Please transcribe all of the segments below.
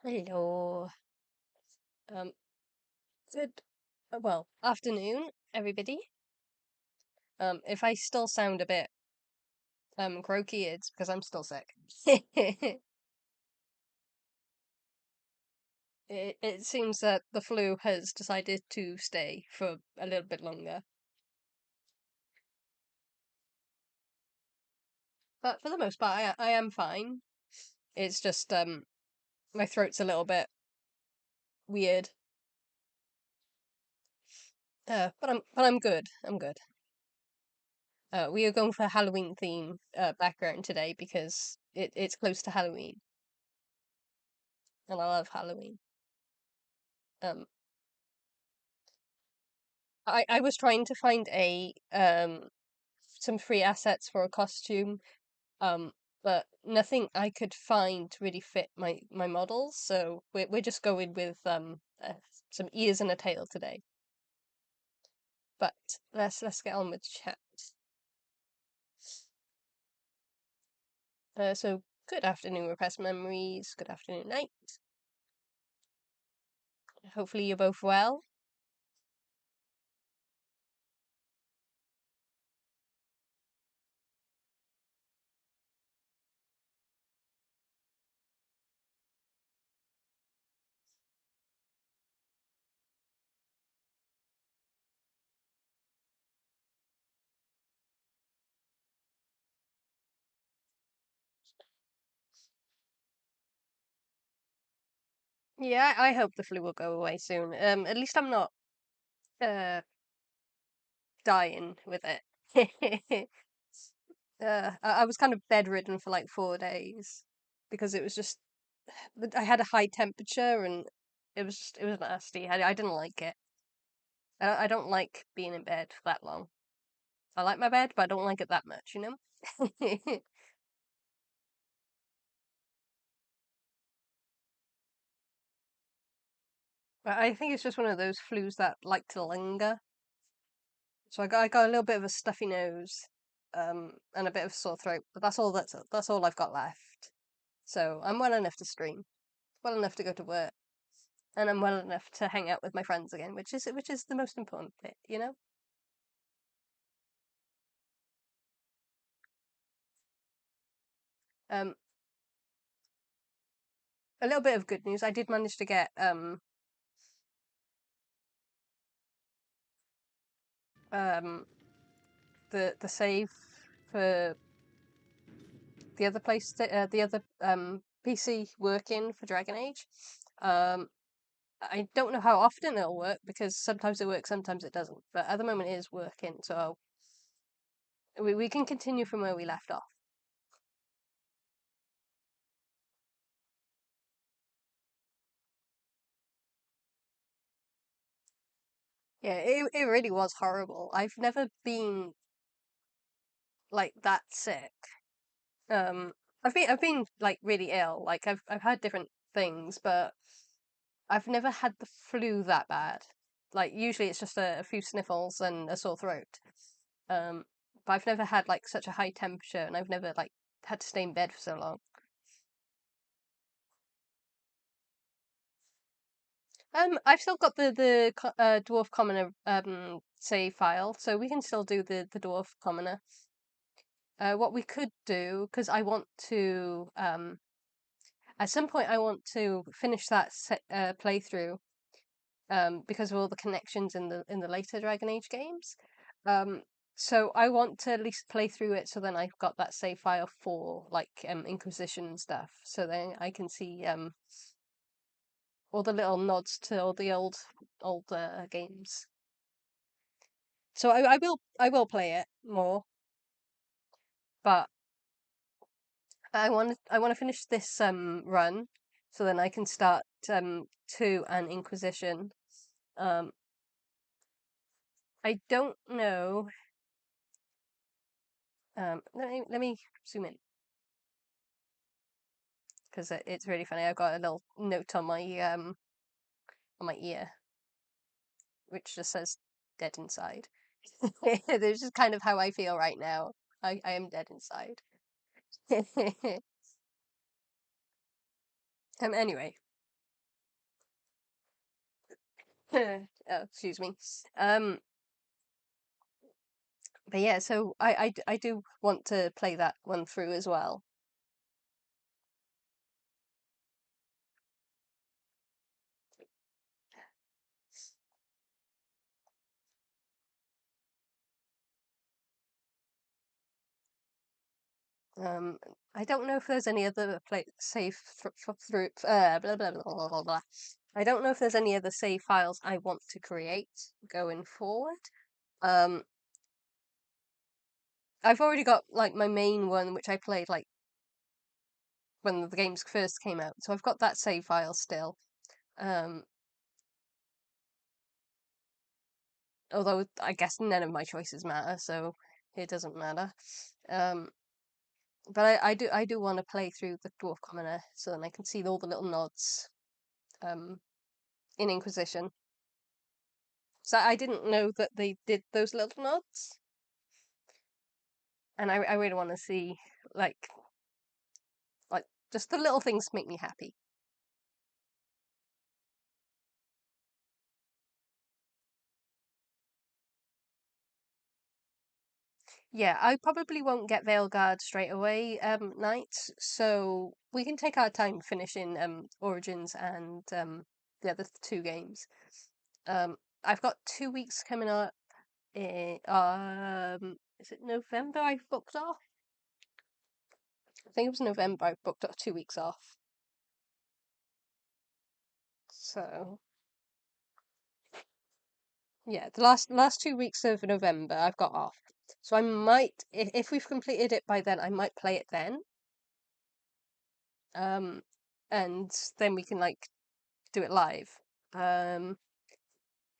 Hello. Um, good, well, afternoon, everybody. If I still sound a bit croaky, it's because I'm still sick. It seems that the flu has decided to stay for a little bit longer. But for the most part, I am fine. It's just my throat's a little bit weird. But I'm good. I'm good. We are going for a Halloween theme background today because it's close to Halloween, and I love Halloween. Um, I was trying to find a some free assets for a costume, um, but nothing I could find really fit my models, so we're just going with some ears and a tail today. But let's get on with chat. So good afternoon, repressed memories. Good afternoon, night. Hopefully you're both well. Yeah, I hope the flu will go away soon. At least I'm not uh dying with it. I was kind of bedridden for like 4 days because it was just I had a high temperature and it was nasty. I didn't like it. I don't like being in bed for that long. I like my bed, but I don't like it that much, you know? But I think it's just one of those flus that like to linger. So I got a little bit of a stuffy nose, and a bit of sore throat, but that's all I've got left. So I'm well enough to stream, well enough to go to work, and I'm well enough to hang out with my friends again, which is the most important bit, you know. Um, a little bit of good news. I did manage to get um the save for the other PC working for Dragon Age. Um, I don't know how often it'll work because sometimes it works, sometimes it doesn't. But at the moment, it is working, so we can continue from where we left off. Yeah, it really was horrible. I've never been like that sick. Um, I've been like really ill. Like I've had different things, but I've never had the flu that bad. Like usually it's just a few sniffles and a sore throat. Um, but I've never had like such a high temperature, and I've never like had to stay in bed for so long. I've still got the dwarf commoner save file, so we can still do the dwarf commoner. What we could do, because I want to at some point I want to finish that playthrough because of all the connections in the later Dragon Age games. Um, so I want to at least play through it, so then I've got that save file for like Inquisition and stuff, so then I can see all the little nods to all the old games. So I will play it more, but I want to finish this run, so then I can start 2 and Inquisition. Um, I don't know. Let me zoom in because it's really funny. I've got a little note on my ear which just says "dead inside." This is kind of how I feel right now. I am dead inside. Anyway, Oh, excuse me. But yeah, so I do want to play that one through as well. I don't know if there's any other play save through blah, blah, blah, blah, blah, blah. I don't know if there's any other save files I want to create going forward. Um, I've already got like my main one, which I played like when the games first came out, so I've got that save file still. Um, although I guess none of my choices matter, so it doesn't matter. Um, but I do want to play through the Dwarf Commoner so then I can see all the little nods in Inquisition. So I didn't know that they did those little nods, and I really want to see like like just the little things make me happy. Yeah, I probably won't get Veilguard straight away, Knights, so we can take our time finishing Origins and the other two games. I've got 2 weeks coming up. Is it November I've booked off? I think it was November I booked off 2 weeks off. So yeah, the last 2 weeks of November I've got off. So I might, if we've completed it by then, I might play it then. Um, and then we can like do it live. Um,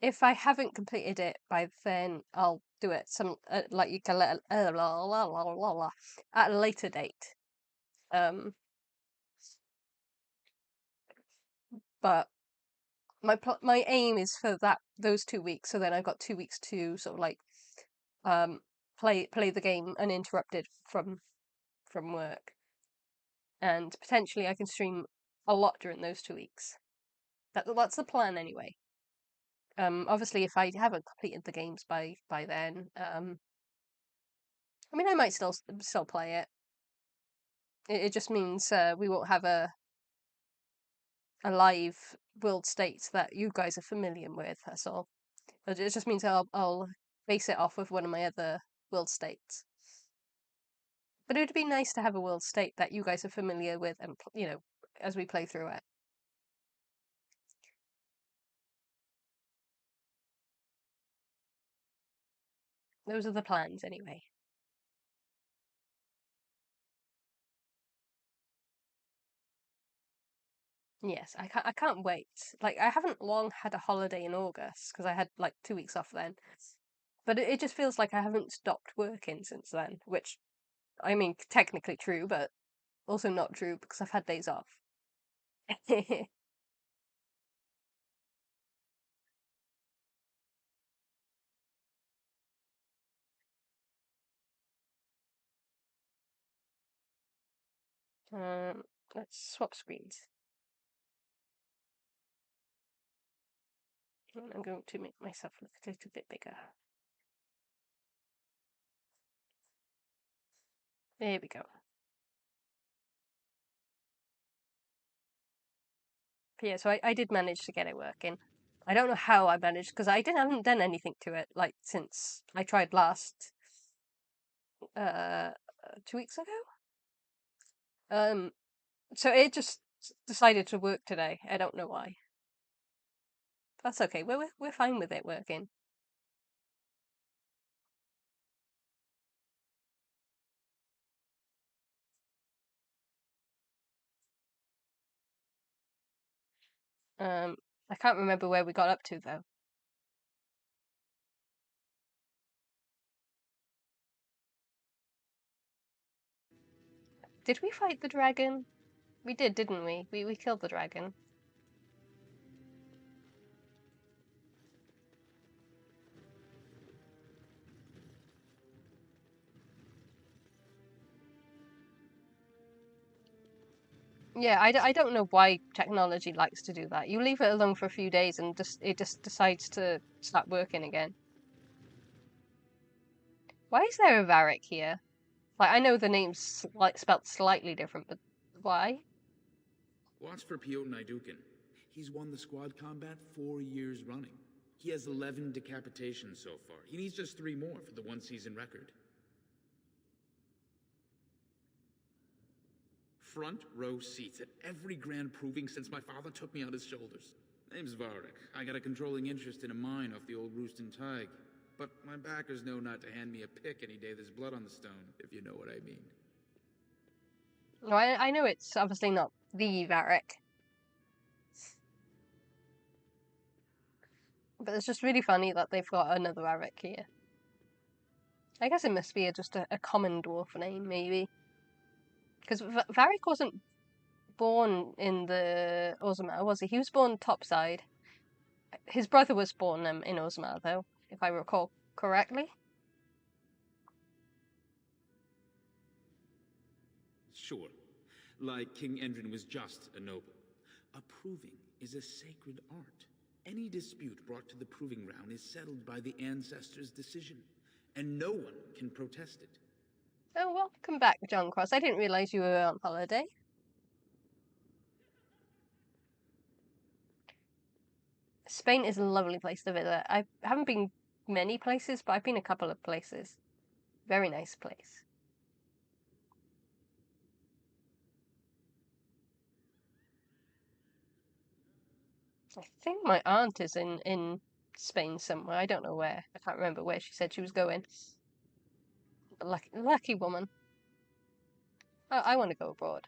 if I haven't completed it by then, I'll do it like you can let at a later date. But my aim is for those 2 weeks, so then I've got 2 weeks to sort of like um play the game uninterrupted from work, and potentially I can stream a lot during those 2 weeks. That's the plan anyway. Obviously, if I haven't completed the games by then, I mean, I might still play it. It just means we won't have a live world state that you guys are familiar with. That's all. It just means I'll base it off of one of my other world states. But it would be nice to have a world state that you guys are familiar with, and as we play through it. Those are the plans, anyway. Yes, I can't wait. Like I haven't long had a holiday in August because I had like 2 weeks off then. But it just feels like I haven't stopped working since then, which I mean technically true, but also not true because I've had days off. Um, let's swap screens. I'm going to make myself look a little bit bigger. There we go. But yeah, so I did manage to get it working. I don't know how I managed because haven't done anything to it like since I tried last uh 2 weeks ago. So it just decided to work today. I don't know why. That's okay. We're fine with it working. I can't remember where we got up to though. Did we fight the dragon? We did, didn't we? We killed the dragon. Yeah, I don't know why technology likes to do that. You leave it alone for a few days and it just decides to start working again. Why is there a Varric here? Like, I know the name's like spelt slightly different, but why? Watch for Piotr Naidukin. He's won the squad combat 4 years running. He has 11 decapitations so far. He needs just 3 more for the one-season record. Front row seats at every grand proving since my father took me on his shoulders. Name's Varric. I got a controlling interest in a mine off the old Roostin Tig. But my backers know not to hand me a pick any day there's blood on the stone, if you know what I mean. No, I know it's obviously not the Varric. But it's just really funny that they've got another Varric here. I guess it must be just a common dwarf name, maybe. Because Varric wasn't born in the Orzammar, was he? He was born topside. His brother was born in Orzammar, though, if I recall correctly. Sure. Like King Endrin was just a noble. A proving is a sacred art. Any dispute brought to the proving ground is settled by the ancestors' decision, and no one can protest it. Oh, welcome back, John Cross. I didn't realise you were on holiday. Spain is a lovely place to visit. I haven't been many places, but I've been a couple of places. Very nice place. I think my aunt is in Spain somewhere. I don't know where. I can't remember where she said she was going. But lucky woman. I want to go abroad.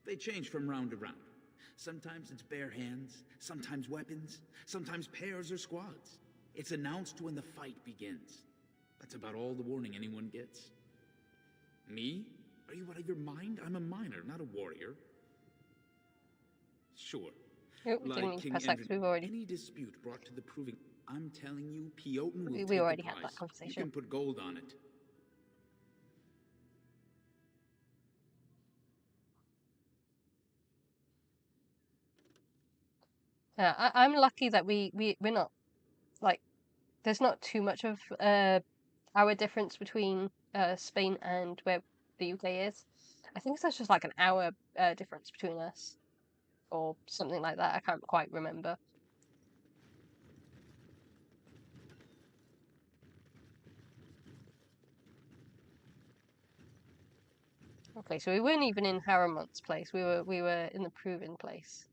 They change from round to round. Sometimes it's bare hands, sometimes weapons, sometimes pairs or squads. It's announced when the fight begins. That's about all the warning anyone gets. Me? Are you out of your mind? I'm a miner, not a warrior. Sure. Oh, we didn't mean to press X. We've already. Any dispute brought to the proving, I'm telling you, Piotr will take we already the had prize. that conversation. You can put gold on it. Yeah, I'm lucky that we're not like there's not too much of hour difference between Spain and where the UK is. I think there's just like an hour difference between us, or something like that. I can't quite remember. Okay, so we weren't even in Harriman's place. We were in the Proven place.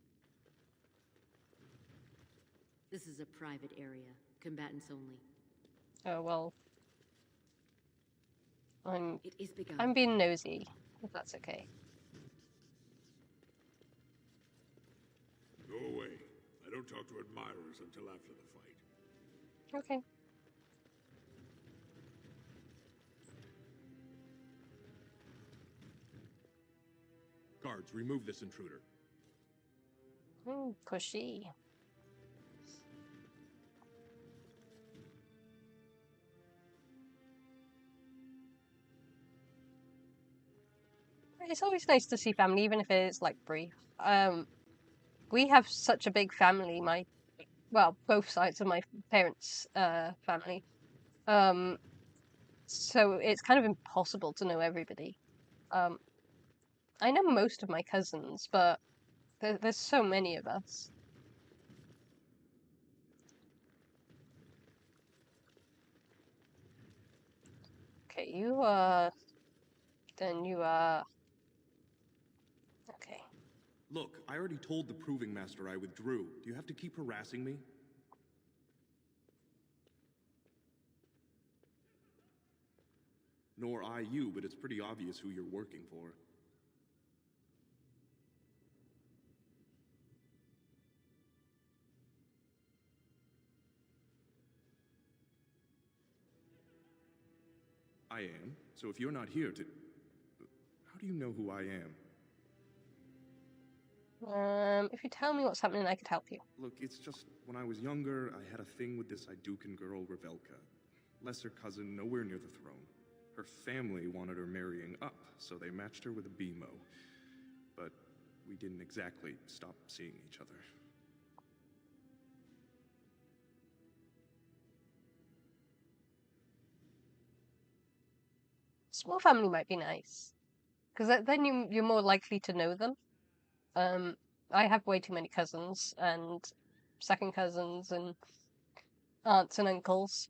This is a private area. Combatants only. Oh well. It is begun. I'm being nosy, if that's okay. Go away. I don't talk to admirers until after the fight. Okay. Guards, remove this intruder. Pushy. It's always nice to see family, even if it's like brief. We have such a big family. Well, both sides of my parents' family. So it's kind of impossible to know everybody. I know most of my cousins, but there's so many of us. Okay, you are. Then you are. Okay. Look, I already told the Proving Master I withdrew. Do you have to keep harassing me? Nor I you, but it's pretty obvious who you're working for. I am. So if you're not here to... How do you know who I am? If you tell me what's happening, I could help you. Look, it's just, when I was younger, I had a thing with this Idukan girl, Revelka. lesser cousin nowhere near the throne. Her family wanted her marrying up, so they matched her with a BMO. But we didn't exactly stop seeing each other. Small family might be nice, because then you're more likely to know them. I have way too many cousins and second cousins and aunts and uncles.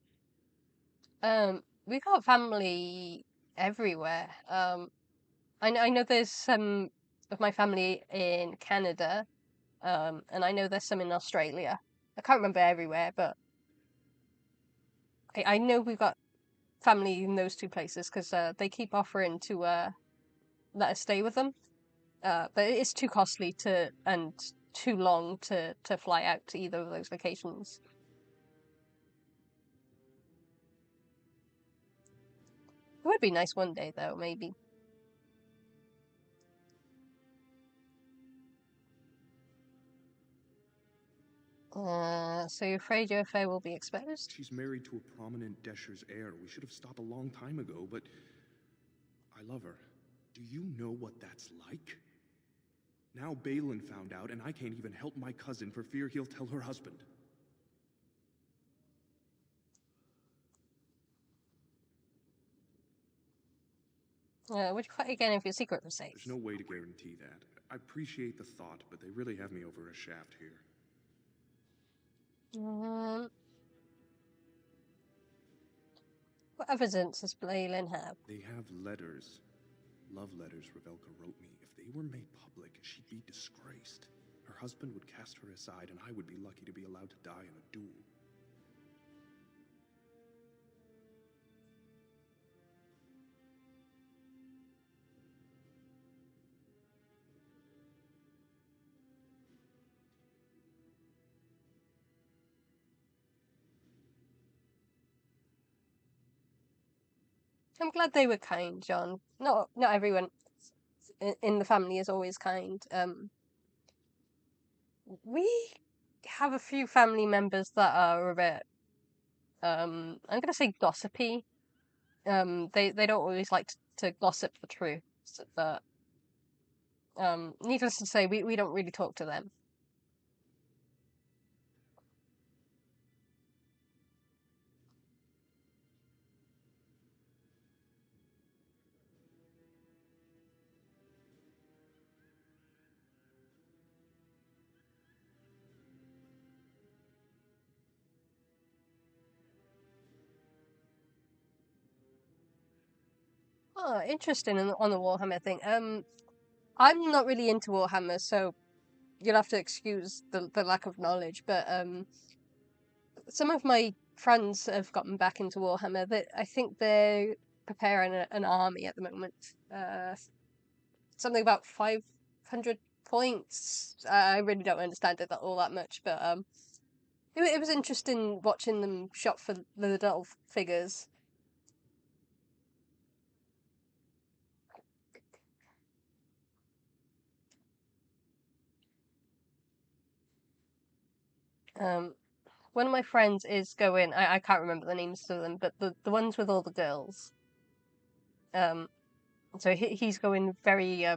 We got family everywhere. I know there's some of my family in Canada, and I know there's some in Australia. I can't remember everywhere, but I know we've got family in those two places because they keep offering to let us stay with them. But it's too costly and too long to fly out to either of those locations. It would be nice one day, though, maybe. So you're afraid your affair will be exposed? She's married to a prominent Desher's heir. We should have stopped a long time ago, but I love her. Do you know what that's like? Now Balin found out, and I can't even help my cousin for fear he'll tell her husband. Would you fight again if your secret was safe? There's no way to guarantee that. I appreciate the thought, but they really have me over a shaft here. What evidence does Balin have? They have letters. Love letters Revelka wrote me. If they were made public, she'd be disgraced. Her husband would cast her aside, and I would be lucky to be allowed to die in a duel. I'm glad they were kind, John. Not everyone in the family is always kind. We have a few family members that are a bit, I'm gonna say gossipy. They don't always like to gossip the truth, but needless to say, we don't really talk to them. Oh, interesting on the Warhammer thing. I'm not really into Warhammer, so you'll have to excuse the lack of knowledge. But some of my friends have gotten back into Warhammer. That I think they're preparing an army at the moment. Something about 500 points. I really don't understand it all that much, but it was interesting watching them shop for the little figures. One of my friends is going. I can't remember the names of them, but the ones with all the girls. So he's going very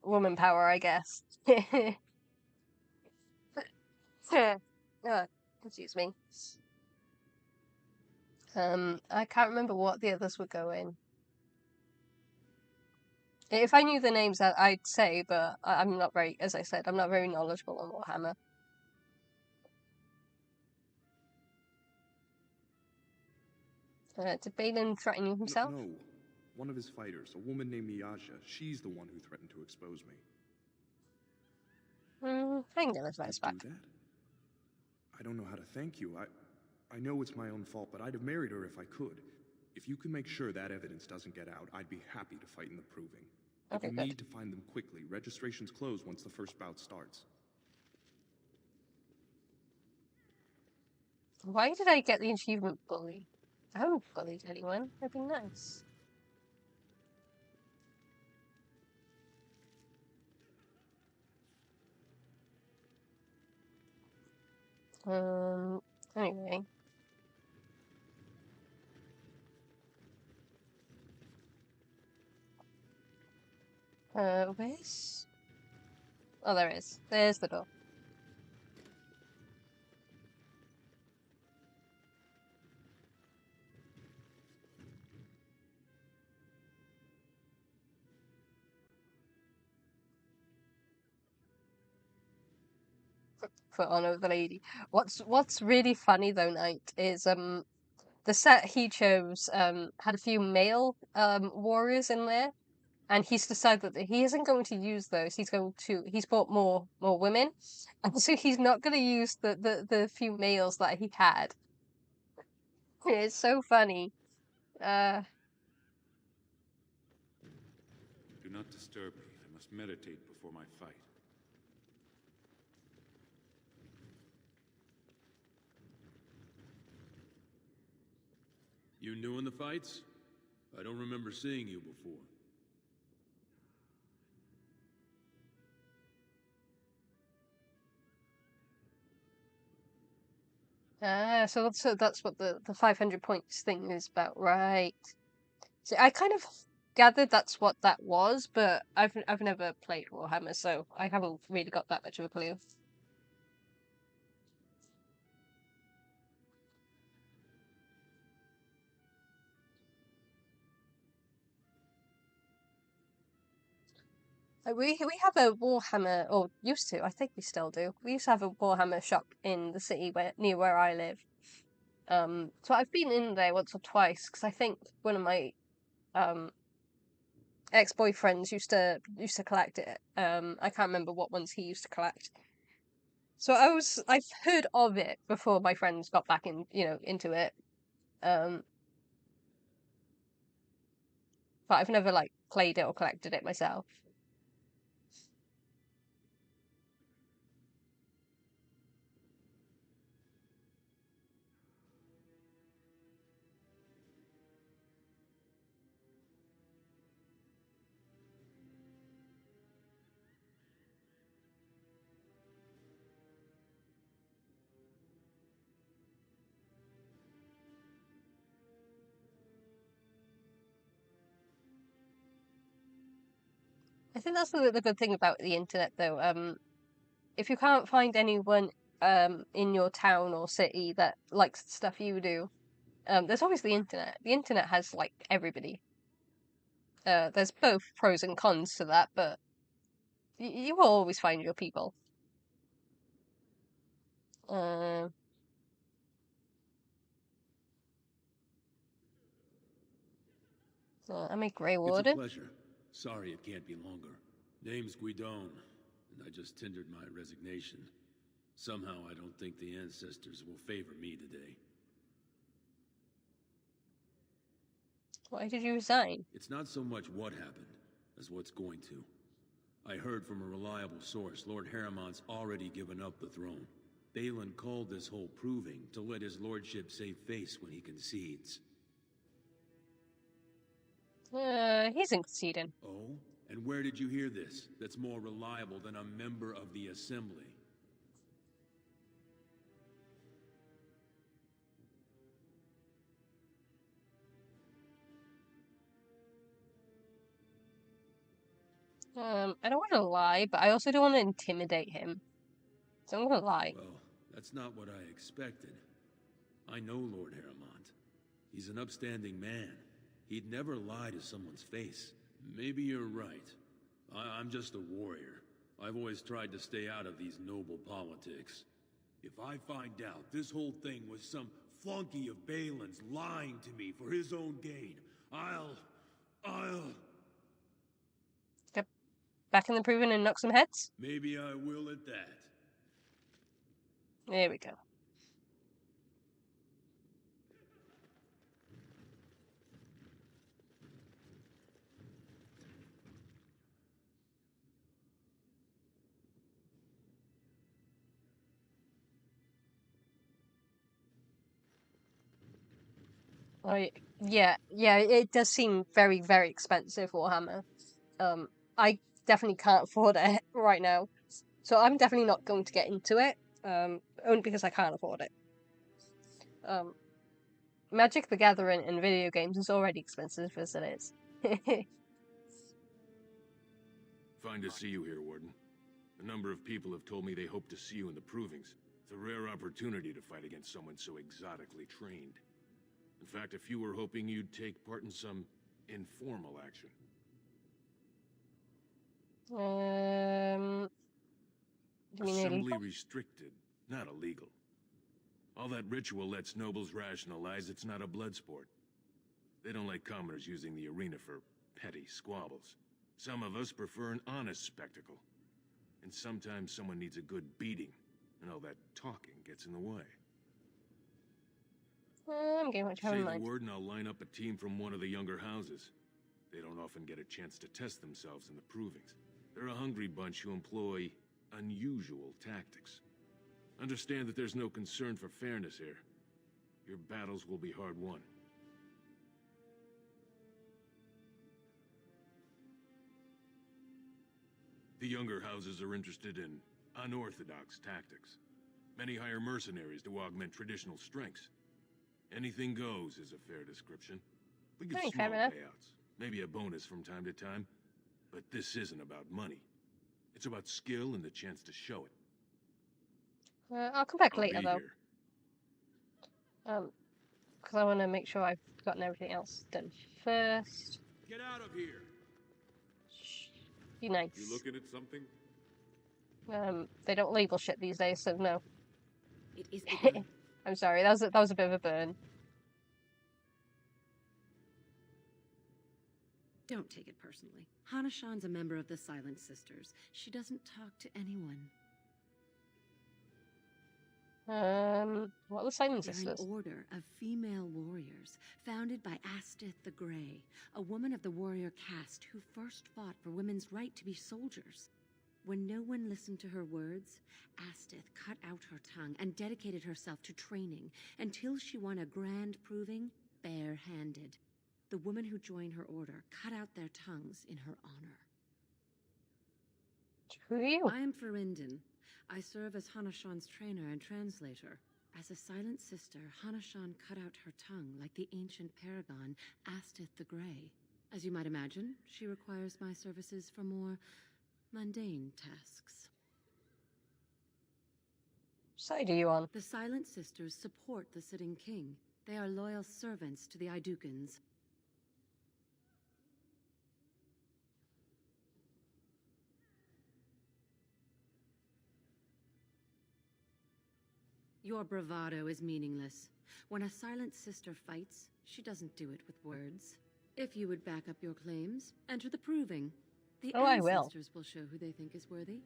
woman power, I guess. Excuse me. I can't remember what the others were going. If I knew the names, I'd say, but I'm not very, as I said, I'm not very knowledgeable on Warhammer. Did Balin threaten you himself? No. One of his fighters, a woman named Miyaja, she's the one who threatened to expose me. I can get those letters back. Do that? I don't know how to thank you. I know it's my own fault, but I'd have married her if I could. If you can make sure that evidence doesn't get out, I'd be happy to fight in the proving. Okay, You good. need to find them quickly. Registrations close once the first bout starts. Why did I get the achievement bully? I haven't bullied anyone. That'd be nice. Anyway. Where's... Oh, there is. There's the door. For honor of the lady. What's really funny though, Knight, is the set he chose had a few male warriors in there, and he's decided that he isn't going to use those. He's bought more women, and so he's not going to use the few males that he had. It's so funny. Do not disturb me. I must meditate before my fight. You new in the fights? I don't remember seeing you before. So that's what the 500 points thing is about, right? So I kind of gathered that's what that was, but I've never played Warhammer, so I haven't really got that much of a clue. We have a Warhammer, or used to. I think we still do. We used to have a Warhammer shop in the city near where I live. So I've been in there once or twice because I think one of my ex-boyfriends used to collect it. I can't remember what ones he used to collect. So I've heard of it before my friends got back into it. But I've never like played it or collected it myself. I think that's the good thing about the internet, though. If you can't find anyone in your town or city that likes the stuff you do, there's always the internet. The internet has like everybody. There's both pros and cons to that, but you will always find your people. I'm a Grey It's a Warden. pleasure. Sorry it can't be longer. Name's Guidon, and I just tendered my resignation. Somehow I don't think the ancestors will favor me today. Why did you resign? It's not so much what happened, as what's going to. I heard from a reliable source Lord Harriman's already given up the throne. Balin called this whole proving to let his lordship save face when he concedes. He's conceding. Oh? And where did you hear this? That's more reliable than a member of the Assembly. I don't want to lie, but I also don't want to intimidate him. So I'm gonna lie. Well, that's not what I expected. I know Lord Harrimont. He's an upstanding man. He'd never lie to someone's face. Maybe you're right. I'm just a warrior. I've always tried to stay out of these noble politics. If I find out this whole thing was some flunky of Balin's lying to me for his own gain, I'll... Get back in the proving and knock some heads? Maybe I will at that. There we go. Oh, yeah, it does seem very, very expensive, Warhammer. I definitely can't afford it right now. So I'm definitely not going to get into it, only because I can't afford it. Magic the Gathering in video games is already expensive as it is. Fine to see you here, Warden. A number of people have told me they hope to see you in the provings. It's a rare opportunity to fight against someone so exotically trained. In fact, a few were hoping you'd take part in some informal action. You mean Assembly illegal? restricted, not illegal. All that ritual lets nobles rationalize it's not a blood sport. They don't like commoners using the arena for petty squabbles. Some of us prefer an honest spectacle. And sometimes someone needs a good beating, and all that talking gets in the way. I'm getting what you have Say in the mind. word and I'll line up a team from one of the younger houses. They don't often get a chance to test themselves in the provings. They're a hungry bunch who employ unusual tactics. Understand that there's no concern for fairness here. Your battles will be hard won. The younger houses are interested in unorthodox tactics. Many hire mercenaries to augment traditional strengths. Anything goes is a fair description. We give Hey, small fair enough. payouts, maybe a bonus from time to time, but this isn't about money. It's about skill and the chance to show it. I'll come back I'll later be though, here. because I want to make sure I've gotten everything else done first. Get out of here! Be nice. You looking at something? They don't label shit these days, so no. It is begun. I'm sorry, that was a bit of a burn. Don't take it personally. Hana-shan's a member of the Silent Sisters. She doesn't talk to anyone. What are the Silent They're Sisters? an order of female warriors, founded by Astith the Grey, a woman of the warrior caste who first fought for women's right to be soldiers. When no one listened to her words, Astith cut out her tongue and dedicated herself to training until she won a grand proving bare-handed. The women who joined her order cut out their tongues in her honor. Who are you? I am Ferinden. I serve as Hana-shan's trainer and translator. As a Silent Sister, Hana-shan cut out her tongue like the ancient paragon Astith the Grey. As you might imagine, she requires my services for more mundane tasks. Side are you on? The Silent Sisters support the sitting king. They are loyal servants to the Idukans. Your bravado is meaningless. When a Silent Sister fights, she doesn't do it with words. If you would back up your claims, enter the proving. The Oh, I will. ancestors will show who they think is worthy.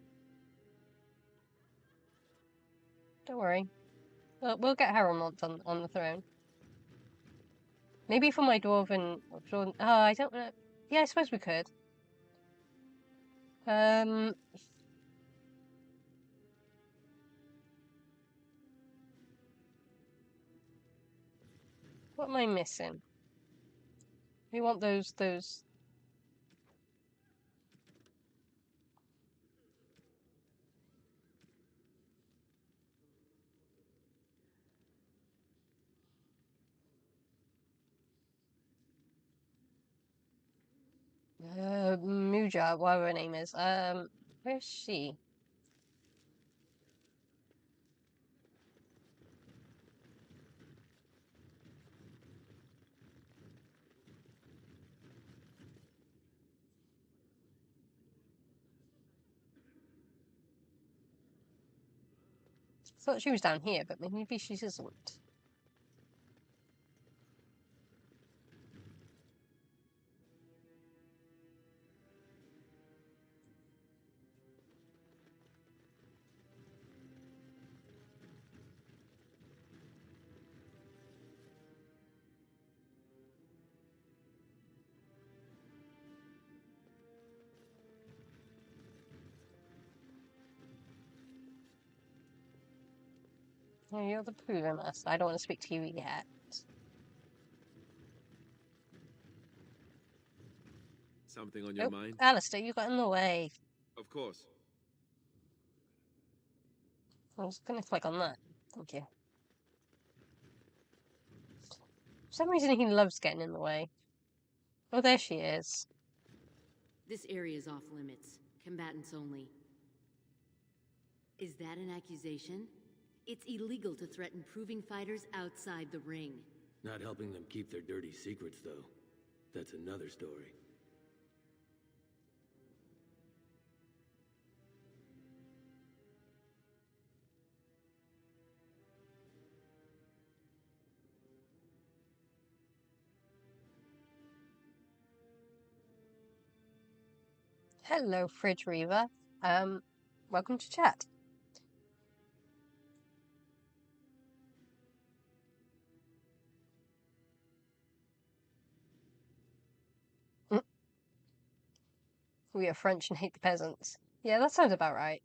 Don't worry. We'll get Harold on the throne. Maybe for my dwarven. Oh, I don't know. Yeah, I suppose we could. What am I missing? We want those. Muja, whatever her name is. Where's she? Thought she was down here, but maybe she isn't. Oh, you're the proven master. I don't want to speak to you yet. Something on your mind? Alistair, you got in the way. Of course. I was gonna click on that. Thank you. For some reason, he loves getting in the way. Oh, there she is. This area is off limits. Combatants only. Is that an accusation? It's illegal to threaten proving fighters outside the ring. Not helping them keep their dirty secrets, though. That's another story. Hello, Fridge Reaver. Welcome to chat. We are French and hate the peasants. Yeah, that sounds about right.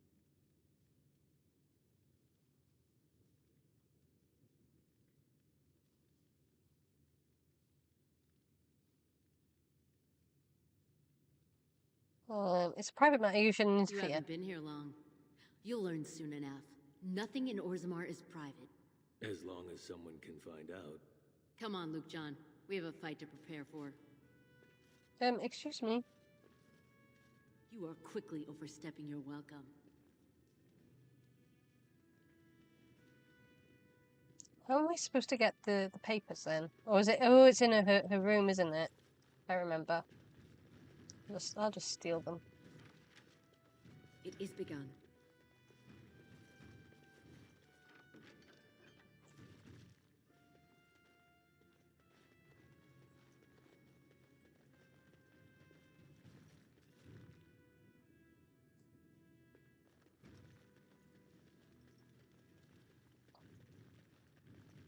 It's a private matter. You shouldn't You interfere. haven't been here long. You'll learn soon enough. Nothing in Orzammar is private. As long as someone can find out. Come on, Luke John. We have a fight to prepare for. Excuse me. You are quickly overstepping your welcome. How am I supposed to get the papers then? Or is it? Oh, it's in her room, isn't it? I remember. I'll just steal them. It is begun.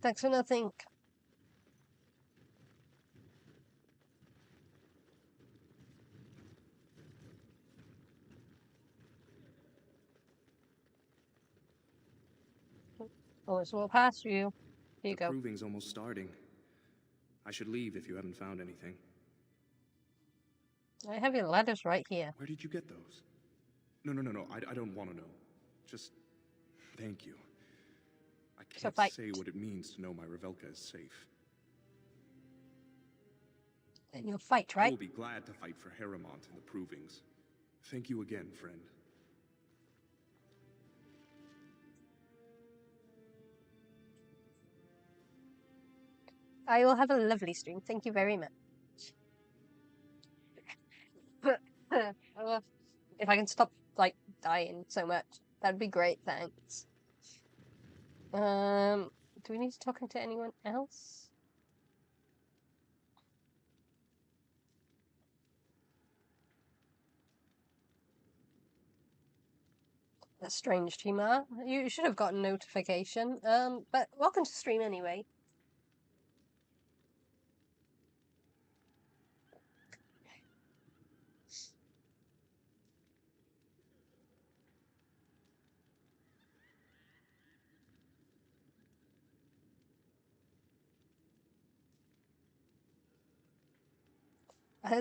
Thanks for nothing. Oh, it's all past you. Here you The go. proving's almost starting. I should leave if you haven't found anything. I have your letters right here. Where did you get those? No. I don't want to know. Just thank you. I So can't fight. say what it means to know my Revelka is safe. And you'll fight, I right? will be glad to fight for Harrimont in the provings. Thank you again, friend. I will have a lovely stream. Thank you very much. If I can stop, like, dying so much, that'd be great, thanks. Do we need to talk to anyone else? That's strange, Timar. You should have gotten notification. But welcome to stream anyway.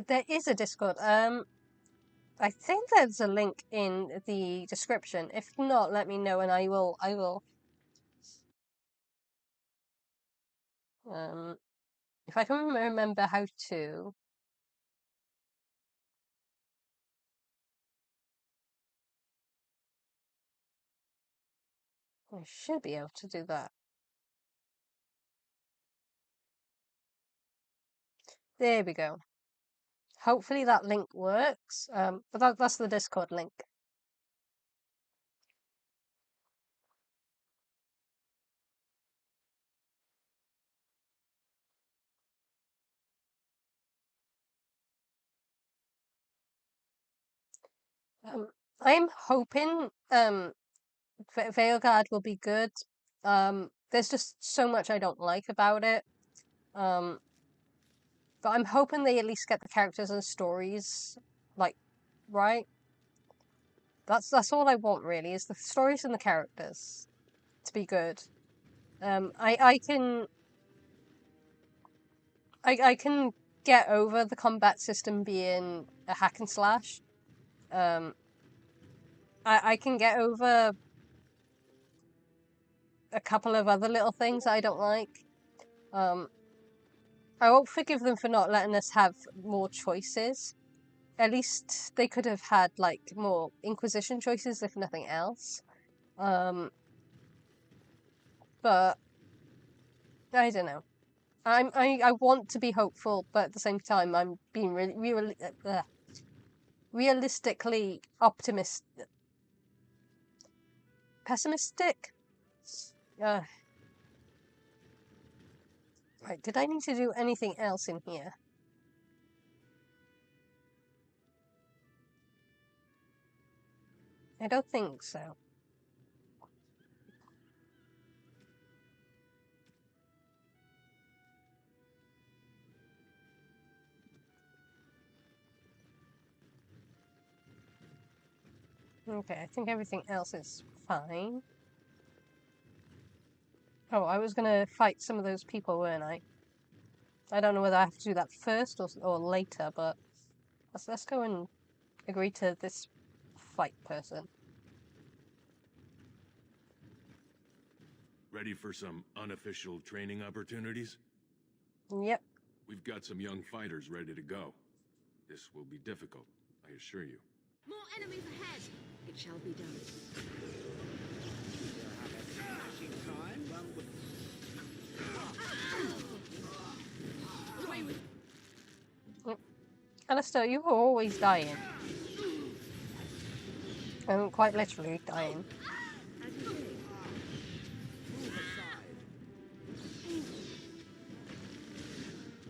There is a Discord. I think there's a link in the description. If not, let me know and I will. If I can remember how to. I should be able to do that. There we go. Hopefully that link works. But that's the Discord link. I'm hoping Veilguard will be good. There's just so much I don't like about it. But I'm hoping they at least get the characters and stories like right. That's all I want really, is the stories and the characters to be good. I can get over the combat system being a hack and slash. I can get over a couple of other little things I don't like. I won't forgive them for not letting us have more choices. at least they could have had like more Inquisition choices, if nothing else. But I don't know. I want to be hopeful, but at the same time, I'm being realistically pessimistic. Right, did I need to do anything else in here? I don't think so. Okay, I think everything else is fine. Oh, I was gonna fight some of those people, weren't I? I don't know whether I have to do that first or later, but let's go and agree to this fight person. Ready for some unofficial training opportunities? Yep. We've got some young fighters ready to go. This will be difficult, I assure you. More enemies ahead! It shall be done. Alistair, you are always dying. Quite literally dying.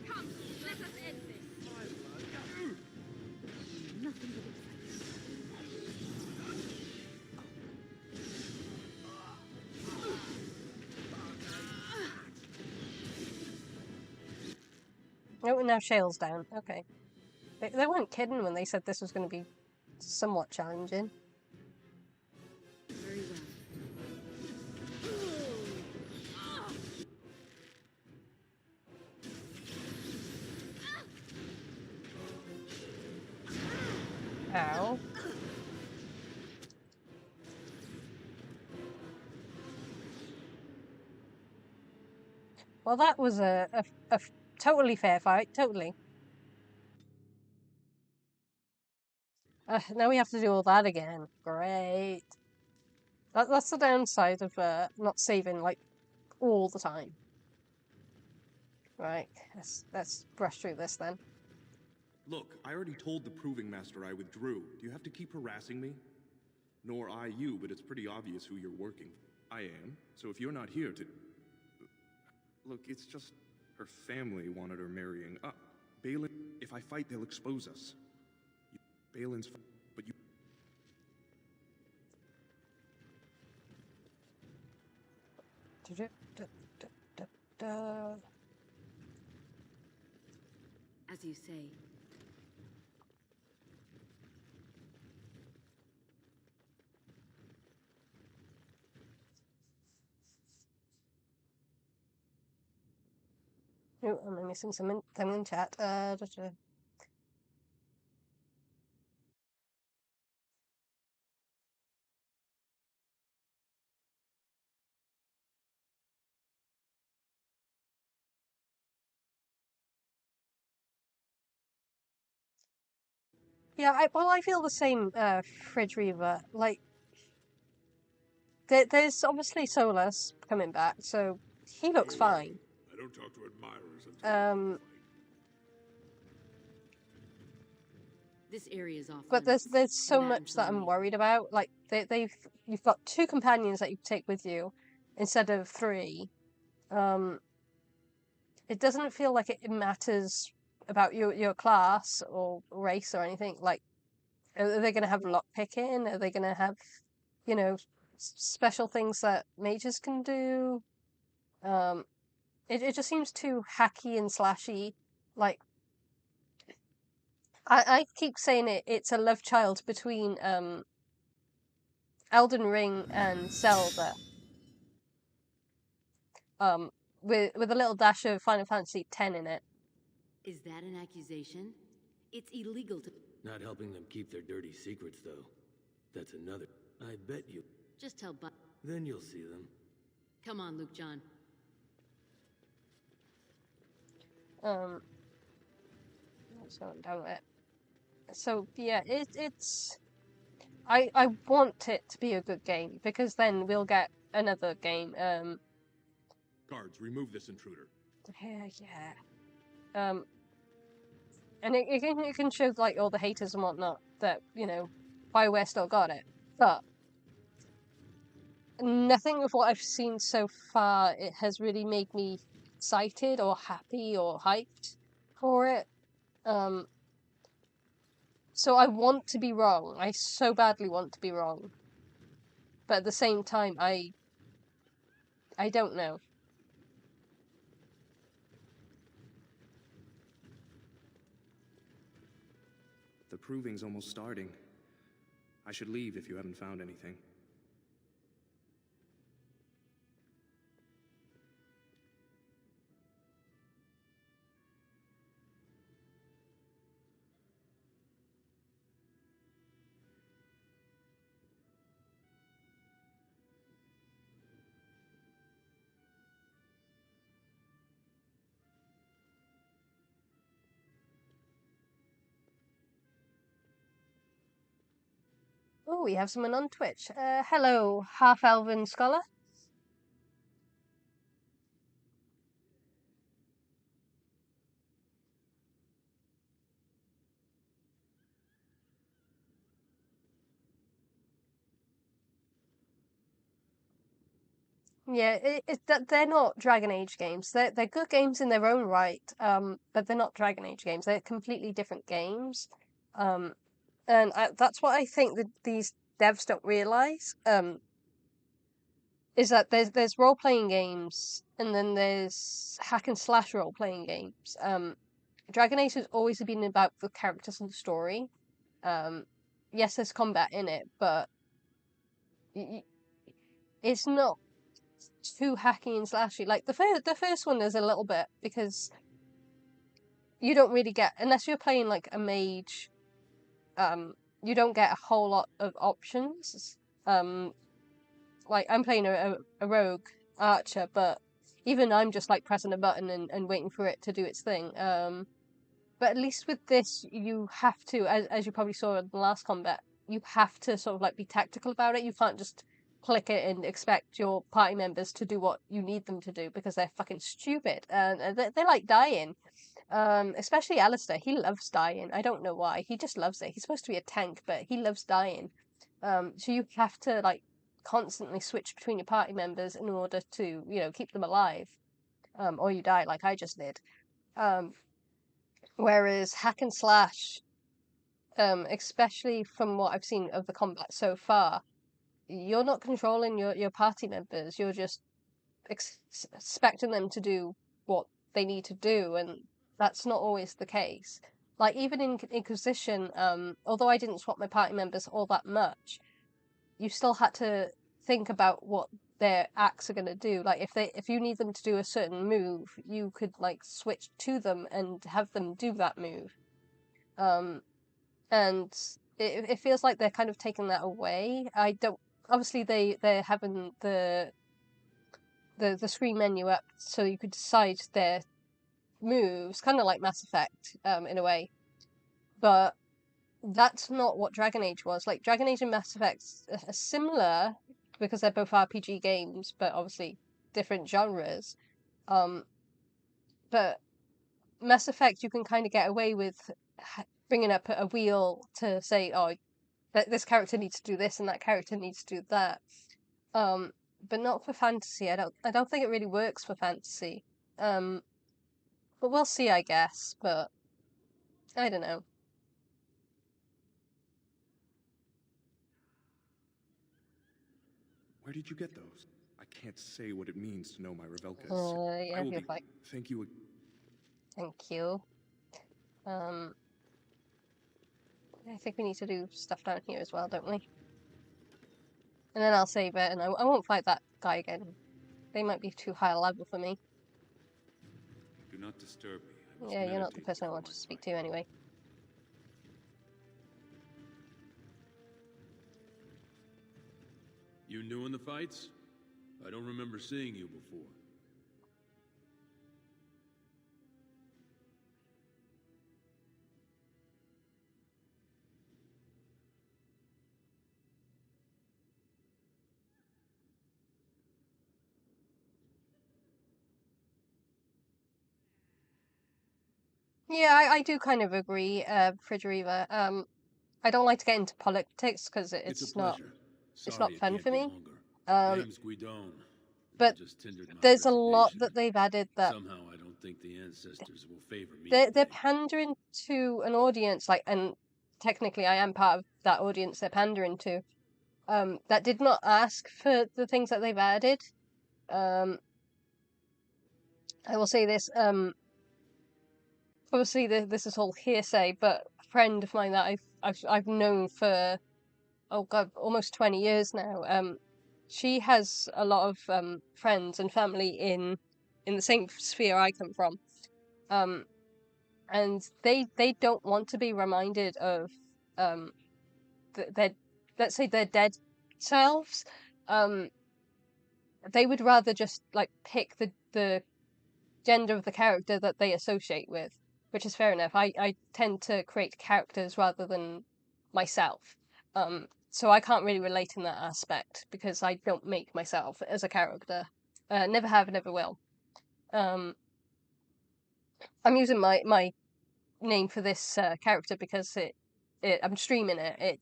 Come, let us end this. Nothing but Oh, now Shale's down. Okay. They weren't kidding when they said this was going to be somewhat challenging. very well. Ow. Well, that was a totally fair fight. Totally. Now we have to do all that again. Great. That's the downside of not saving, like, all the time. Right, let's brush through this then. Look, I already told the Proving Master I withdrew. Do you have to keep harassing me? Nor I you, but it's pretty obvious who you're working for. I am, so if you're not here to... Look, it's just... Her family wanted her marrying up. Balin... If I fight, they'll expose us. Balin's... But you... As you say. Oh, I'm missing something in chat. Yeah, I feel the same, Fridge Reaver. Like, there's obviously Solus coming back, so he looks fine. I don't talk to admirers until This area is off. But there's so much that I'm worried about. Like, you've got 2 companions that you take with you instead of 3. It doesn't feel like it matters about your class or race or anything. Like, are they going to have lockpicking? Are they going to have, you know, special things that mages can do? It just seems too hacky and slashy. Like, I keep saying it's a love child between Elden Ring and Zelda. With a little dash of Final Fantasy X in it. Is that an accusation? It's illegal to... Not helping them keep their dirty secrets, though. That's another. I bet you. Just tell Bud. Then you'll see them. Come on, Luke John. So I'm done with it. So yeah, it's I want it to be a good game because then we'll get another game. Guards, remove this intruder. Yeah. And it can show like all the haters and whatnot that BioWare still got it, but nothing of what I've seen so far it has really made me excited or happy or hyped for it. So I want to be wrong. I so badly want to be wrong, but at the same time, I don't know. The proving's almost starting. I should leave if you haven't found anything. Oh, we have someone on Twitch. Hello, half-elven scholar. Yeah, they're not Dragon Age games. They're good games in their own right. But they're not Dragon Age games. They're completely different games. And that's what I think that these devs don't realize. Is that there's role playing games and then there's hack and slash role playing games. Dragon Age has always been about the characters and the story. Yes, there's combat in it, but it's not too hacky and slashy. Like the first one there's a little bit because you don't really get, unless you're playing like a mage, you don't get a whole lot of options. Like I'm playing a rogue archer, but even I'm just like pressing a button and waiting for it to do its thing. But at least with this, you have to, as you probably saw in the last combat, you have to sort of like be tactical about it. You can't just click it and expect your party members to do what you need them to do because they're fucking stupid and they're like dying. Especially Alistair, he loves dying. I don't know why. He just loves it. He's supposed to be a tank, but he loves dying. So you have to like constantly switch between your party members in order to, keep them alive. Or you die like I just did. Whereas hack and slash, especially from what I've seen of the combat so far, you're not controlling your party members. You're just expecting them to do what they need to do, and that's not always the case. Like even in Inquisition, although I didn't swap my party members all that much, you still had to think about what their acts are going to do. Like if you need them to do a certain move, you could like switch to them and have them do that move. And it feels like they're kind of taking that away. I don't. Obviously, they're having the screen menu up so you could decide their moves, kind of like Mass Effect, in a way. But that's not what Dragon Age was. Like Dragon Age and Mass Effect are similar because they're both RPG games, but obviously different genres. But Mass Effect, you can kind of get away with bringing up a wheel to say, oh, this character needs to do this and that character needs to do that. But not for fantasy. I don't think it really works for fantasy. But we'll see, I guess. But I don't know. Where did you get those? I can't say what it means to know my Revelkas. Yeah, you're fine. Thank you. Thank you. I think we need to do stuff down here as well, don't we? And then I'll save it, and I won't fight that guy again. They might be too high a level for me. Do not disturb me. Yeah, you're not the person I want to speak to anyway. You new in the fights? I don't remember seeing you before. Yeah, I do kind of agree, Frideriva. I don't like to get into politics because It's a it's not pleasure. it's Sorry not it fun can't for be me. longer. Um, Name's Guidon, and I but just tendered my there's a lot resignation. that they've added that Somehow I don't think the ancestors will favor me they're today. pandering to an audience, like, and technically I am part of that audience they're pandering to, that did not ask for the things that they've added. Um, I will say this, obviously this is all hearsay, but a friend of mine that I've known for, oh God, almost 20 years now, she has a lot of friends and family in the same sphere I come from. Um, and they don't want to be reminded of um their, let's say, their dead selves. Um, they would rather just like pick the gender of the character that they associate with, which is fair enough. I tend to create characters rather than myself. So I can't really relate in that aspect because I don't make myself as a character. Never have, never will. Um, I'm using my name for this character because I'm streaming it.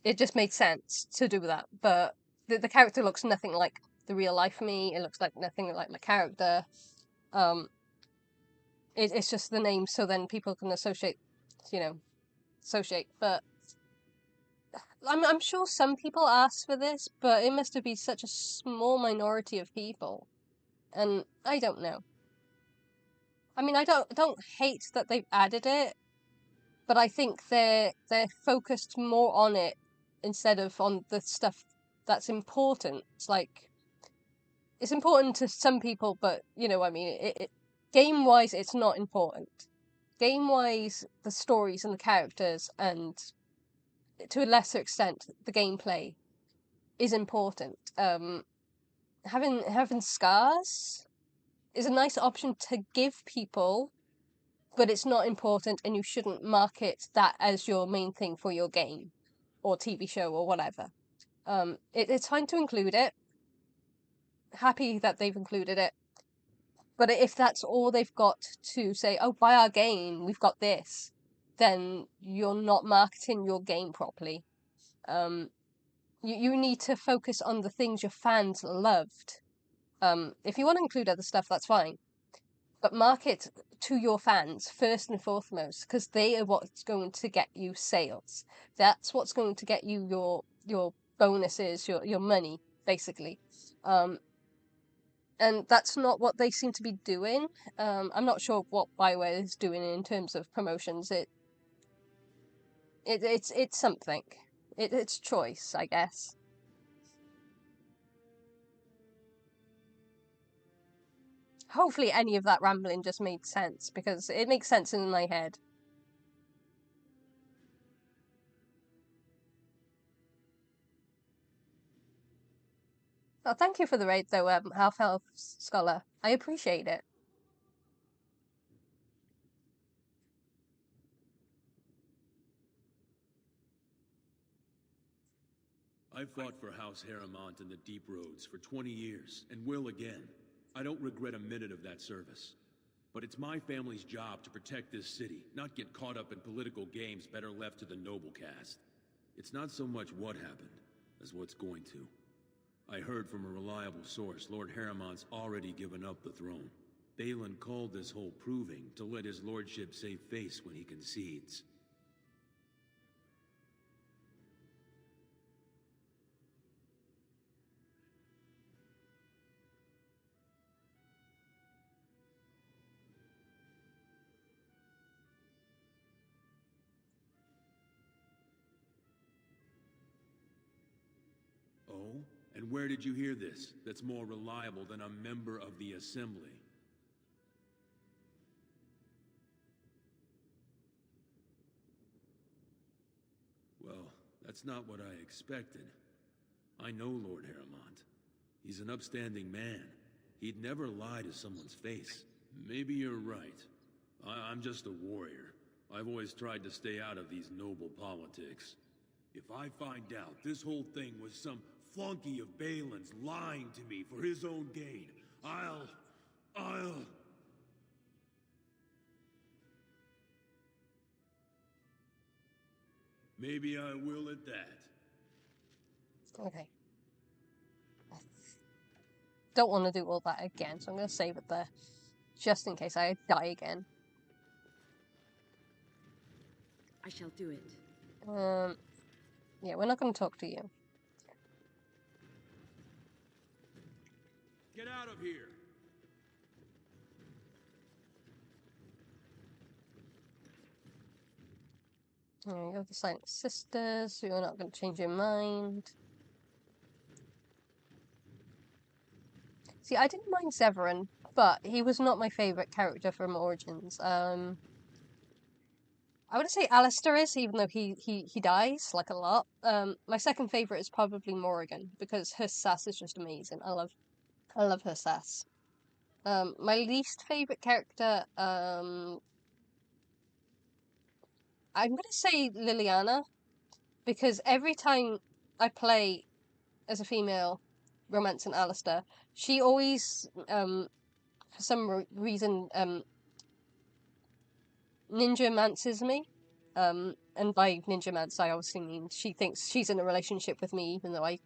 It just made sense to do that. But the character looks nothing like the real life me. It looks like nothing like my character. Um, it's just the name, so then people can associate, you know, associate. But I'm sure some people asked for this, but it must have been such a small minority of people, and I don't know. I mean, I don't hate that they've added it, but I think they're focused more on it instead of on the stuff that's important. It's like it's important to some people, but you know, I mean, game wise, it's not important. Game wise, the stories and the characters, and to a lesser extent, the gameplay is important. Having scars is a nice option to give people, but it's not important, and you shouldn't market that as your main thing for your game or TV show or whatever. It's fine to include it. Happy that they've included it. But if that's all they've got to say, oh, buy our game, we've got this, then you're not marketing your game properly. You need to focus on the things your fans loved. If you want to include other stuff, that's fine. But market to your fans first and foremost, because they are what's going to get you sales. That's what's going to get you your bonuses, your money, basically. And that's not what they seem to be doing. I'm not sure what BioWare is doing in terms of promotions. It's something. It's choice, I guess. Hopefully, any of that rambling just made sense because it makes sense in my head. Oh, thank you for the raid, though, Half-Elf Scholar. I appreciate it. I've fought for House Harrimont in the Deep Roads for 20 years, and will again. I don't regret a minute of that service. But it's my family's job to protect this city, not get caught up in political games better left to the noble caste. It's not so much what happened, as what's going to. I heard from a reliable source Lord Harrimont's already given up the throne. Balin called this whole proving to let his lordship save face when he concedes. Oh? And where did you hear this that's more reliable than a member of the Assembly? Well, that's not what I expected. I know Lord Harrimont. He's an upstanding man. He'd never lie to someone's face. Maybe you're right. I'm just a warrior. I've always tried to stay out of these noble politics. If I find out this whole thing was some flunky of Balin's lying to me for his own gain, I'll... Maybe I will at that. Okay. Don't want to do all that again, so I'm going to save it there. Just in case I die again. I shall do it. Yeah, we're not going to talk to you. Get out of here! There you go, the Silent Sisters, so you're not going to change your mind. See, I didn't mind Severin, but he was not my favourite character from Origins. I wouldn't say Alistair is, even though he dies, like, a lot. My second favourite is probably Morrigan, because her sass is just amazing. I love her sass. My least favourite character, I'm gonna say Liliana, because every time I play as a female romancing Alistair, she always, for some reason, ninja-mances me. And by ninja-mance, I obviously mean she thinks she's in a relationship with me, even though I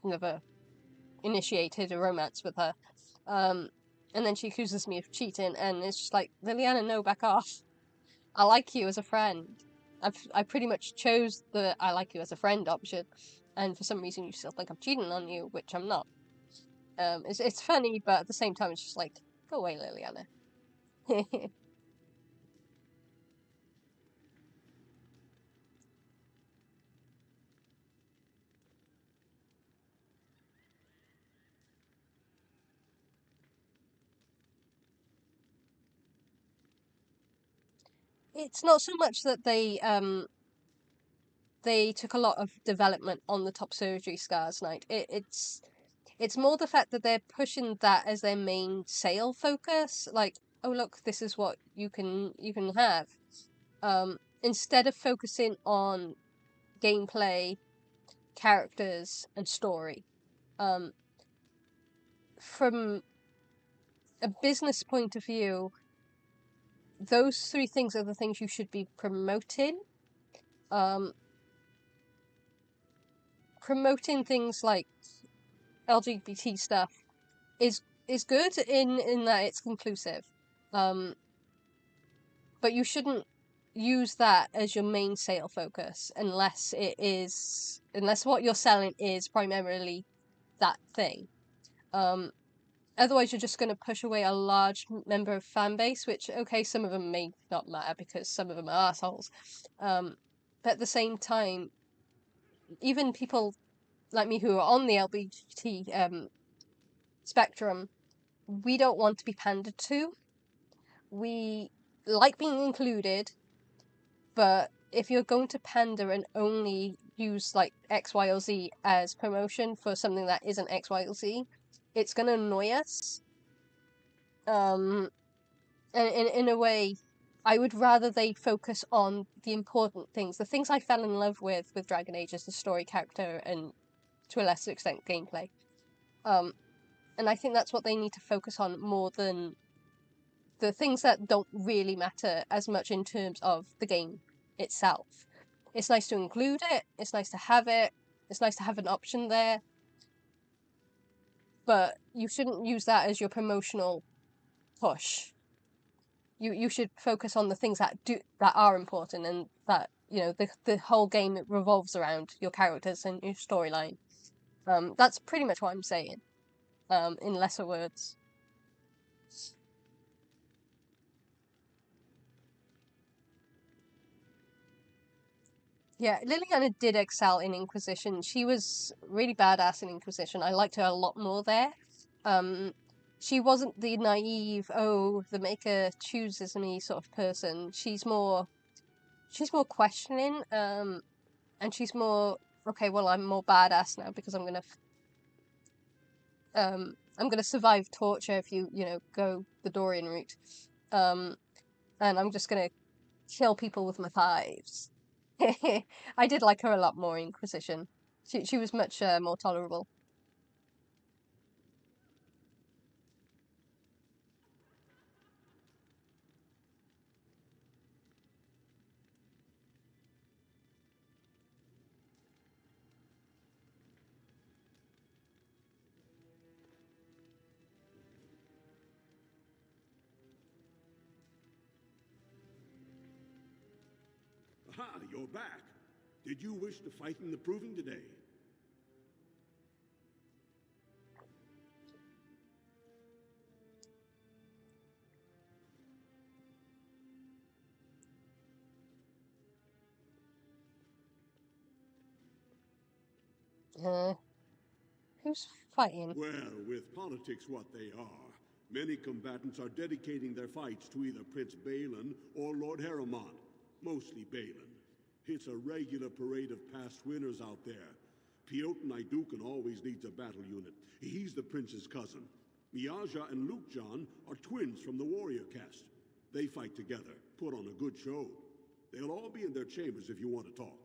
never initiated a romance with her. And then she accuses me of cheating, and it's just like, Liliana, no, back off. I like you as a friend. I pretty much chose the I like you as a friend option, and for some reason you still think I'm cheating on you, which I'm not. It's funny, but at the same time it's just like, go away, Liliana. It's not so much that they took a lot of development on the top surgery scars knight. It's more the fact that they're pushing that as their main sale focus. Like, oh look, this is what you can have. Instead of focusing on gameplay, characters, and story. From a business point of view, those three things are the things you should be promoting. Promoting things like LGBT stuff is good in that it's inclusive. But you shouldn't use that as your main sale focus unless what you're selling is primarily that thing. Otherwise you're just going to push away a large member of fan base, which, okay, some of them may not matter because some of them are assholes. But at the same time, even people like me who are on the LGBT spectrum, we don't want to be pandered to. We like being included, but if you're going to pander and only use like X, Y, or Z as promotion for something that isn't X, Y, or Z, it's going to annoy us. And in a way, I would rather they focus on the important things. The things I fell in love with Dragon Age is the story, character, and to a lesser extent gameplay. And I think that's what they need to focus on more than the things that don't really matter as much in terms of the game itself. It's nice to include it, it's nice to have it, it's nice to have an option there, but you shouldn't use that as your promotional push. You should focus on the things that are important, and that, you know, the whole game revolves around your characters and your storyline. That's pretty much what I'm saying, in lesser words. Yeah, Liliana did excel in Inquisition. She was really badass in Inquisition. I liked her a lot more there. She wasn't the naive, oh, the Maker chooses me sort of person. She's more questioning, and she's more, okay, well, I'm more badass now because I'm gonna survive torture if you know, go the Dorian route. And I'm just gonna kill people with my thighs. I did like her a lot more in Inquisition. She was much more tolerable. Aha, you're back. Did you wish to fight in the proving today? Who's fighting? Well, with politics what they are, many combatants are dedicating their fights to either Prince Balin or Lord Heremont, mostly Balin. It's a regular parade of past winners out there. Piotr Naidukan always leads a battle unit. He's the prince's cousin. Miaja and Lukejan are twins from the warrior caste. They fight together, put on a good show. They'll all be in their chambers if you want to talk.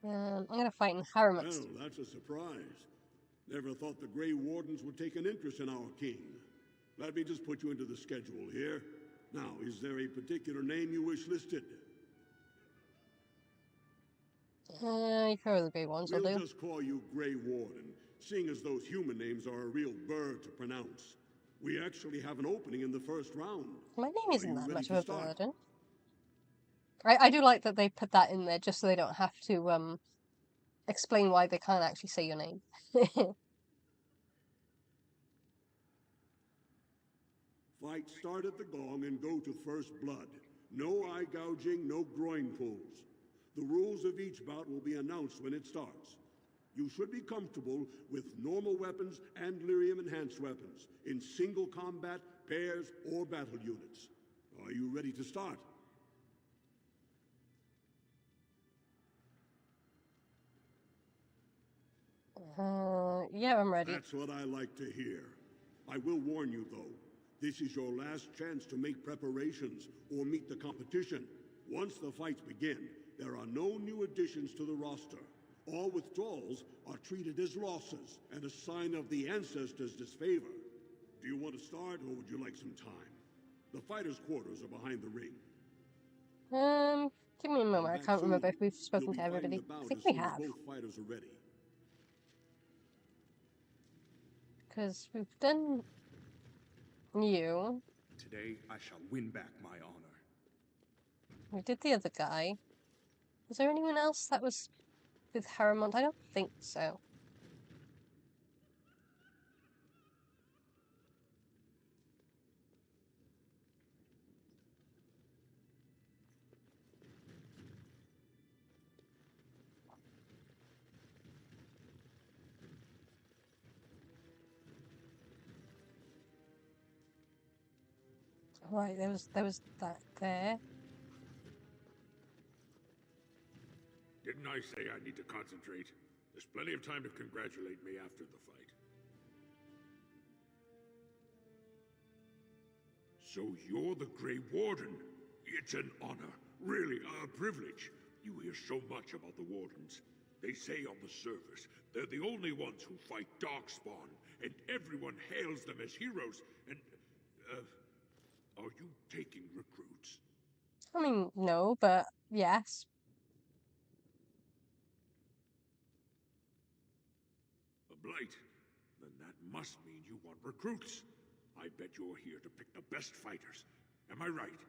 I'm gonna fight in Haremont. Well, that's a surprise. Never thought the Grey Wardens would take an interest in our king. Let me just put you into the schedule here. Now, is there a particular name you wish listed? You cover the Grey ones, I'll We'll do. just call you Grey Warden, seeing as those human names are a real burr to pronounce. We actually have an opening in the first round. My name Are isn't you that ready much to of a start? burden. I do like that they put that in there just so they don't have to explain why they can't actually say your name. Fight start at the gong and go to first blood. No eye gouging, no groin pulls. The rules of each bout will be announced when it starts. You should be comfortable with normal weapons and lyrium enhanced weapons in single combat, pairs, or battle units. Are you ready to start? Yeah, I'm ready. That's what I like to hear. I will warn you, though. This is your last chance to make preparations or meet the competition. Once the fights begin, there are no new additions to the roster. All withdrawals are treated as losses and a sign of the ancestors' disfavor. Do you want to start, or would you like some time? The fighters' quarters are behind the ring. Give me a moment. I Back can't remember soon. if we've spoken You'll to be fighting everybody. the bout I think as we soon as have, both fighters are ready. because we've done you. Today, I shall win back my honor. We did the other guy. Was there anyone else that was with Haremont? I don't think so. Right, there was that there. Didn't I say I need to concentrate? There's plenty of time to congratulate me after the fight. So you're the Grey Warden? It's an honor, really a privilege. You hear so much about the Wardens. They say on the surface they're the only ones who fight Darkspawn, and everyone hails them as heroes. And, are you taking recruits? I mean, no, but yes. A blight? Then that must mean you want recruits. I bet you're here to pick the best fighters. Am I right?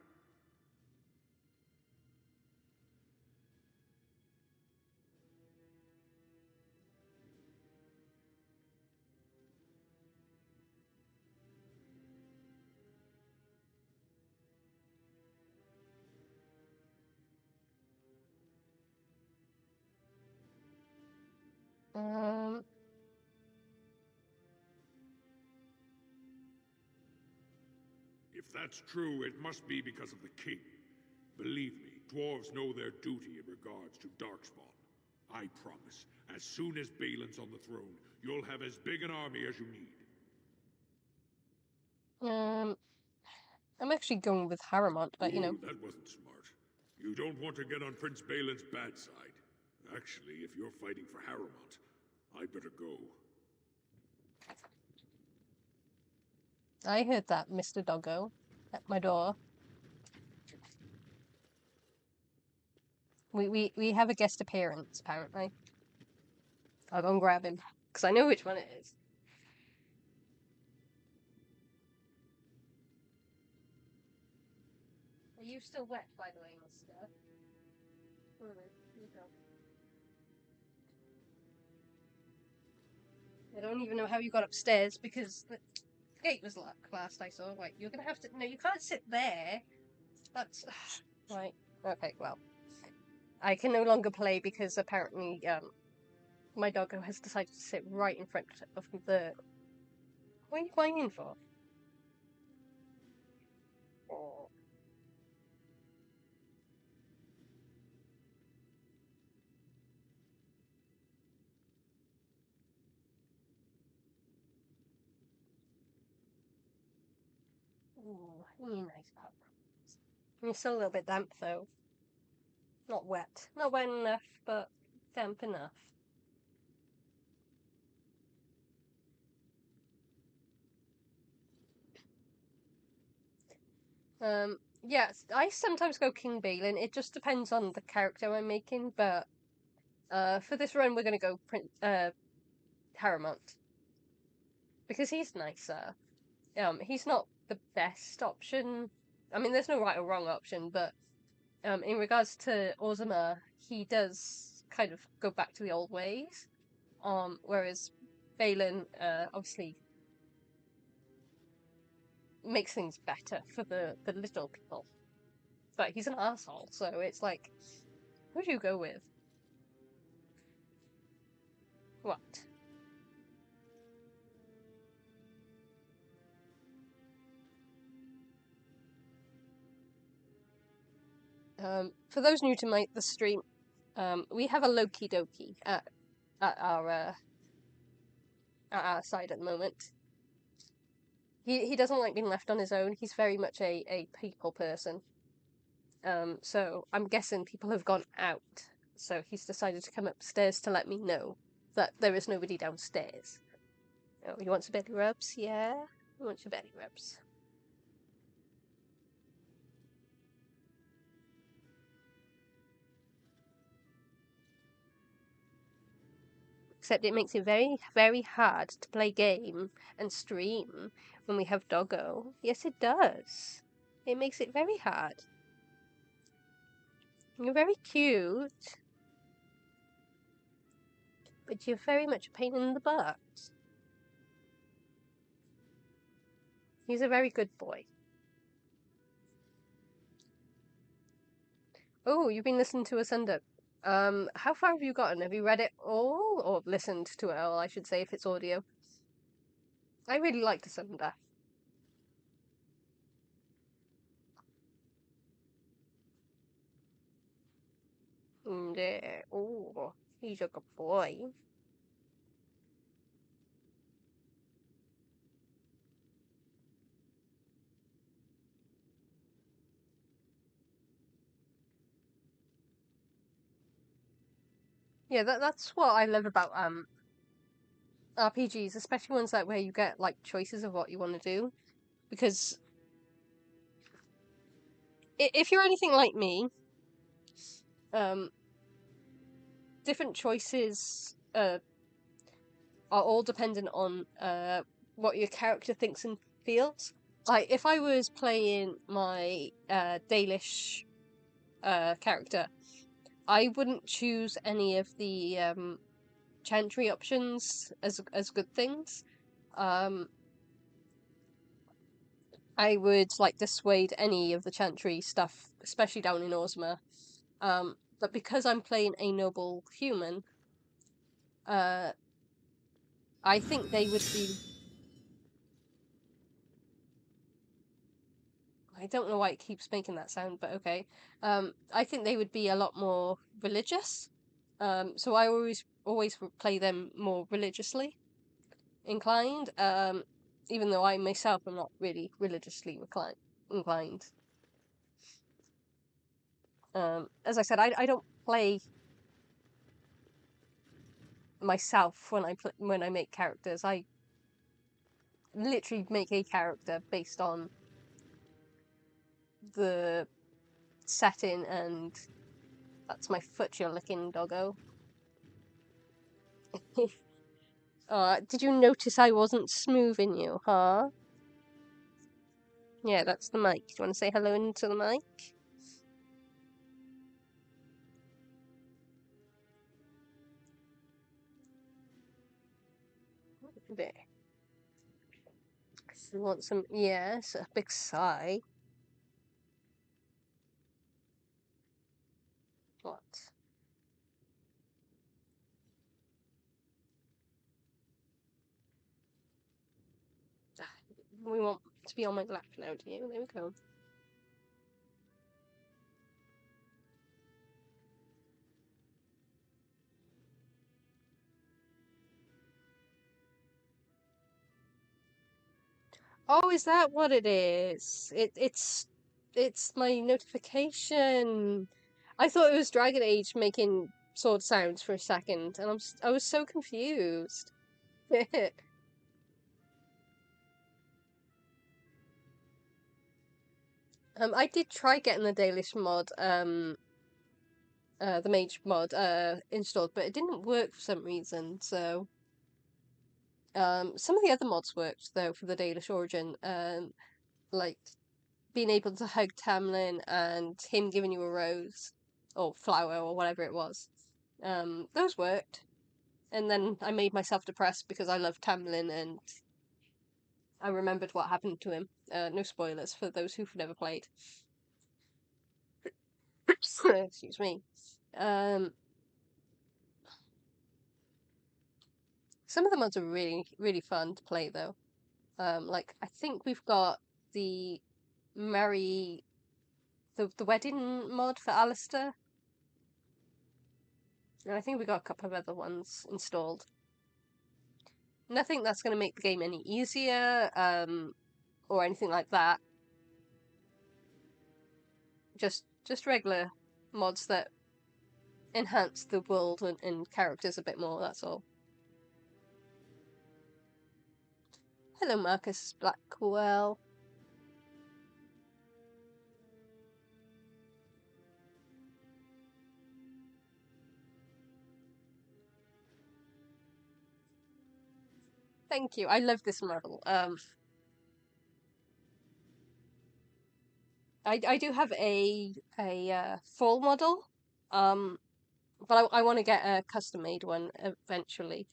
If that's true, it must be because of the king. Believe me, dwarves know their duty in regards to Darkspawn. I promise, as soon as Balin's on the throne, you'll have as big an army as you need. I'm actually going with Haremont, but you know. Ooh, that wasn't smart. You don't want to get on Prince Balin's bad side. Actually, if you're fighting for Haremont, I better go. I heard that, Mr. Doggo. at my door. We have a guest appearance, apparently. I'll go and grab him, because I know which one it is. Are you still wet, by the way, mister? I don't even know how you got upstairs, because the gate was locked last I saw. Right, you're gonna have to... No, you can't sit there. That's... Right, okay, well. I can no longer play because apparently, my doggo has decided to sit right in front of the... What are you whining for? Oh. Ooh, you nice pup. You're still a little bit damp though. Not wet. Not wet enough, but damp enough. Yes, I sometimes go King Balin. It just depends on the character I'm making, but for this run we're gonna go Paramount. Because he's nicer. He's not the best option. I mean, there's no right or wrong option, but in regards to Ozma, he does kind of go back to the old ways. Whereas Balin, obviously makes things better for the little people. But he's an asshole, so it's like, who do you go with? What? For those new to the stream, we have a Loki Doki at our side at the moment. He doesn't like being left on his own. He's very much a people person. So I'm guessing people have gone out. So he's decided to come upstairs to let me know that there is nobody downstairs. Oh, you want some belly rubs? Yeah? You want your belly rubs? Except it makes it very, very hard to play game and stream when we have Doggo. Yes, it does. It makes it very hard. You're very cute. But you're very much a pain in the butt. He's a very good boy. Oh, you've been listening to Asunder. How far have you gotten? Have you read it all? Or listened to it all, I should say, if it's audio. I really liked Asunder. Yeah. Oh, he's a good boy. Yeah, that's what I love about RPGs, especially ones like where you get like choices of what you want to do. Because if you're anything like me, different choices are all dependent on what your character thinks and feels. Like if I was playing my Dalish character, I wouldn't choose any of the chantry options as good things. I would like dissuade any of the chantry stuff, especially down in Ozma. But because I'm playing a noble human, I think they would be. I don't know why it keeps making that sound, but okay. I think they would be a lot more religious. So I always play them more religiously inclined. Even though I myself am not really religiously inclined. As I said, I don't play myself when I make characters. I literally make a character based on the setting, and that's my foot you're licking, doggo. Did you notice I wasn't smoothing you, huh? Yeah, that's the mic. Do you want to say hello into the mic? There. You want some? Yes, a big sigh. What? We want to be on my lap now, do you? There we go. Oh, is that what it is? It's my notification. I thought it was Dragon Age making sword sounds for a second, and I was so confused. I did try getting the Dalish mod, the mage mod, installed, but it didn't work for some reason, so... some of the other mods worked, though, for the Dalish Origin, like being able to hug Tamlin and him giving you a rose, or flower, or whatever it was. Those worked. And then I made myself depressed because I love Tamlin and I remembered what happened to him. No spoilers for those who've never played. Excuse me. Some of the mods are really, really fun to play though. Like I think we've got the the wedding mod for Alistair. And I think we got a couple of other ones installed. Nothing that's going to make the game any easier, or anything like that. Just regular mods that enhance the world and characters a bit more, that's all. Hello, Marcus Blackwell. Thank you. I love this model. I do have a full model, but I want to get a custom made one eventually.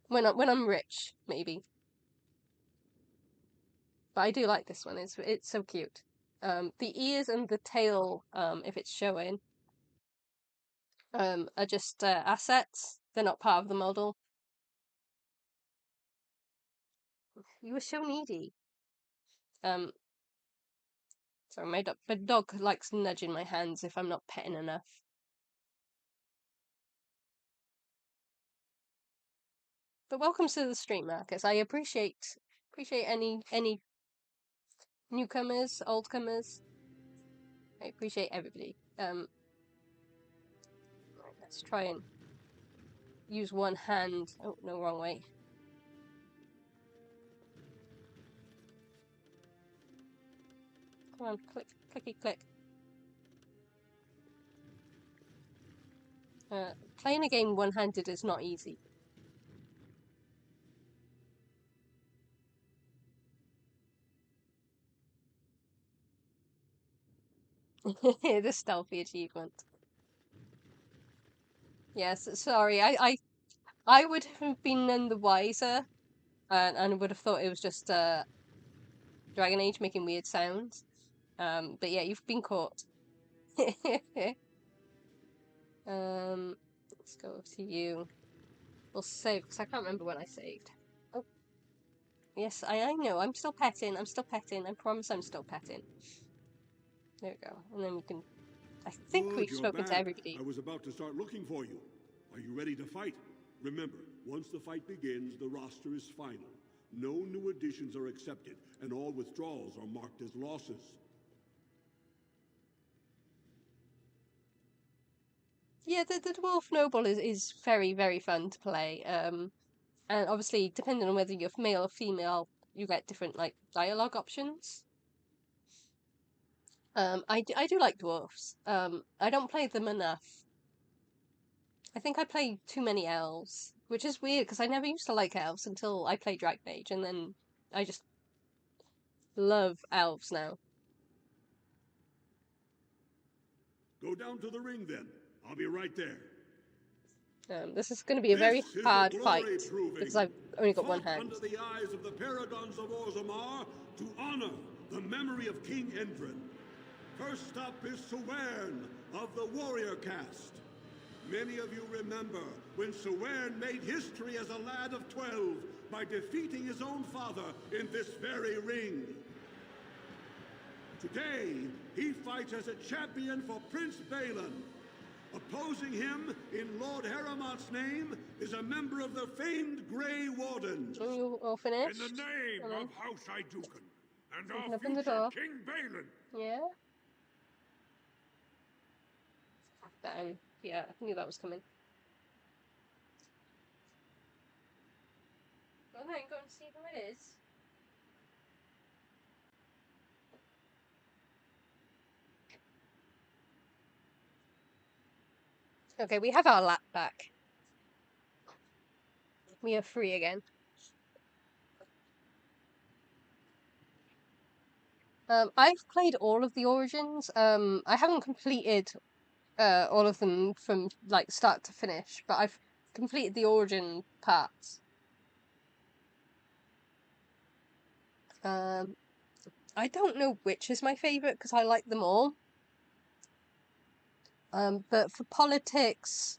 When I'm rich, maybe. But I do like this one. It's so cute. The ears and the tail, if it's showing, are just assets. They're not part of the model. You were so needy. Sorry, my dog likes nudging my hands if I'm not petting enough. But welcome to the stream, Marcus. I appreciate any newcomers, oldcomers. I appreciate everybody. Let's try and use one hand. Oh no, wrong way. Come on, click, clicky, click. Playing a game one-handed is not easy. The stealthy achievement. Yes, sorry. I would have been none the wiser, and would have thought it was just Dragon Age making weird sounds. But yeah, you've been caught. Let's go to you. We'll save, because I can't remember when I saved. Oh. Yes, I know. I'm still petting. I'm still petting. I promise I'm still petting. There we go. And then we can... I think Good, we've you're spoken back. to everybody. I was about to start looking for you. Are you ready to fight? Remember, once the fight begins, the roster is final. No new additions are accepted, and all withdrawals are marked as losses. Yeah, the Dwarf Noble is very, very fun to play. And obviously, depending on whether you're male or female, you get different, like, dialogue options. I do like dwarfs. I don't play them enough. I think I play too many elves, which is weird because I never used to like elves until I played Dragon Age, and then I just love elves now. Go down to the ring then. I'll be right there. This is going to be a very hard fight because I've only got one hand. Under the eyes of the paragons of Orzammar to honor the memory of King Endrin. First up is Sewern of the warrior caste. Many of you remember when Sewern made history as a lad of 12 by defeating his own father in this very ring. Today, he fights as a champion for Prince Balin. Opposing him, in Lord Heramont's name, is a member of the famed Grey Wardens. You all finished? In the name of House Iduken and Open our up in the future door. King Balin. Yeah. Bang. Yeah, I knew that was coming. Well then, go and see who it is. Okay, we have our lap back. We are free again. I've played all of the Origins. I haven't completed all of them from like start to finish, but I've completed the Origin parts. I don't know which is my favourite because I like them all. But for politics,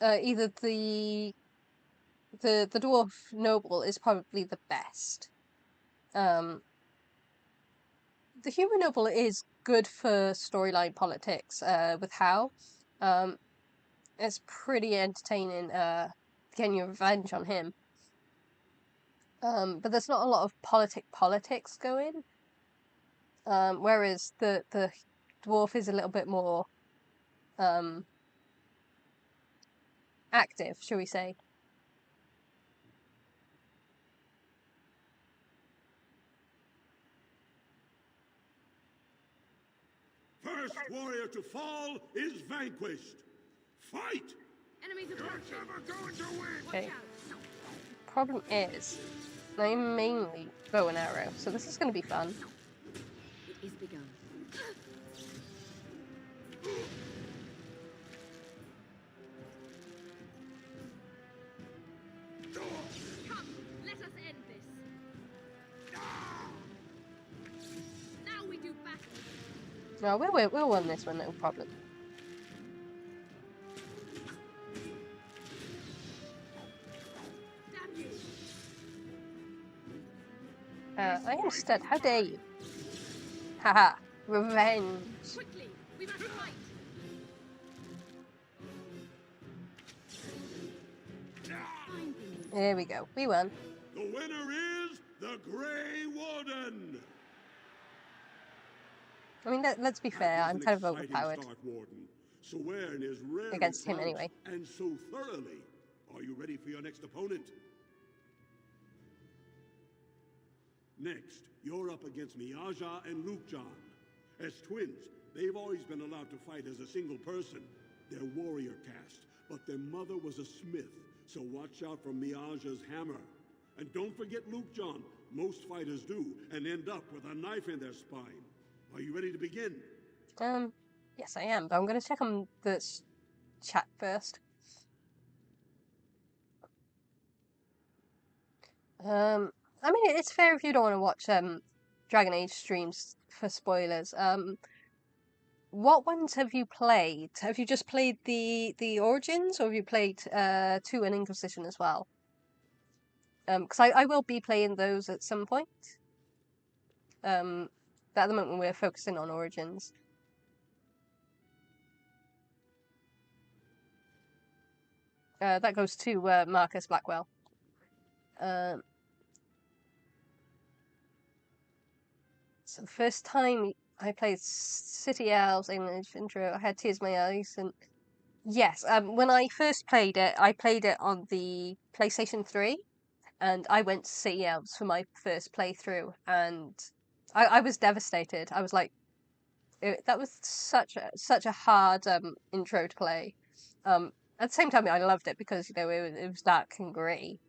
either the dwarf noble is probably the best. The human noble is good for storyline politics. With Hal, it's pretty entertaining. Getting your revenge on him. But there's not a lot of politics going. Whereas the dwarf is a little bit more active, shall we say. First warrior to fall is vanquished. Fight! Enemies approaching. You're never going to win. Okay. Problem is, I'm mainly bow and arrow, so this is going to be fun. It is begun. Come, let us end this. Now we do battle. No, we'll win this one, no problem. Damn you. I am stunned. How dare you? Haha. Revenge. Quickly, we must fight. Find me. There we go. We won. The winner is the Grey Warden. I mean, let's be fair. I'm kind of An exciting overpowered start, Warden. Sewern is rarely against him fought, anyway. and so thoroughly. Are you ready for your next opponent? Next, you're up against Miaja and Lukejan. As twins, they've always been allowed to fight as a single person. They're warrior caste, but their mother was a smith, so watch out for Miaja's hammer. And don't forget Lukejan. Most fighters do, and end up with a knife in their spine. Are you ready to begin? Yes, I am, but I'm going to check on the chat first. I mean, it's fair if you don't want to watch Dragon Age streams for spoilers. What ones have you played? Have you just played the Origins, or have you played 2 and Inquisition as well? Because I will be playing those at some point. But at the moment we're focusing on Origins. That goes to Marcus Blackwell. So the first time I played City Elves, English intro, I had tears in my eyes, and yes, when I first played it, I played it on the PlayStation 3, and I went to City Elves for my first playthrough, and I was devastated. I was like, that was such a hard intro to play. At the same time, I loved it because it was dark and grey.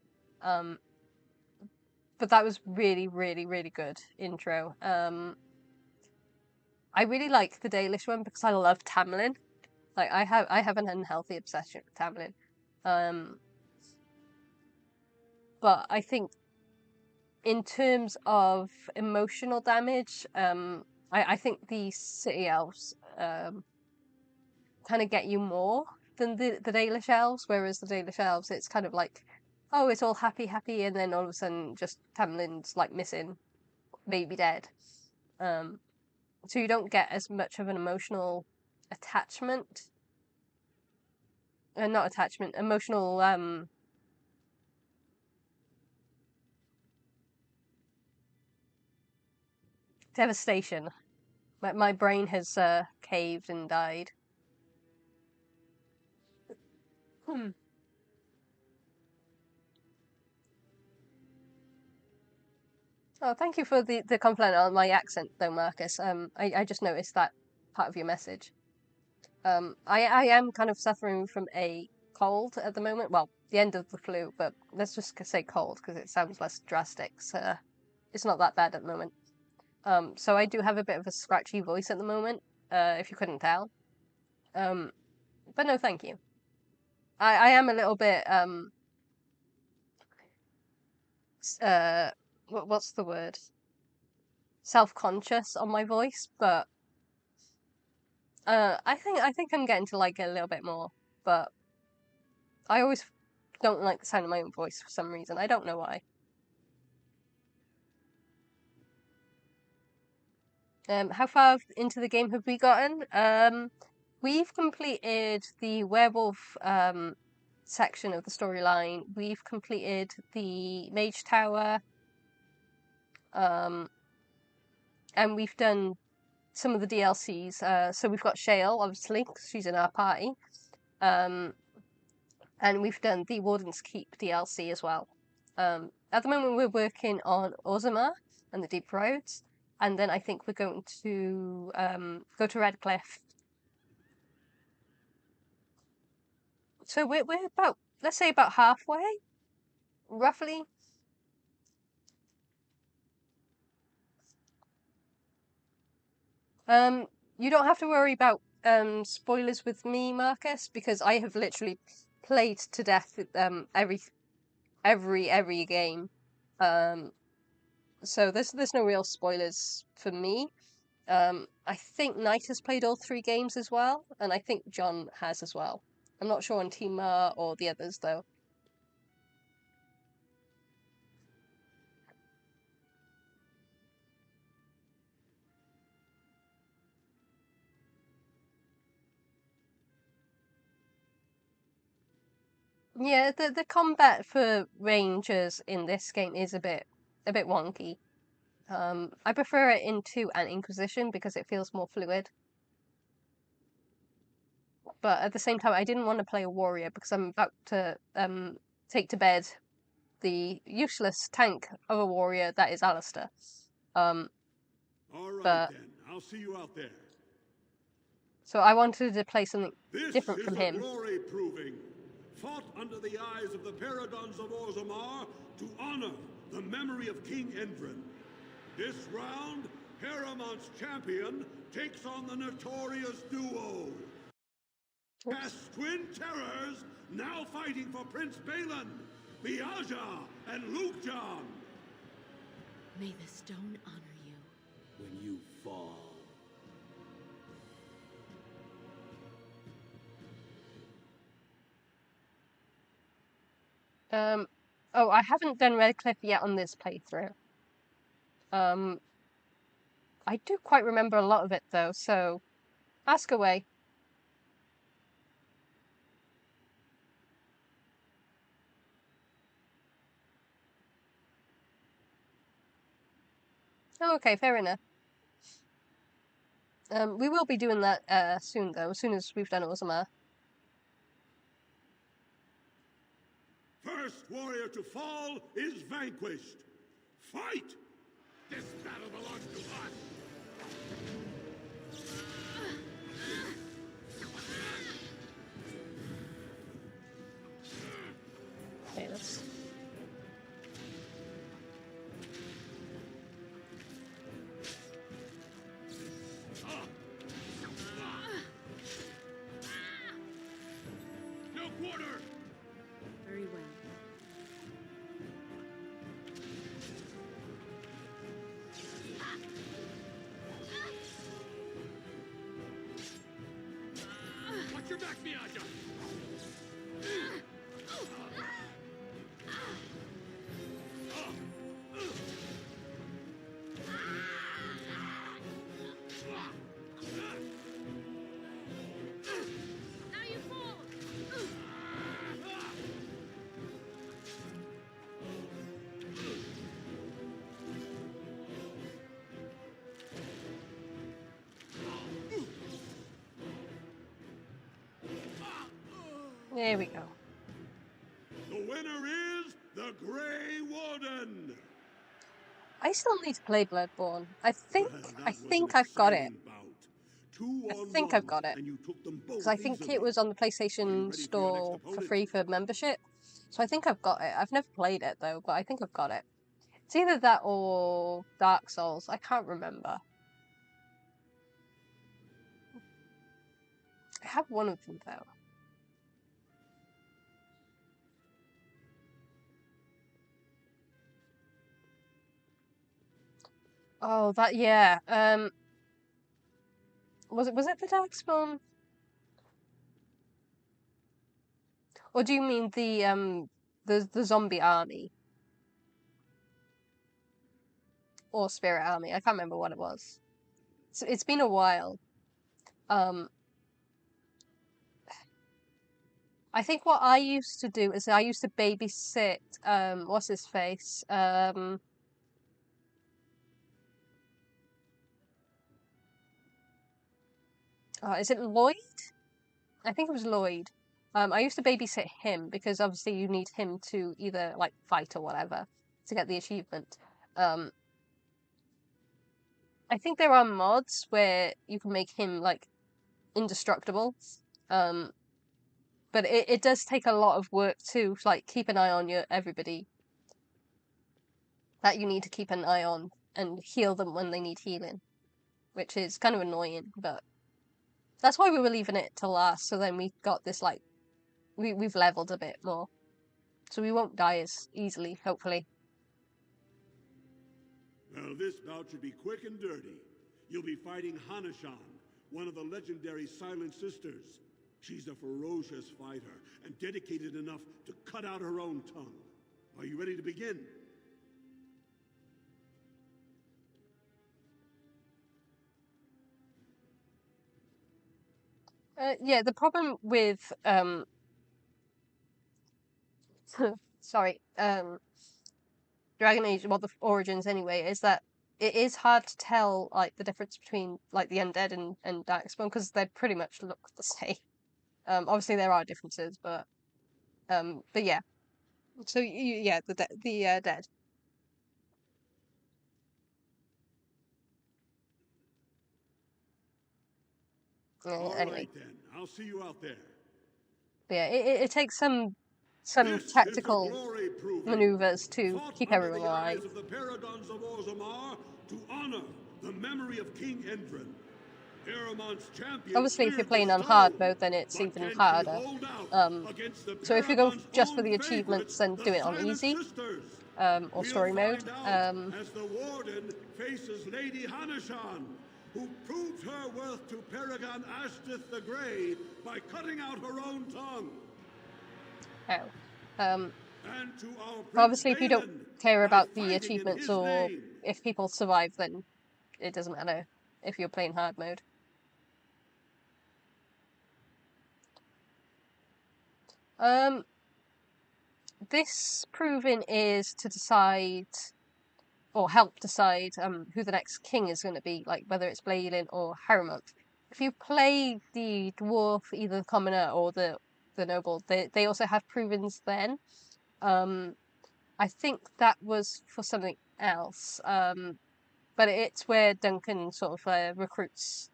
But that was really, really, really good intro. I really like the Dalish one because I love Tamlin. Like I have an unhealthy obsession with Tamlin. But I think in terms of emotional damage, I think the city elves kind of get you more than the Dalish elves, whereas the Dalish elves, it's kind of like, oh, it's all happy, happy, and then all of a sudden, just Tamlin's like missing, maybe dead. So you don't get as much of an emotional attachment, not attachment, emotional devastation. My brain has caved and died. Oh, thank you for the compliment on my accent, though, Marcus. I just noticed that part of your message. I am kind of suffering from a cold at the moment. Well, the end of the flu, but let's just say cold because it sounds less drastic. So it's not that bad at the moment. So I do have a bit of a scratchy voice at the moment, if you couldn't tell. But no, thank you. I am a little bit what's the word? Self-conscious on my voice, but I think I'm getting to like it a little bit more, but I always don't like the sound of my own voice for some reason. I don't know why. How far into the game have we gotten? We've completed the werewolf section of the storyline. We've completed the mage tower. And we've done some of the DLCs. So we've got Shale, obviously, because she's in our party. And we've done the Warden's Keep DLC as well. At the moment, we're working on Orzammar and the Deep Roads. And then I think we're going to go to Redcliffe. So we're about, let's say about halfway, roughly. You don't have to worry about spoilers with me, Marcus, because I have literally played to death with every game. So there's no real spoilers for me. I think Knight has played all 3 games as well, and I think John has as well. I'm not sure on Timar or the others though. Yeah, the combat for rangers in this game is a bit wonky. I prefer it in 2 and Inquisition because it feels more fluid. But at the same time, I didn't want to play a warrior because I'm about to take to bed the useless tank of a warrior that is Alistair. All right, then. I'll see you out there. So I wanted to play something different from him. This is a glory proving, fought under the eyes of the Paradons of Orzammar to honor the memory of King Endrin. This round, Heramont's champion takes on the notorious duo. Past twin terrors, now fighting for Prince Balin, Biaja and Lukjan. May the stone honor you. When you fall. Oh, I haven't done Redcliffe yet on this playthrough. I do quite remember a lot of it though, so ask away. Oh, okay, fair enough. We will be doing that soon though, as soon as we've done Orzammar. First warrior to fall is vanquished. Fight! This battle belongs to us! Okay, let's... No quarter! Very well. Watch your back, Miaja! Now you fall! There we go. The winner is the Grey Warden! I still need to play Bloodborne. I think Well, that I was an think I've got it. exciting bout. 2 I on think 1, I've got it. and you took them both Because I think easily. it was on the Are you PlayStation ready for your next Store for opponent? free for membership. So I think I've got it. I've never played it though, but I think I've got it. It's either that or Dark Souls. I can't remember. I have one of them though. Oh, that yeah. Was it the Darkspawn? Or do you mean the zombie army or spirit army? I can't remember what it was. It's been a while. I think what I used to do is I used to babysit what's his face? Is it Lloyd? I think it was Lloyd. I used to babysit him because obviously you need him to either like fight or whatever to get the achievement. I think there are mods where you can make him like indestructible. But it does take a lot of work to like keep an eye on everybody that you need to keep an eye on and heal them when they need healing, which is kind of annoying, but that's why we were leaving it to last, so then we got this like we've leveled a bit more. So we won't die as easily, hopefully. Well, this bout should be quick and dirty. You'll be fighting Hanashan, one of the legendary Silent Sisters. She's a ferocious fighter and dedicated enough to cut out her own tongue. Are you ready to begin? Yeah, the problem with sorry, Dragon Age, well, the Origins anyway, is that it is hard to tell like the difference between like the undead and Darkspawn because they pretty much look the same. Obviously there are differences, but yeah. So yeah, the dead. Anyway, Right then, I'll see you out there. but yeah, it takes some This tactical is a glory proving, maneuvers to fought keep under everyone the alive. eyes of the paragons of Orzammar to honor the memory of King Endron. Aramon's champion. Obviously, if you're cleared playing the on hard stone, mode, then it's but even can she harder. hold out against the So if you go Paragon's just for own the achievements, then favorites, do it the on Silent easy, Sisters? or We'll story mode. find out as the Warden faces Lady Hanashan, who proved her worth to Paragon Ashtith the Grey by cutting out her own tongue. And to our Prince obviously, if you don't Balin, care by about the fighting in achievements his or name. if people survive, then it doesn't matter if you're playing hard mode. This proving is to decide or help decide who the next king is going to be, like whether it's Balin or Harrowmonth. If you play the dwarf, either the commoner or the noble, they also have provings then. I think that was for something else. But it's where Duncan sort of recruits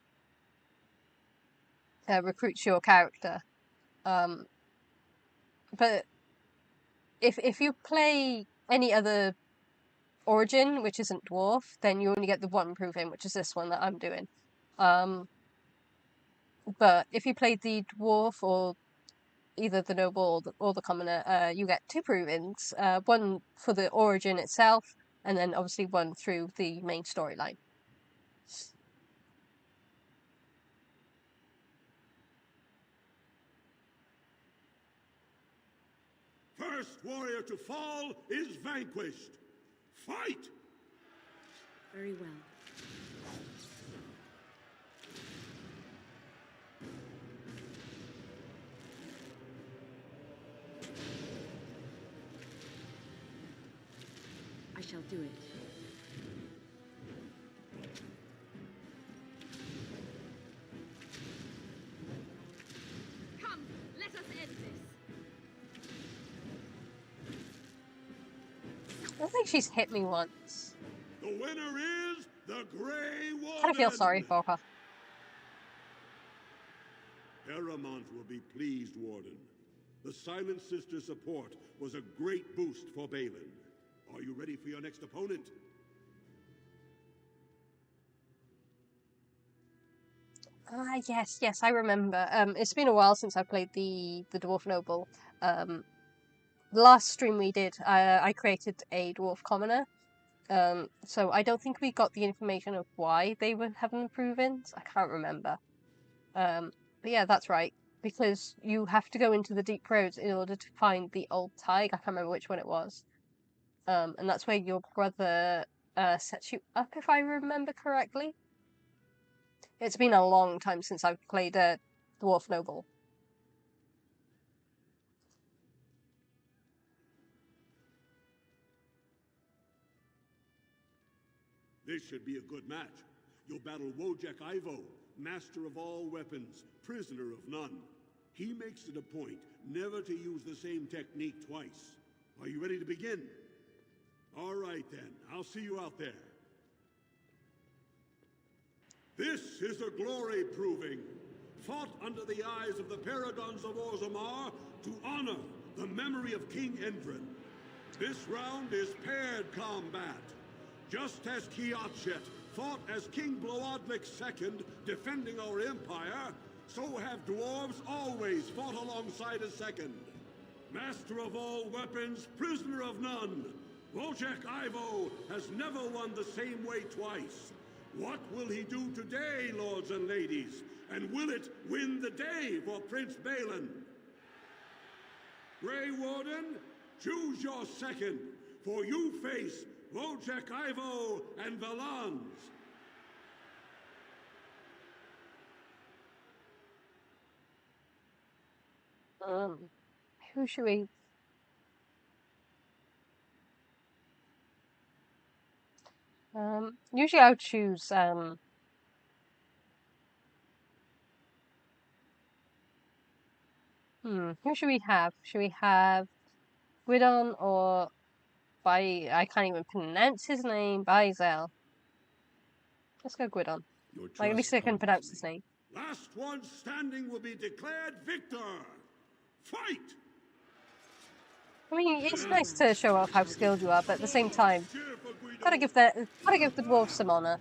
recruits your character. But if you play any other origin which isn't dwarf, then you only get the one proving, which is this one that I'm doing. But if you played the dwarf or either the noble or the commoner, you get two prove-ins, one for the origin itself, and then obviously one through the main storyline. First warrior to fall is vanquished. Fight! Very well. I shall do it. Come, let us end this. I don't think she's hit me once. The winner is the Grey Warden. I kind of feel sorry for her. Eramont will be pleased, Warden. The Silent Sister support was a great boost for Balin. Are you ready for your next opponent? Yes, I remember. It's been a while since I played the Dwarf Noble. The last stream we did, I created a Dwarf Commoner. So I don't think we got the information of why they were having prove-ins. I can't remember. But yeah, that's right. Because you have to go into the deep roads in order to find the old Tig. I can't remember which one it was. And that's where your brother sets you up, if I remember correctly. It's been a long time since I've played a Dwarf Noble. This should be a good match. You'll battle Wojek Ivo, master of all weapons, prisoner of none. He makes it a point never to use the same technique twice. Are you ready to begin? All right then, I'll see you out there. This is a glory proving, fought under the eyes of the paragons of Orzammar to honor the memory of King Endrin. This round is paired combat. Just as Kiatchet fought as King Bloodlik II, defending our empire, so have dwarves always fought alongside a second. Master of all weapons, prisoner of none, Wojek Ivo has never won the same way twice. What will he do today, lords and ladies? And will it win the day for Prince Balin? Grey Warden, choose your second, for you face Wojek Ivo and Valans. Who should we... usually I would choose, who should we have? Should we have Gwydion or I can't even pronounce his name, Baizel. Let's go Gwydion. Like, at least I can pronounce his name. Last one standing will be declared victor. Fight! I mean, it's nice to show off how skilled you are, but at the same time, gotta give the dwarves some honor.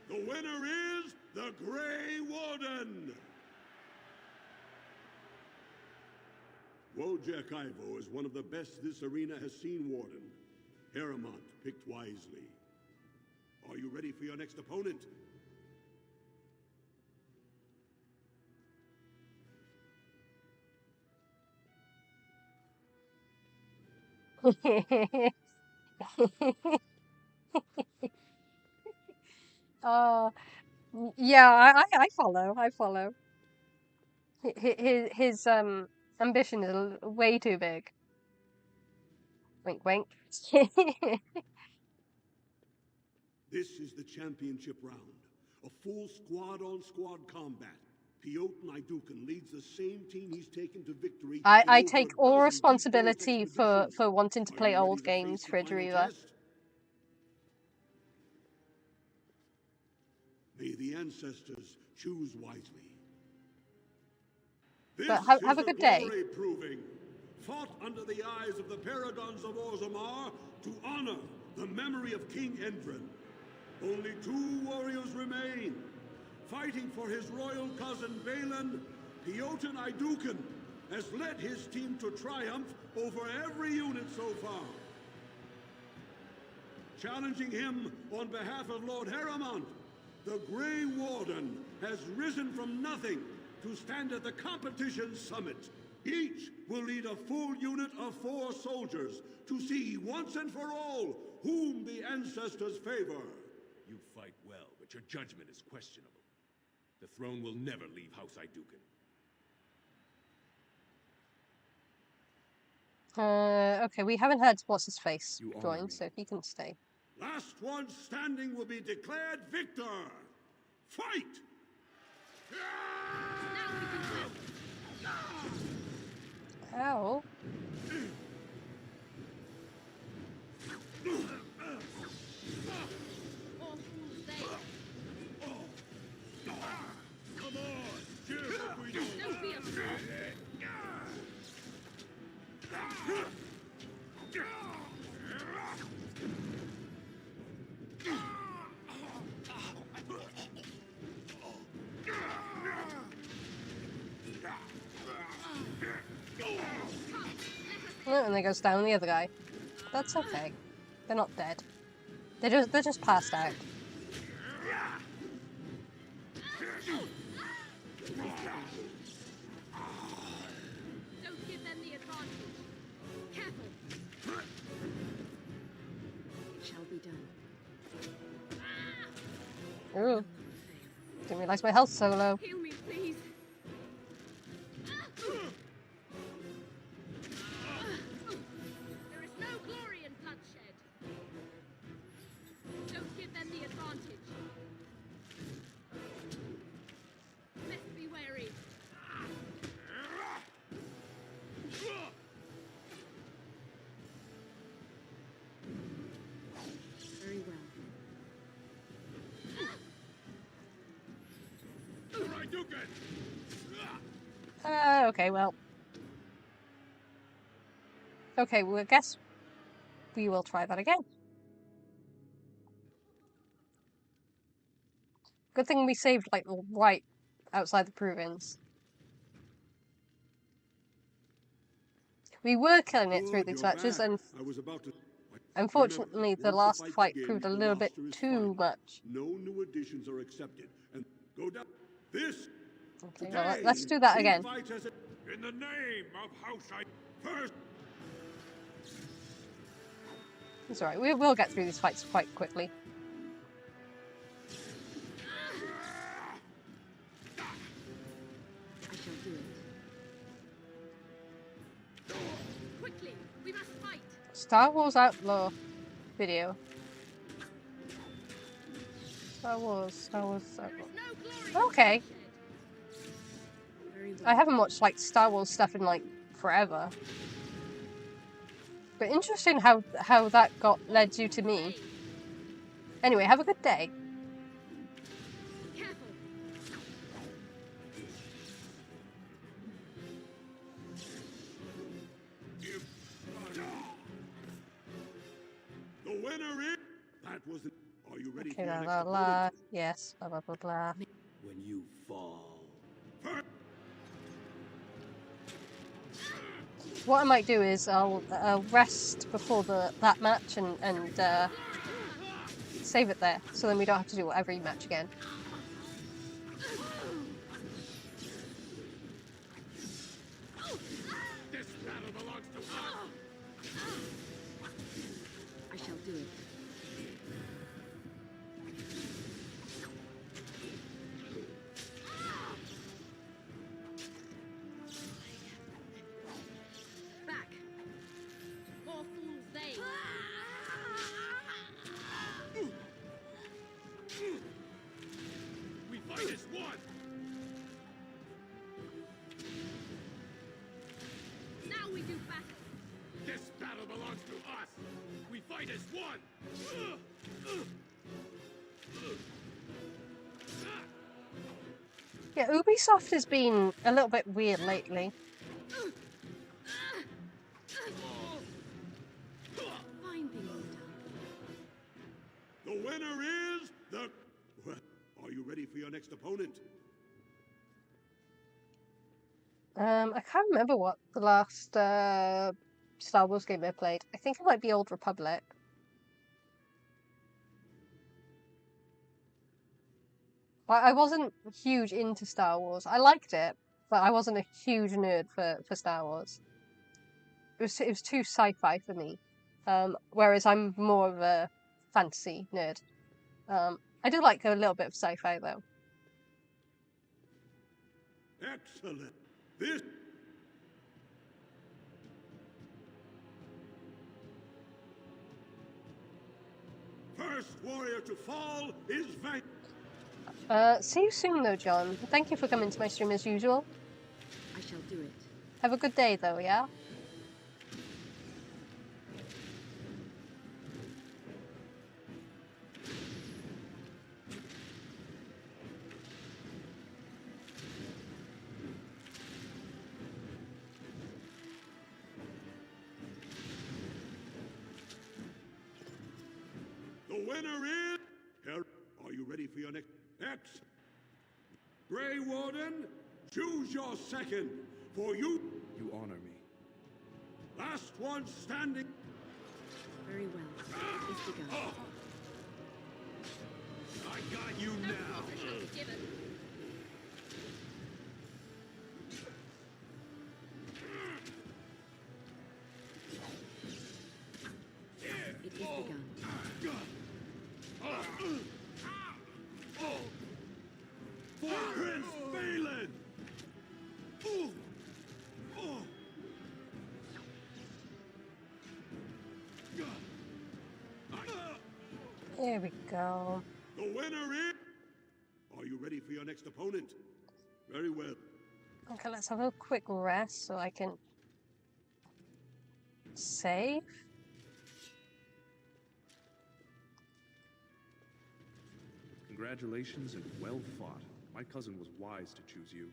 The winner is the Grey Warden! Wojek Ivo is one of the best this arena has seen, Warden. Eramont picked wisely. Are you ready for your next opponent? Yeah, I follow. His ambition is way too big. Wink, wink. This is the championship round. A full squad-on-squad combat. Piotr Naidukan leads the same team he's taken to victory. I in over take a all dozen responsibility deep dive for wanting to expeditions. play Are you old ready to games face for the final Adriva. test? May the ancestors choose wisely. This But have is a good day. glory proving, fought under the eyes of the paragons of Orzammar to honor the memory of King Endrin. Only 2 warriors remain. Fighting for his royal cousin Balin, Piotr Naidukan has led his team to triumph over every unit so far. Challenging him on behalf of Lord Heremont, the Grey Warden has risen from nothing to stand at the competition summit. Each will lead a full unit of 4 soldiers to see once and for all whom the ancestors favor. You fight well, but your judgment is questionable. The throne will never leave House Idukan. Okay, we haven't had what's his face You honor join, me. so he can stay. Last one standing will be declared victor. Fight! Ow. Come on, cheer what we do. Don't be afraid. Oh, and there goes down the other guy. That's okay. They're not dead. They're just passed out. Don't give them the advantage. Careful. It shall be done. Ooh. Didn't realize my health's so low. Heal me, please. There is no glory in bloodshed. Don't give them the advantage. Best be wary. Very well. Okay, well. Okay, well, I guess we will try that again. Good thing we saved, like, right outside the Provins. We were killing it through Good, these you're matches, back. and I was about to... unfortunately, Remember, the once last fight fight begins, proved a the little bit roster is too final. much. No new additions are accepted. And go down. This... Okay, Today, well, let's do that he again. fights as a... In the name of House First, It's alright, we will get through these fights quite quickly. I shall do it. Quickly, we must fight. Star Wars Outlaw video. Star Wars Outlaw. There is no glory. Okay. In bloodshed. Very well. I haven't watched, like, Star Wars stuff in, like, forever. But interesting how that led you to me. Anyway, have a good day. Careful. The winner is... That was... Are you ready Okay, for blah your blah next blah. opponent? Yes, blah blah blah blah. When you fall. What I might do is I'll rest before that match and save it there, so then we don't have to do every match again. this battle belongs to us. I shall do it. Back. More fools there. as one! Now we do battle! This battle belongs to us! We fight as one! Yeah, Ubisoft has been a little bit weird lately. Fine thing was done. The winner is the... Well, are you ready for your next opponent? I can't remember what the last Star Wars game I played. I think it might be Old Republic. I wasn't huge into Star Wars. I liked it, but I wasn't a huge nerd for Star Wars. It was too sci-fi for me. Whereas I'm more of a fantasy nerd. I do like a little bit of sci-fi though. Excellent. This... First warrior to fall is vanquished. See you soon though, John. Thank you for coming to my stream as usual. I shall do it. Have a good day though, yeah? The winner is... Are you ready for your next... X? Grey Warden, choose your second, for you... You honor me. Last one standing... Very well. It's begun. I got you now! It is begun. For Prince Balin! There we go. The winner is... Are you ready for your next opponent? Very well. Okay, let's have a quick rest so I can save. Congratulations and well fought. My cousin was wise to choose you.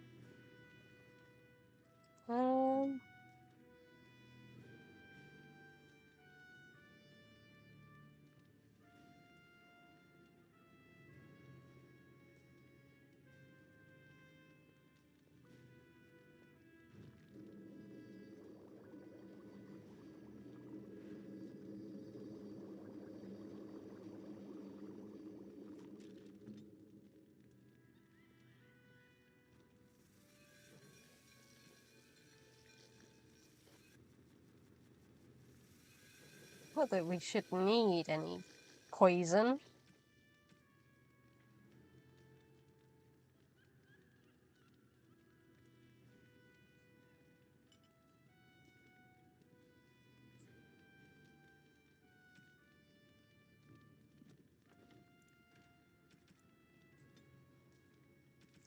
Not that we should need any poison.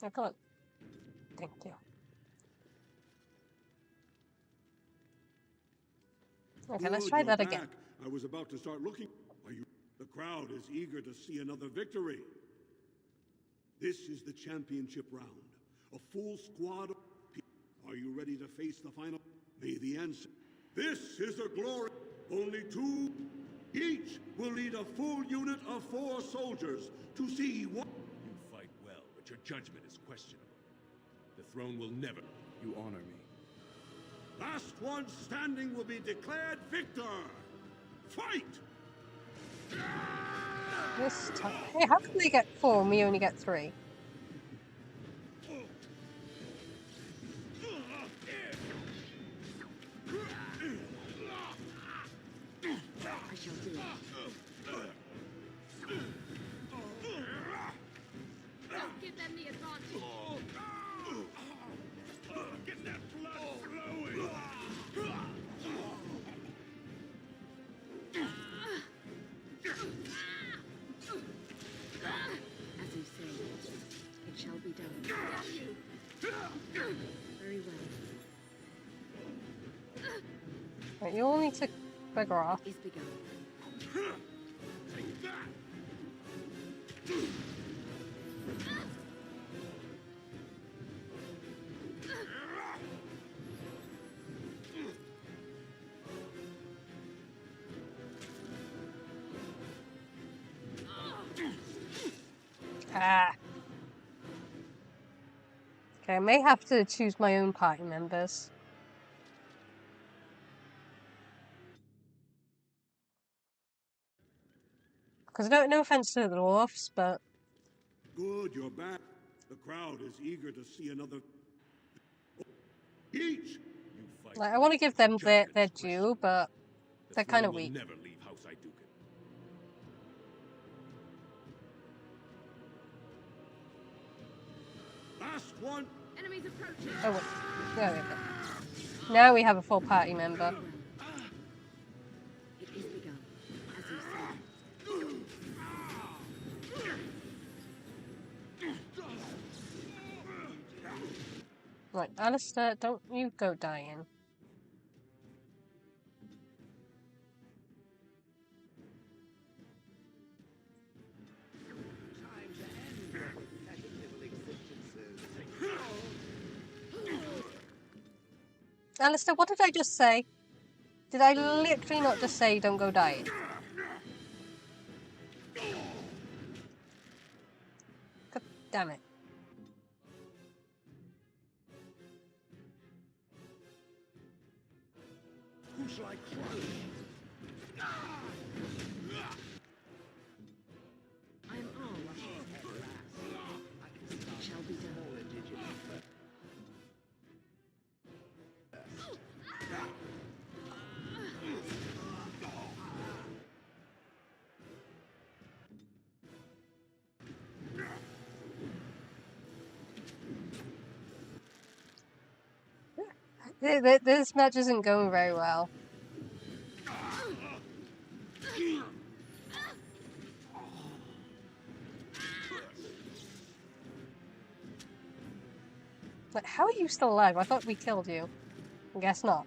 I can't. Thank you. Okay, let's Good, try you're that again. back. I was about to start looking. Are you... The crowd is eager to see another victory. This is the championship round. A full squad of people. Are you ready to face the final? May the answer... This is a glory. Only two. Each will lead a full unit of 4 soldiers to see what... You fight well, but your judgment is questionable. The throne will never... You honor me. Last one standing will be declared victor. Fight! This time. Hey, how can they get 4 and we only get 3? I shall do it. Don't give them the advantage. Get that blood flowing! As you say, it shall be. done. Very well. Right, you all need to bugger off. Is begun. Take that! Ah. Okay, I may have to choose my own party members. Because no offense to the dwarfs, but Good, you're back. The crowd is eager to see another. Each! You fight. like, I want to give them their Judgment is due, questionable. but The they're kind throne of will weak. never leave House Iduken. Last one! Enemies approaching. Oh wait, there we go. Now we have a full party member. It is begun, as you said. Right, Alistair, don't you go dying. Alistair, what did I just say? Did I literally not just say don't go dying? God damn it. Who shall I crush? I am armed. It shall be done. This match isn't going very well. Like, how are you still alive? I thought we killed you. I guess not.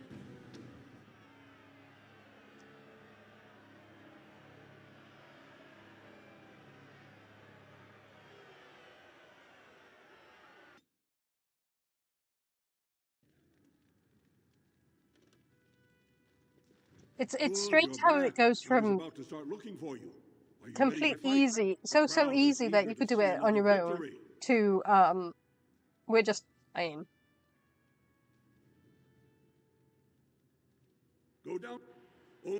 It's Good, strange you're how back. it goes I was from about to start looking for you. Are you ready complete to fight? easy, so The crowd is easy that eager you to could do see it on another your own, victory. to we're just dying. Go down. Oh,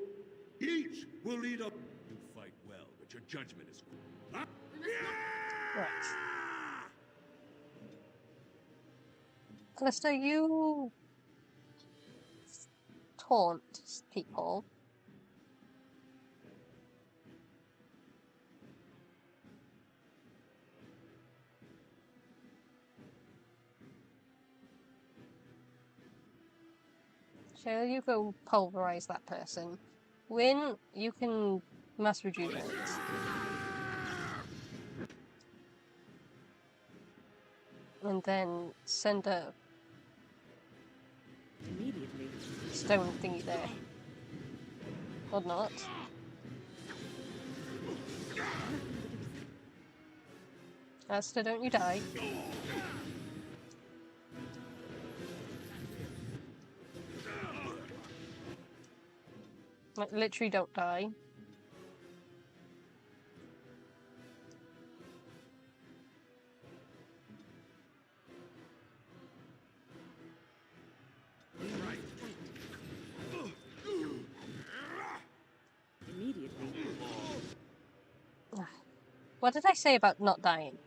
each will lead up. You fight well, but your judgment is. Ah! Right. Alistair, you taunt people. Shall you go pulverize that person? Win, you can mass rejuvenate. And then send a Immediately. stone thingy there. Or not. Alistair, don't you die. Like, literally don't die. Immediately. What did I say about not dying?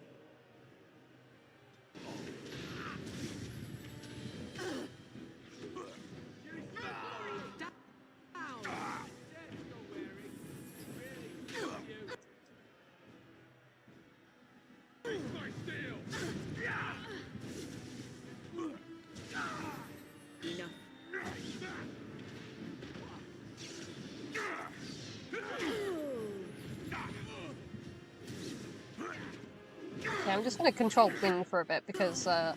Enough. I'm just going to control wind for a bit because that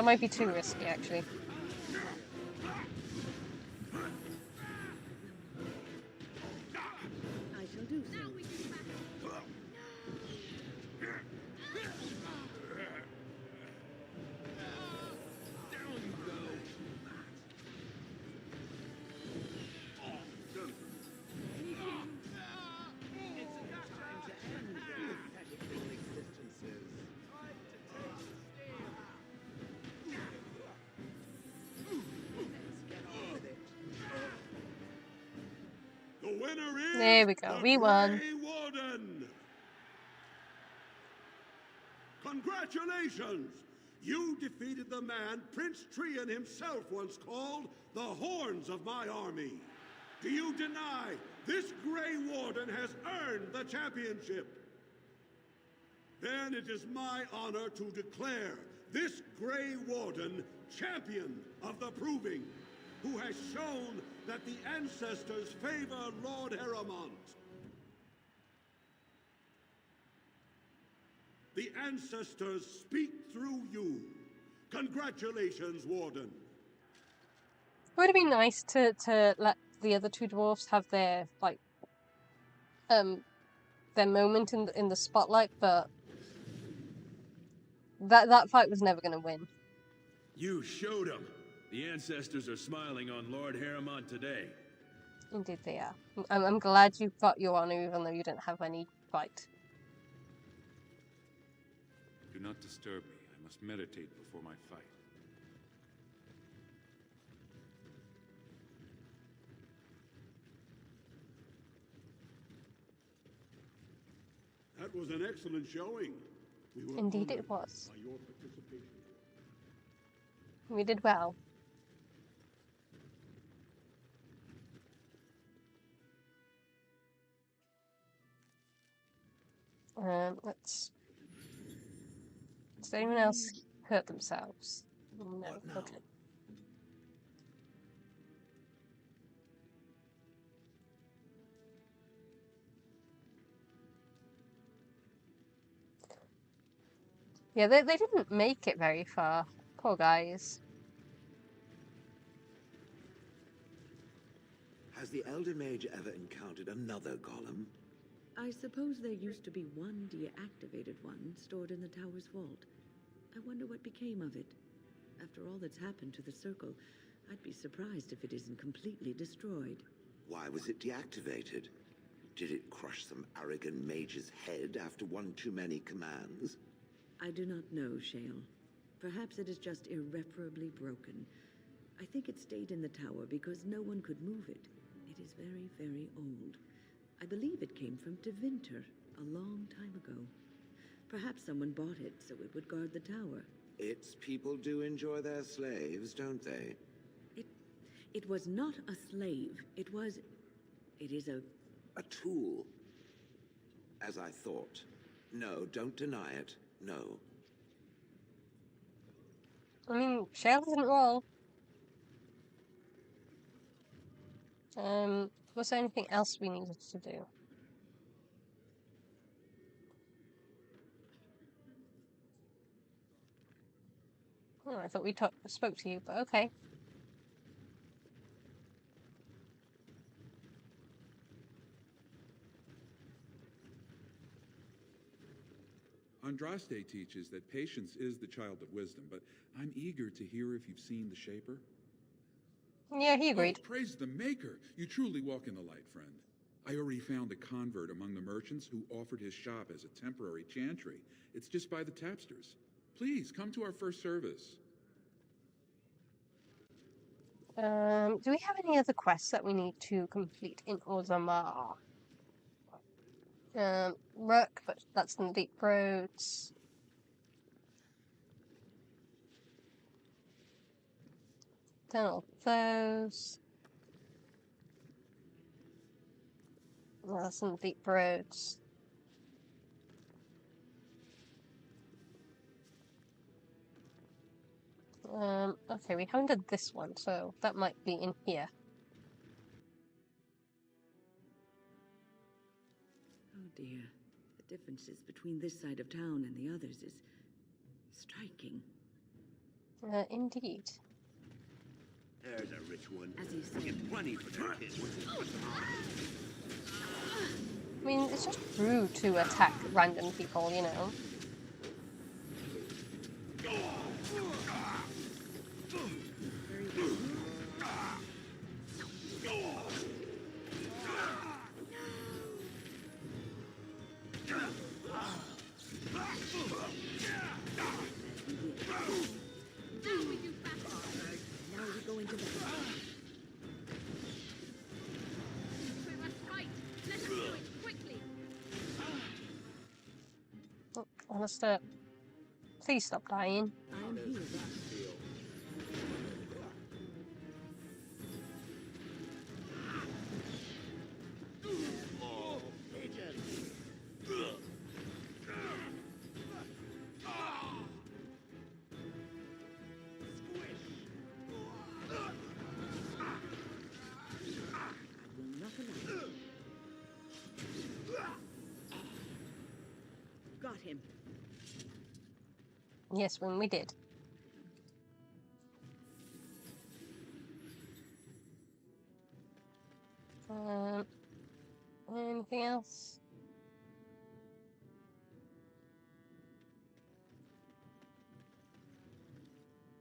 might be too risky, actually. I shall do so. The winner is There we go. the We won. Grey Warden. Congratulations! You defeated the man Prince Trian himself once called the Horns of my army. Do you deny this Grey Warden has earned the championship? Then it is my honor to declare this Grey Warden champion of the Proving, who has shown that the ancestors favor Lord Heremont. The ancestors speak through you. Congratulations, Warden. Would it be nice to let the other two dwarfs have their their moment in the spotlight, but that fight was never going to win. You showed them. The ancestors are smiling on Lord Heremont today. Indeed they are. I'm glad you got your honor even though you didn't have any fight. Do not disturb me. I must meditate before my fight. That was an excellent showing. We were Indeed it honored was. by your participation. We did well. Let's... Does anyone else hurt themselves? No. What now? Okay. Yeah, they didn't make it very far. Poor guys. Has the Elder Mage ever encountered another golem? I suppose there used to be one deactivated one stored in the tower's vault. I wonder what became of it. After all that's happened to the Circle, I'd be surprised if it isn't completely destroyed. Why was it deactivated? Did it crush some arrogant mage's head after one too many commands? I do not know, Shale. Perhaps it is just irreparably broken. I think it stayed in the tower because no one could move it. It is very, very old. I believe it came from Tevinter a long time ago. Perhaps someone bought it so it would guard the tower. Its people do enjoy their slaves, don't they? It was not a slave. It is a tool. As I thought. No, don't deny it. No. I mean, Shale isn't wrong. Was there anything else we needed to do? Oh, I thought we spoke to you, but okay. Andraste teaches that patience is the child of wisdom, but I'm eager to hear if you've seen the Shaper. Yeah, he agreed. Oh, praise the Maker! You truly walk in the light, friend. I already found a convert among the merchants who offered his shop as a temporary chantry. It's just by the tapsters. Please, come to our first service. Do we have any other quests that we need to complete in Ozamar? Rook, but that's in the Deep Roads. Done all those. Some deep roads. Okay, we haven't done this one, so that might be in here. Oh dear. The differences between this side of town and the others is striking. Indeed. There's a rich one. As you say. Get plenty for their kids. I mean, it's just rude to attack random people, you know. Honestly, please stop dying. I'm here. Got him. Yes, when we did. Anything else?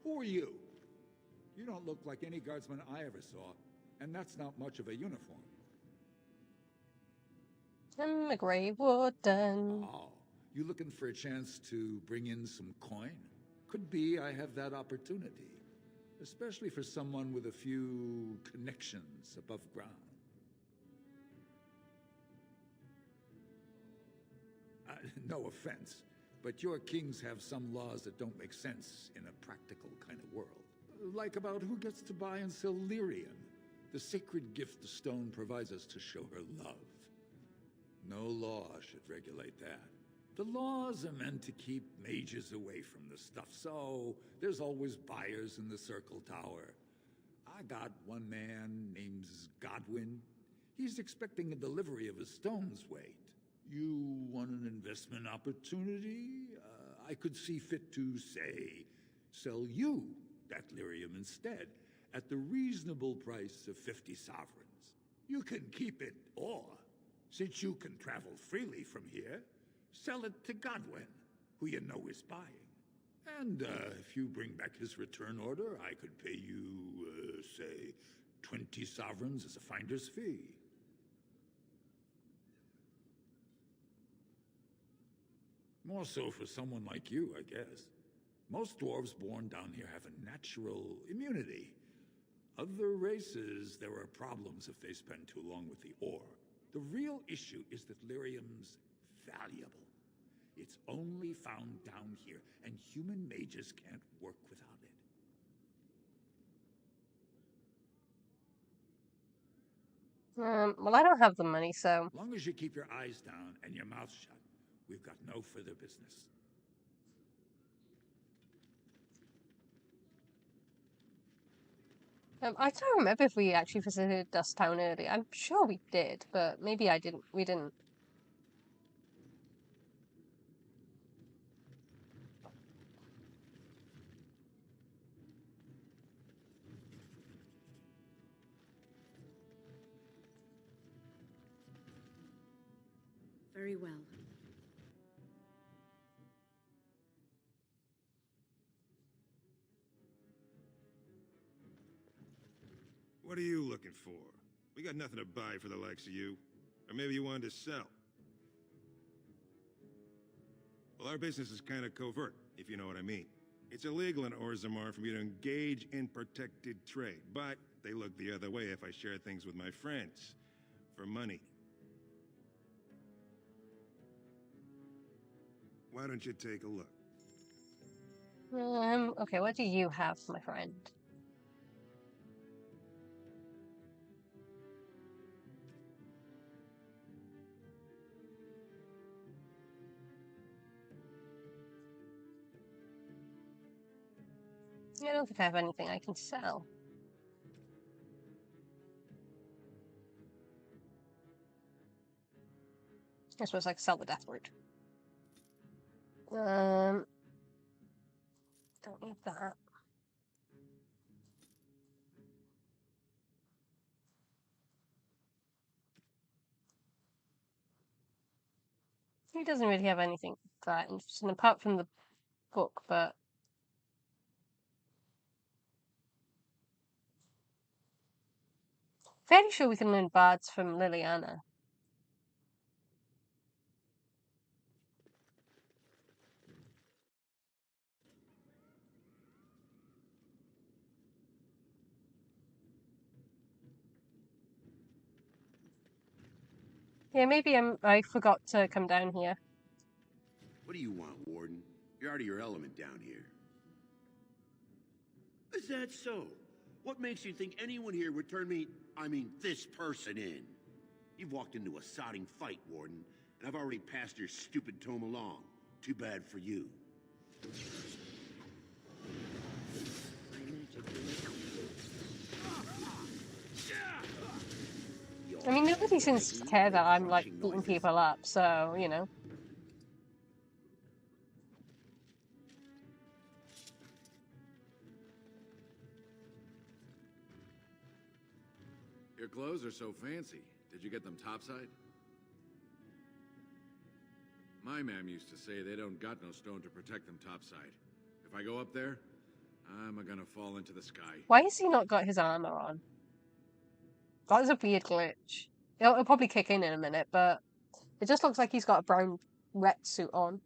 Who are you? You don't look like any guardsman I ever saw, and that's not much of a uniform. I'm a Grey Warden. Oh, you looking for a chance to bring in some coin? Could be I have that opportunity. Especially for someone with a few connections above ground. No offense, but your kings have some laws that don't make sense in a practical kind of world. Like about who gets to buy and sell lyrium, the sacred gift the stone provides us to show her love. No law should regulate that. The laws are meant to keep mages away from the stuff, so there's always buyers in the Circle Tower. I got one man named Godwin. He's expecting a delivery of a stone's weight. You want an investment opportunity? I could see fit to, say, sell you that lyrium instead, at the reasonable price of 50 sovereigns. You can keep it, or, since you can travel freely from here, sell it to Godwin, who you know is buying. And if you bring back his return order, I could pay you, say, 20 sovereigns as a finder's fee. More so for someone like you, I guess. Most dwarves born down here have a natural immunity. Other races, there are problems if they spend too long with the ore. The real issue is that lyrium's valuable. It's only found down here, and human mages can't work without it. Well, I don't have the money, so... As long as you keep your eyes down and your mouth shut, we've got no further business. I can't remember if we actually visited Dust Town earlier. I'm sure we did, but maybe I didn't. We didn't. Very well. What are you looking for? We got nothing to buy for the likes of you. Or maybe you wanted to sell. Well, our business is kind of covert, if you know what I mean. It's illegal in Orzammar for me to engage in protected trade, but they look the other way if I share things with my friends. For money. Why don't you take a look? Okay, what do you have, my friend? I don't think I have anything I can sell. I suppose I could sell the death root. Don't need that. He doesn't really have anything that interesting apart from the book, but fairly sure we can learn bards from Liliana. Yeah, maybe I forgot to come down here. What do you want, Warden? You're out of your element down here. Is that so? What makes you think anyone here would turn me, this person in? You've walked into a sodding fight, Warden, and I've already passed your stupid tome along. Too bad for you. I mean, nobody seems to care that I'm, like, beating people up, so, you know. Your clothes are so fancy. Did you get them topside? My ma'am used to say they don't got no stone to protect them topside. If I go up there, I'm gonna fall into the sky. Why has he not got his armor on? That was a weird glitch. It'll probably kick in a minute, but it just looks like he's got a brown wetsuit on.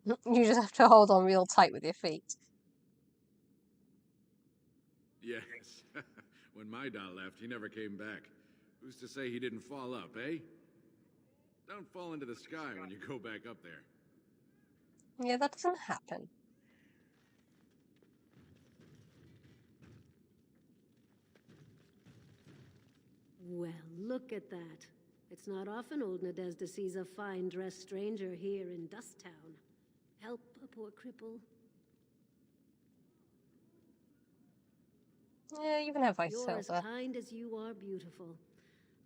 You just have to hold on real tight with your feet. Yes. When my doll left, he never came back. Who's to say he didn't fall up, eh? Don't fall into the sky when you go back up there. Yeah, that doesn't happen. Well, look at that. It's not often old Nadezhda sees a fine-dressed stranger here in Dust Town. Help a poor cripple. Yeah, you can have vice You're as silver. kind as you are beautiful.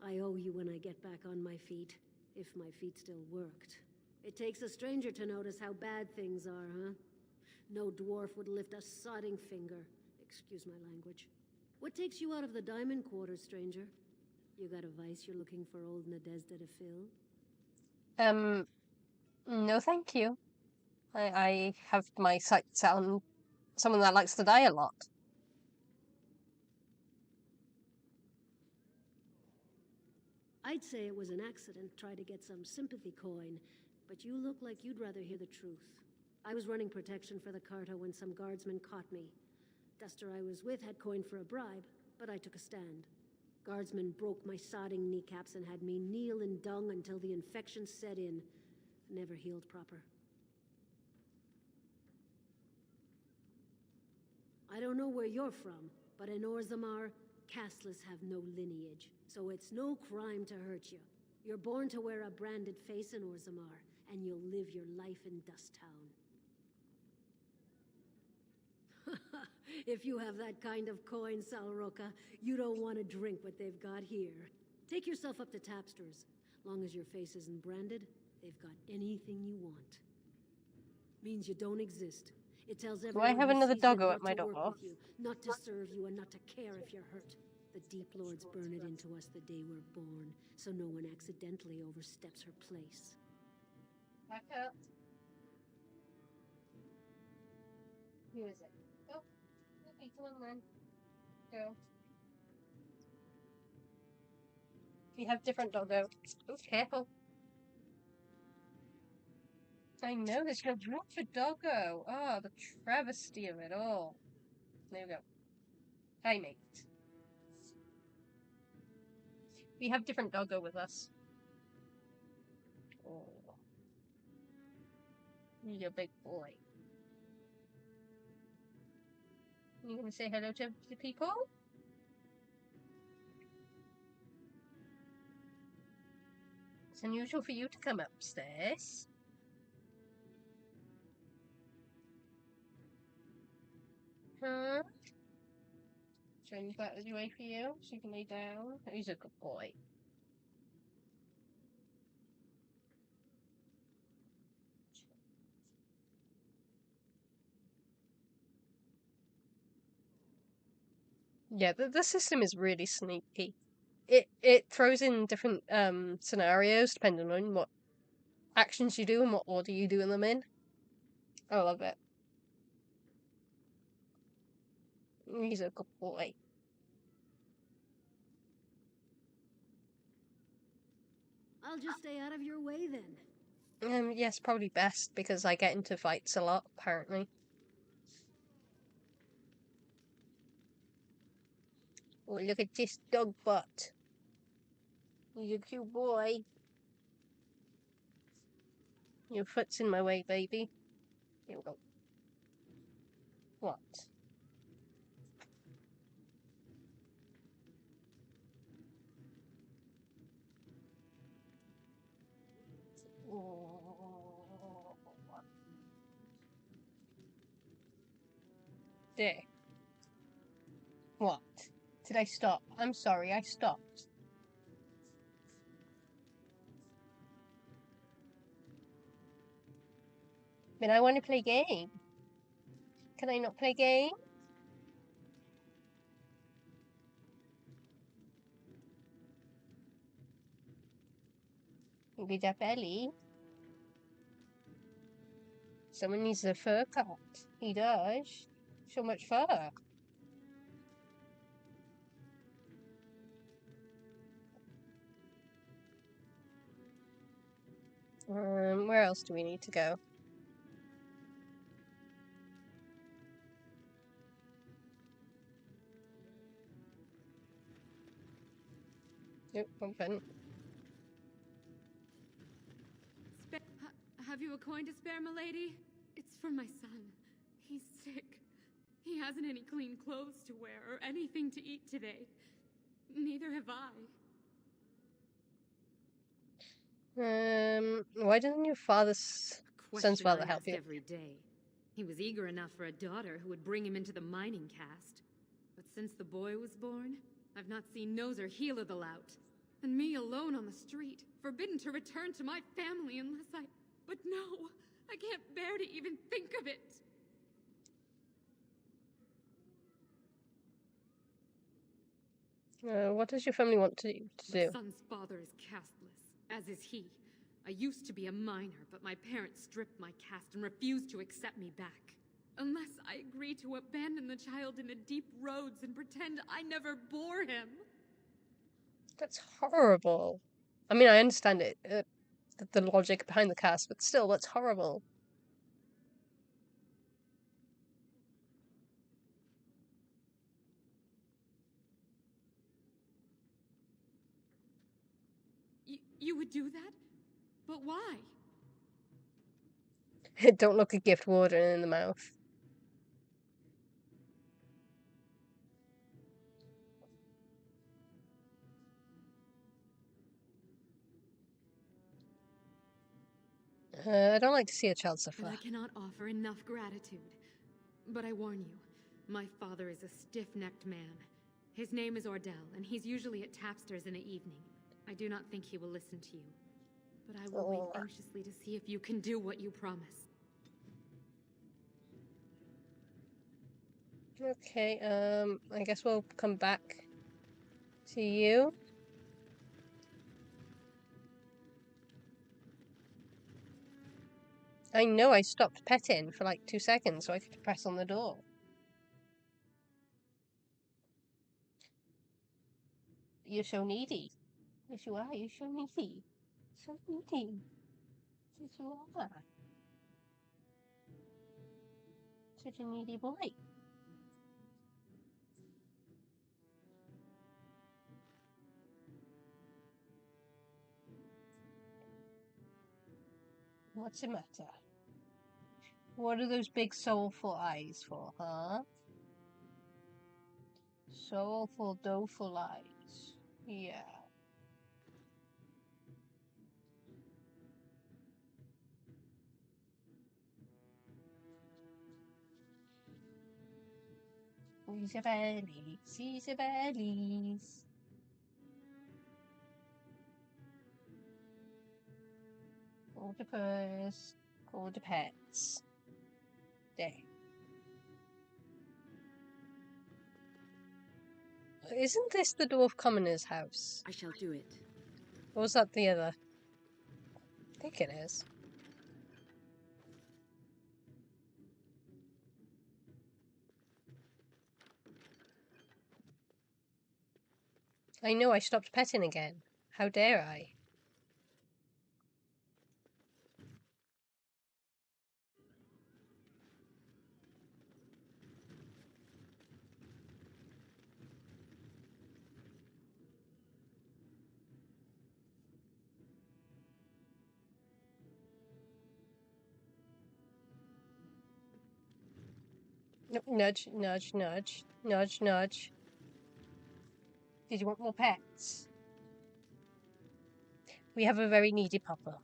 I owe you when I get back on my feet, if my feet still worked. It takes a stranger to notice how bad things are, huh? No dwarf would lift a sodding finger. Excuse my language. What takes you out of the diamond quarter, stranger? You got a vice you're looking for old Nadezhda to fill? No thank you. I have my sights set on someone that likes to die a lot. I'd say it was an accident, try to get some sympathy coin, but you look like you'd rather hear the truth. I was running protection for the Carta when some guardsmen caught me. Duster I was with had coin for a bribe, but I took a stand. Guardsmen broke my sodding kneecaps and had me kneel in dung until the infection set in. Never healed proper. I don't know where you're from, but in Orzammar, casteless have no lineage, so it's no crime to hurt you. You're born to wear a branded face in Orzammar, and you'll live your life in Dust Town. If you have that kind of coin, Salroka, you don't want to drink what they've got here. Take yourself up to Tapster's. Long as your face isn't branded, they've got anything you want. Means you don't exist. It tells everyone Do I have who another sees doggo you at my not to work door? with you, not to serve you, and not to care if you're hurt. The Deep Lords burn it into us the day we're born, so no one accidentally oversteps her place. Back up. Who is it? Oh, okay, come on then. Go. We have different doggo. Oh, careful. I know, there's no room for doggo. Oh, the travesty of it all. There we go. Hi, mate. We have different doggo with us. Oh. You're a big boy. You gonna say hello to the people? It's unusual for you to come upstairs. Huh? Change that as you way for you, so you can lay down. He's a good boy. Yeah, the system is really sneaky. It throws in different scenarios depending on what actions you do and what order you do them in. I love it. He's a good boy. I'll just stay out of your way then. Yes, probably best because I get into fights a lot, apparently. Oh, look at this dog butt. He's a cute boy. Your foot's in my way, baby. Here we go. What? There. What? Did I stop? I'm sorry, I stopped. But I want to play game. Can I not play game? Maybe that belly. Someone needs a fur cut. He does. So much fur. Where else do we need to go? Nope, open. Have you a coin to spare, milady? It's for my son. He's sick. He hasn't any clean clothes to wear or anything to eat today. Neither have I. Why doesn't your son's father help you? Every day. He was eager enough for a daughter who would bring him into the mining caste. But since the boy was born, I've not seen nose or heel of the lout. And me alone on the street, forbidden to return to my family unless I... But no, I can't bear to even think of it. What does your family want to do? My son's father is casteless, as is he. I used to be a minor, but my parents stripped my caste and refused to accept me back. Unless I agree to abandon the child in the deep roads and pretend I never bore him. That's horrible. I mean, I understand it, the logic behind the cast, but still, that's horrible. You would do that? But why? Don't look a gift warden in the mouth. I don't like to see a child suffer. And I cannot offer enough gratitude. But I warn you, my father is a stiff-necked man. His name is Ordell, and he's usually at tapsters in the evening. I do not think he will listen to you. But I will wait anxiously to see if you can do what you promise. Okay, I guess we'll come back to you. I know I stopped petting for like 2 seconds so I could press on the door. You're so needy. Yes, you are. You're so needy. So needy. Yes, you are. Such a needy boy. What's the matter? What are those big soulful eyes for, huh? Soulful, doleful eyes. Yeah. Squeeze your belly, squeeze your bellies. Call the purse, call the pets. There. Isn't this the Dwarf Commoner's house? I shall do it. Or was that the other? I think it is. I know I stopped petting again. How dare I? Nudge, nudge, nudge, nudge, nudge. Did you want more pets? We have a very needy papa.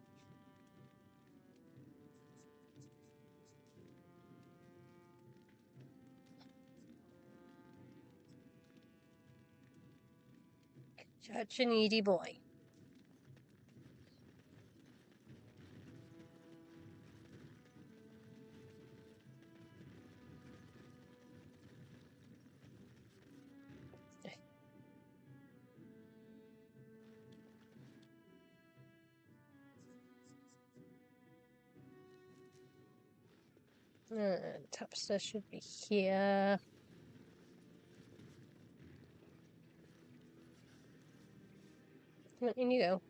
Such a needy boy. Tapster should be here. In you go.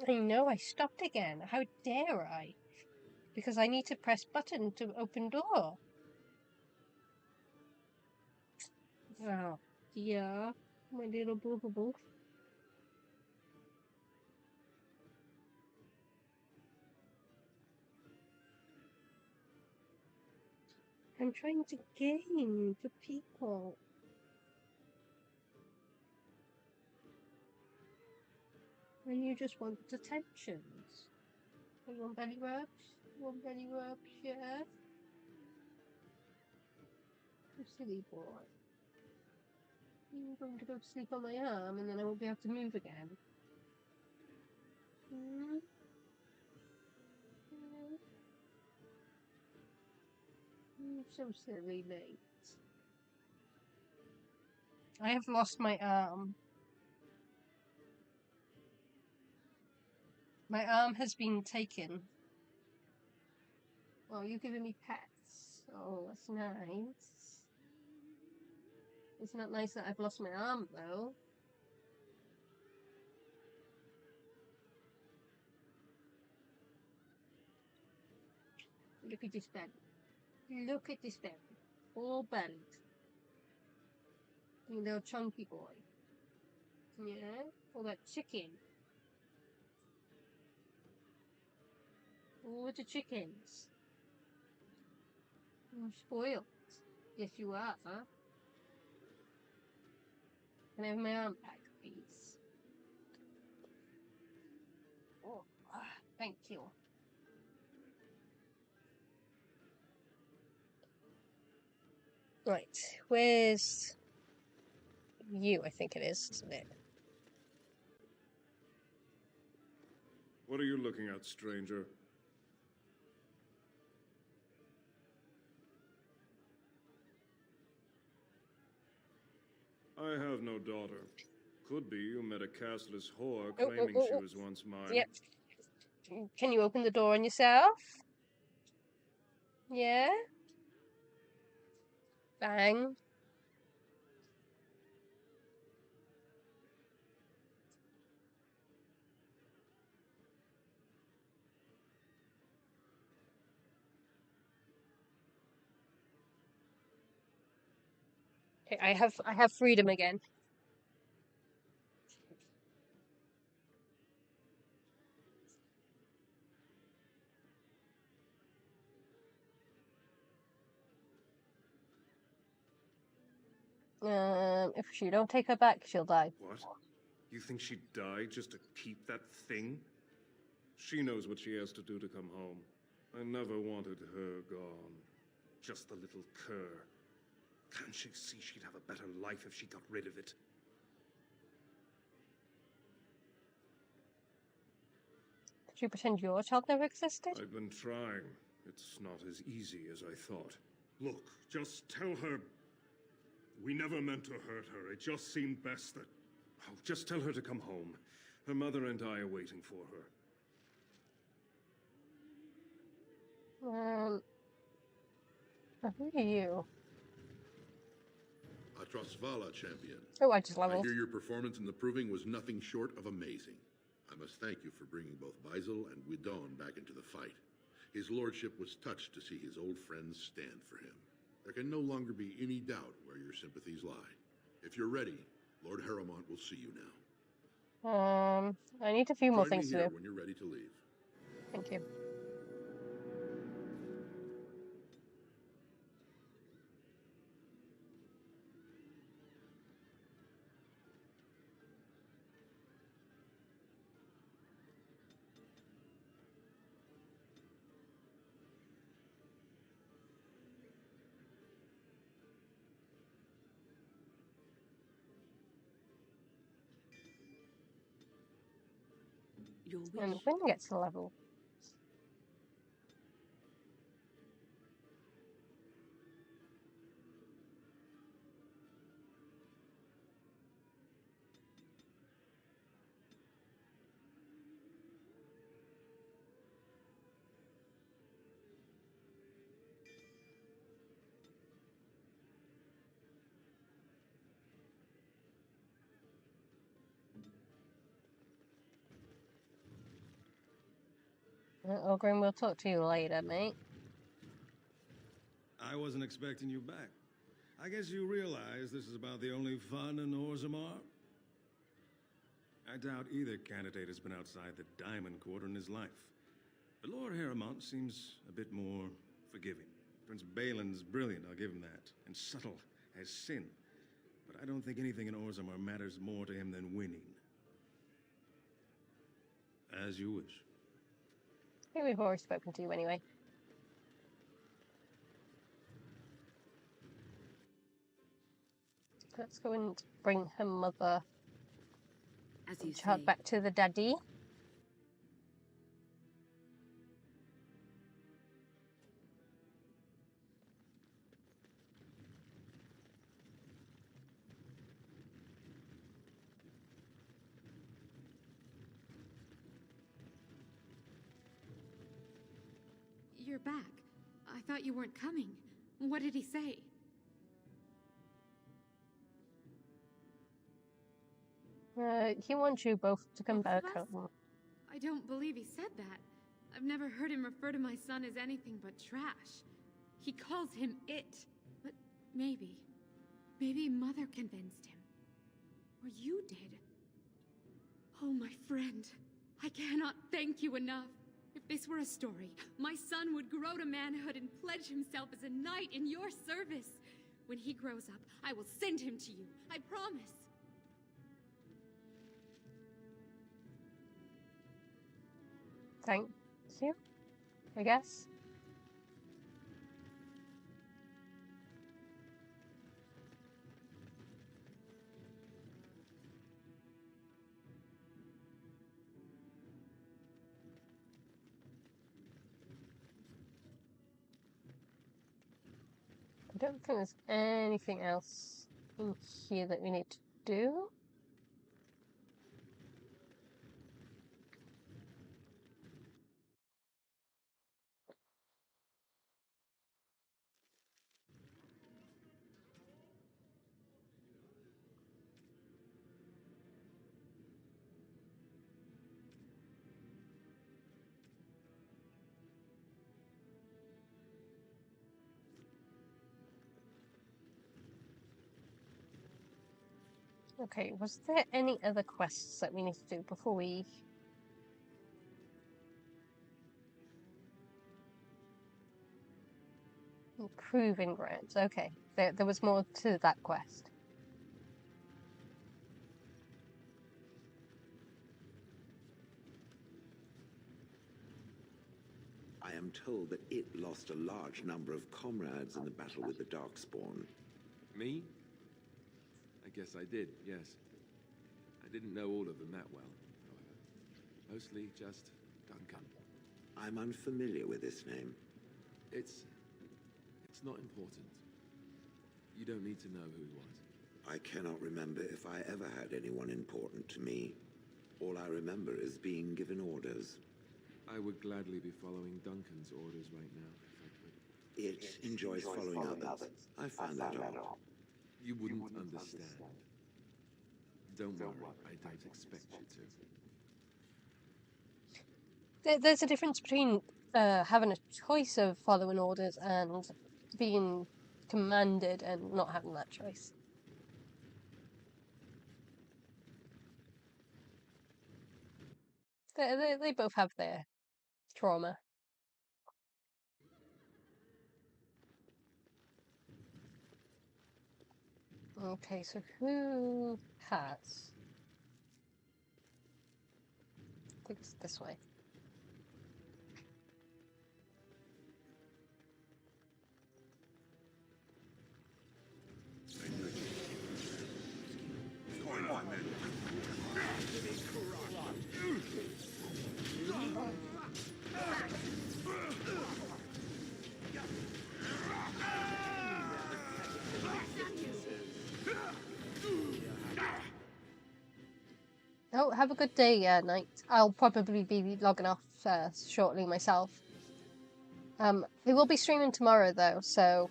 I know I stopped again. How dare I? Because I need to press button to open door. Oh, yeah, my little boo boo boo. I'm trying to gain the people. And you just want attentions. You want belly rubs? You want belly rubs, yeah? You silly boy. You're going to go to sleep on my arm and then I won't be able to move again. Hmm? You're so silly, mate. I have lost my arm. My arm has been taken. Oh, you're giving me pets. Oh, that's nice. It's not nice that I've lost my arm, though. Look at this belly. Look at this belly. All bellied. You little chunky boy. Yeah? All that chicken. All the chickens. You're spoiled. Yes, you are, huh? Can I have my arm back, please? Oh, thank you. Right, where's you? I think it is, isn't it? What are you looking at, stranger? I have no daughter. Could be you met a castless whore claiming she was once mine. Yep. Can you open the door on yourself? Yeah? Bang. Okay, I have freedom again. If you don't take her back, she'll die. What? You think she'd die just to keep that thing? She knows what she has to do to come home. I never wanted her gone. Just the little cur. Can't she see she'd have a better life if she got rid of it? Did you pretend your child never existed? I've been trying. It's not as easy as I thought. Look, just tell her... We never meant to hurt her. It just seemed best that... Oh, just tell her to come home. Her mother and I are waiting for her. Who are you? Atrasvala, champion. Oh, I just I leveled. hear your performance in the proving was nothing short of amazing. I must thank you for bringing both Baisel and Guidon back into the fight. His lordship was touched to see his old friends stand for him. There can no longer be any doubt where your sympathies lie. If you're ready, Lord Harrowmont will see you now. I need a few more Join me things to here do. when you're ready to leave. Thank you. Your And wish. when it gets to level. Ogrin, we'll talk to you later, mate. I wasn't expecting you back. I guess you realize this is about the only fun in Orzammar? I doubt either candidate has been outside the Diamond Court in his life. But Lord Harrowmont seems a bit more forgiving. Prince Balin's brilliant, I'll give him that, and subtle as sin. But I don't think anything in Orzammar matters more to him than winning. As you wish. I think we've already spoken to you anyway. Let's go and bring her mother As you and child say. back to the daddy. You're back. I thought you weren't coming. What did he say? He wants you both to come Both of back us? home. I don't believe he said that. I've never heard him refer to my son as anything but trash. He calls him it. But maybe Mother convinced him. Or you did. Oh, my friend. I cannot thank you enough. If this were a story, my son would grow to manhood and pledge himself as a knight in your service. When he grows up, I will send him to you. I promise. Thank you, I guess. I don't think there's anything else in here that we need to do. Okay, was there any other quests that we need to do before we... Proving grounds, okay. There was more to that quest. I am told that it lost a large number of comrades in the battle with the Darkspawn. Me? I guess I did, yes. I didn't know all of them that well, however. Mostly just Duncan. I'm unfamiliar with this name. It's not important. You don't need to know who he was. I cannot remember if I ever had anyone important to me. All I remember is being given orders. I would gladly be following Duncan's orders right now, if I could. It enjoys following others. I found that odd. You wouldn't understand. Don't worry, I don't expect you to. There's a difference between having a choice of following orders and being commanded and not having that choice. They both have their trauma. Okay, so who has? I think it's this way. Oh, have a good day, Knight. I'll probably be logging off shortly myself. We will be streaming tomorrow though, so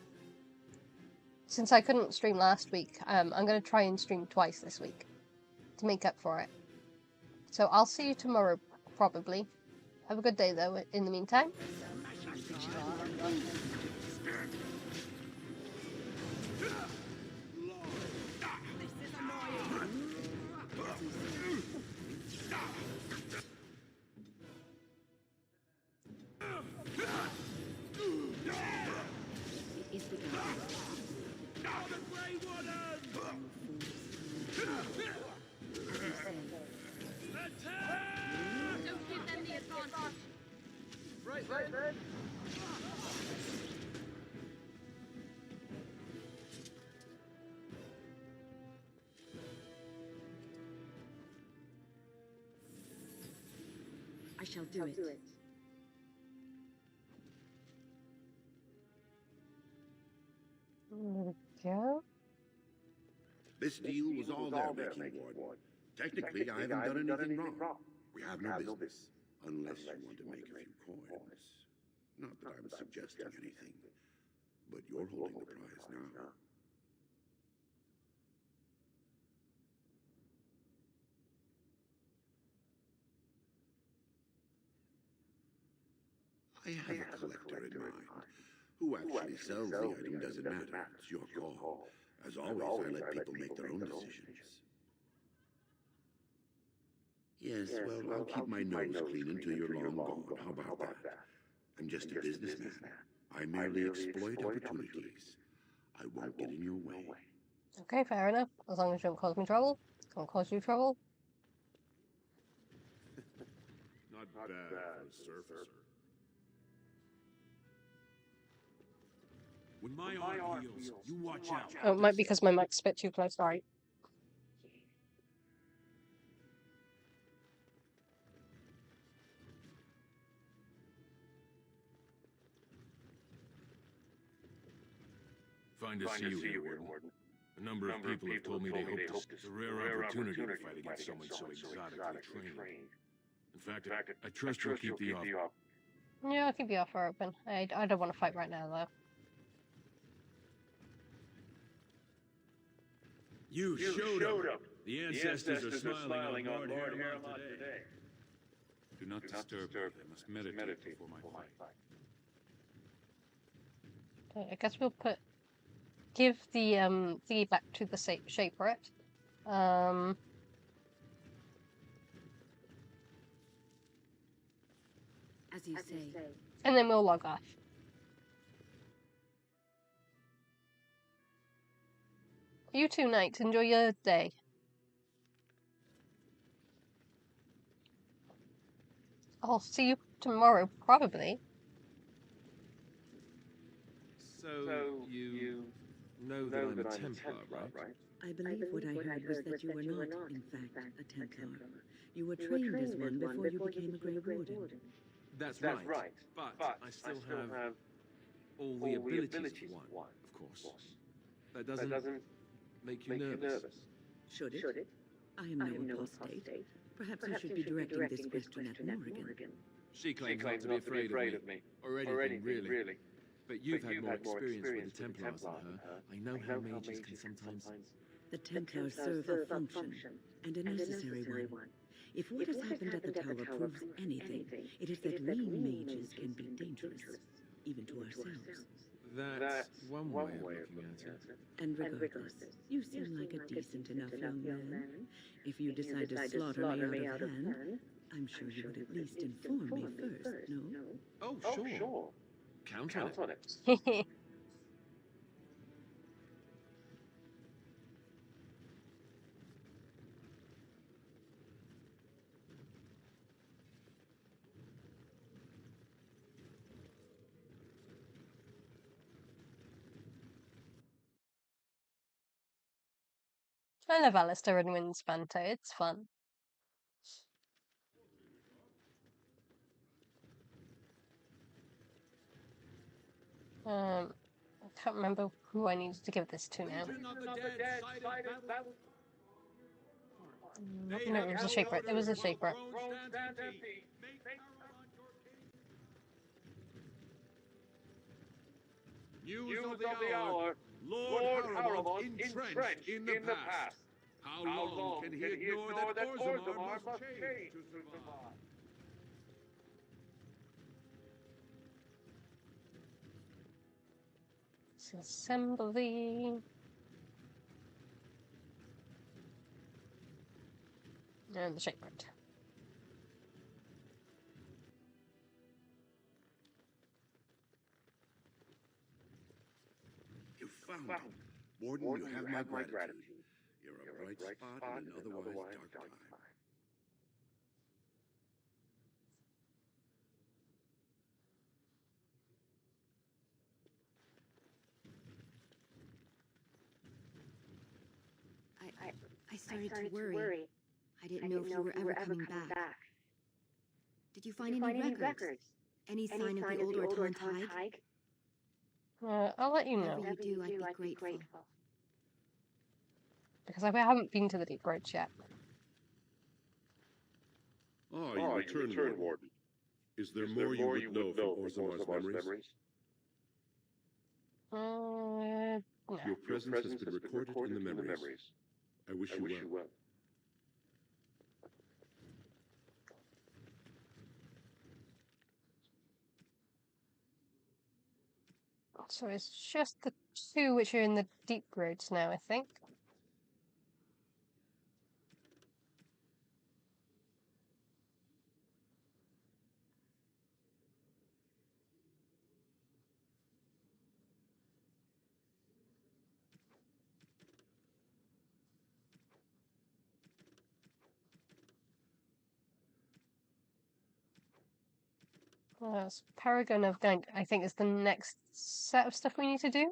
since I couldn't stream last week, I'm going to try and stream twice this week to make up for it. So I'll see you tomorrow, probably. Have a good day though, in the meantime. I shall do it. Yeah. This deal was all their making, Warden. Technically, I haven't done anything wrong. We have no business, unless you want to make a few coins. Not that I'm suggesting anything, but you're holding the prize now. I have a collector in mind. Who actually sells the item doesn't matter. It's your call. As always, I let people make their own decisions. Yes, well, I'll keep my nose clean until you're long gone. How about that? I'm just a businessman. I merely exploit opportunities. I won't get in your way. Okay, fair enough. As long as you don't cause me trouble. Can't cause you trouble. Not bad for a surfacer. When my arm heals, you watch out. Oh, it might be because my mic's a bit too close. Sorry. Fine to see you here, Warden. A number of people have told me they hope this is a rare opportunity to fight against someone so exotically trained. In fact, I trust you'll keep the offer. Yeah, I'll keep the offer open. I don't want to fight right now, though. You showed up. The ancestors are smiling on Lord Haremont today. Do not disturb me. I must meditate before my fight. Okay, I guess we'll give the thingy back to the Shaperette. As you say. And then we'll log off. You two, Knight, enjoy your day. I'll see you tomorrow, probably. So, you know that I'm a Templar, right? I believe what I heard was that you were not, in fact, a Templar. You were trained as one before you became a Grey Warden. That's right, but I still have all the abilities of one, of course. That doesn't make you nervous. Should it? I am no apostate. Perhaps you should be directing this question at Morrigan. She claims not to be afraid of me, or anything, really. But you've had more experience with the Templars than her. I know how mages can sometimes... The Templars serve a function, and a necessary one. If what has happened at the tower proves anything, it is that we mages can be dangerous, even to ourselves. That's one way of looking at it. And regardless, you seem like a decent enough young man. If you decide to slaughter me out of hand, I'm sure you would at least inform me first, no? Oh, sure. Count on it. I love Alistair and Wynn's banter, it's fun. I can't remember who I needed to give this to now. No, it was a secret. It was a secret. News of the hour. Lord Haramond entrenched in the past. How long can he ignore that Orzammar must change to survive? Assembly. And the secret. You found him. Warden, you have my gratitude. You're a bright spot in an otherwise dark time. I started to worry. I didn't know if you were ever coming back. Did you find any records? Any sign of the old Orton tide? I'll let you know. Whatever you do, I'd be grateful. Because I haven't been to the Deep Roads yet. Ah, you returned, Warden. Is there more you would know from Orzammar's memories? No. Your presence has been recorded in the memories. I wish you well. So it's just the two which are in the Deep Roads now, I think. Paragon of Gank, I think, is the next set of stuff we need to do.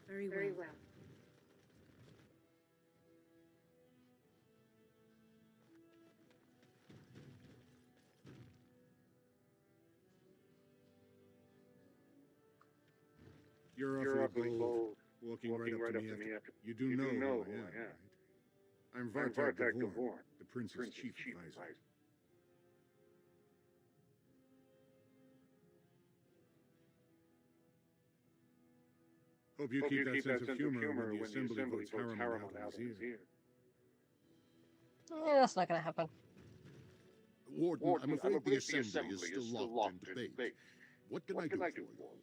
Very well. You're awfully bold, walking right up to me after... You do know who I am, right? I'm Vartak Gavorn, the Prince's chief advisor. Hope you keep that sense of humor when the Assembly votes Haramond out of his ear. Yeah, that's not going to happen. Warden, I'm afraid the Assembly is still locked in debate. What can I do for you?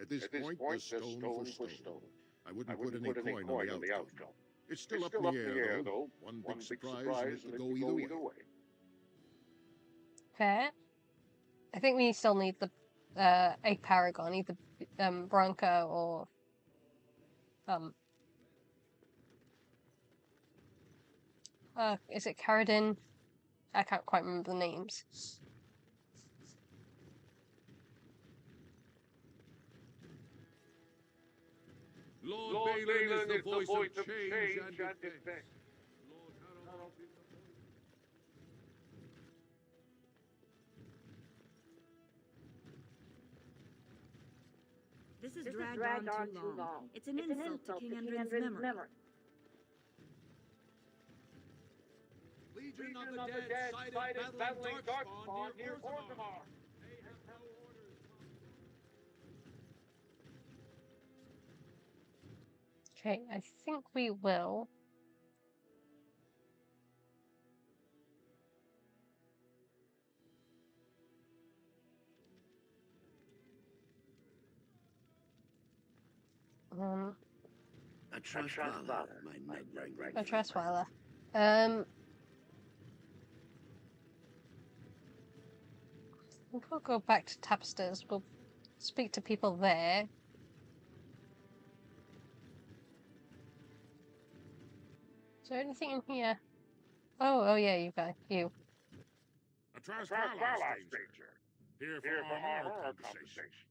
At this point, there's stone for stone. I wouldn't put any coin on the outcome. It's still up in the air, though. One big surprise, and it could go either way. Fair. I think we still need the a paragon, either Bronca or is it Caradin? I can't quite remember the names. Lord Balin is the voice of change and defense. Lord Harold is the voice. This has dragged on too long. It's an insult to King Endrin's memory. Legion of the Dead sighted battling Darkspawn near Orgrimmar. They have no orders. Okay, I think we will. A Trustweiler, my neighboring. A Trustweiler. We'll go back to Tapsters. We'll speak to people there. Is there anything in here? Oh yeah, you guys, you. A Trustweiler stranger. Here for our conversation.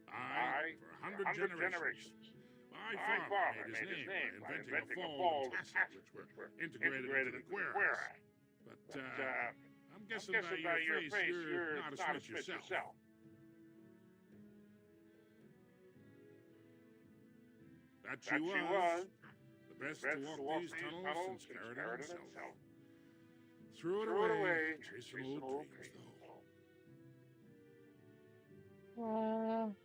I, for 100 generations, my father made his name by inventing a ball of tassels which were integrated into the cuirass. But I'm guessing by your face you're not a smith yourself. That she was. The best to walk these tunnels since Caradin himself. Threw it away, chasing old dreams, though.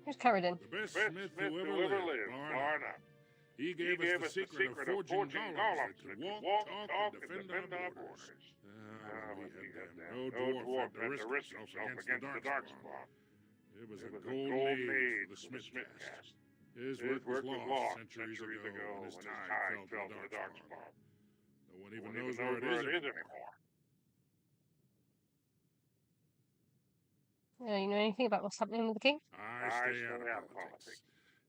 Who's Caradin? The best smith who ever lived, bar none. He gave us the secret of forging golems that could walk, talk, and defend our borders. We had them. No dwarf had to risk himself against the Darkspawn. It was a golden age for the smith caste. His work was lost centuries ago when his tide fell to the Darkspawn. No one even knows where it is anymore. You know anything about what's happening with the king? I stay out of politics.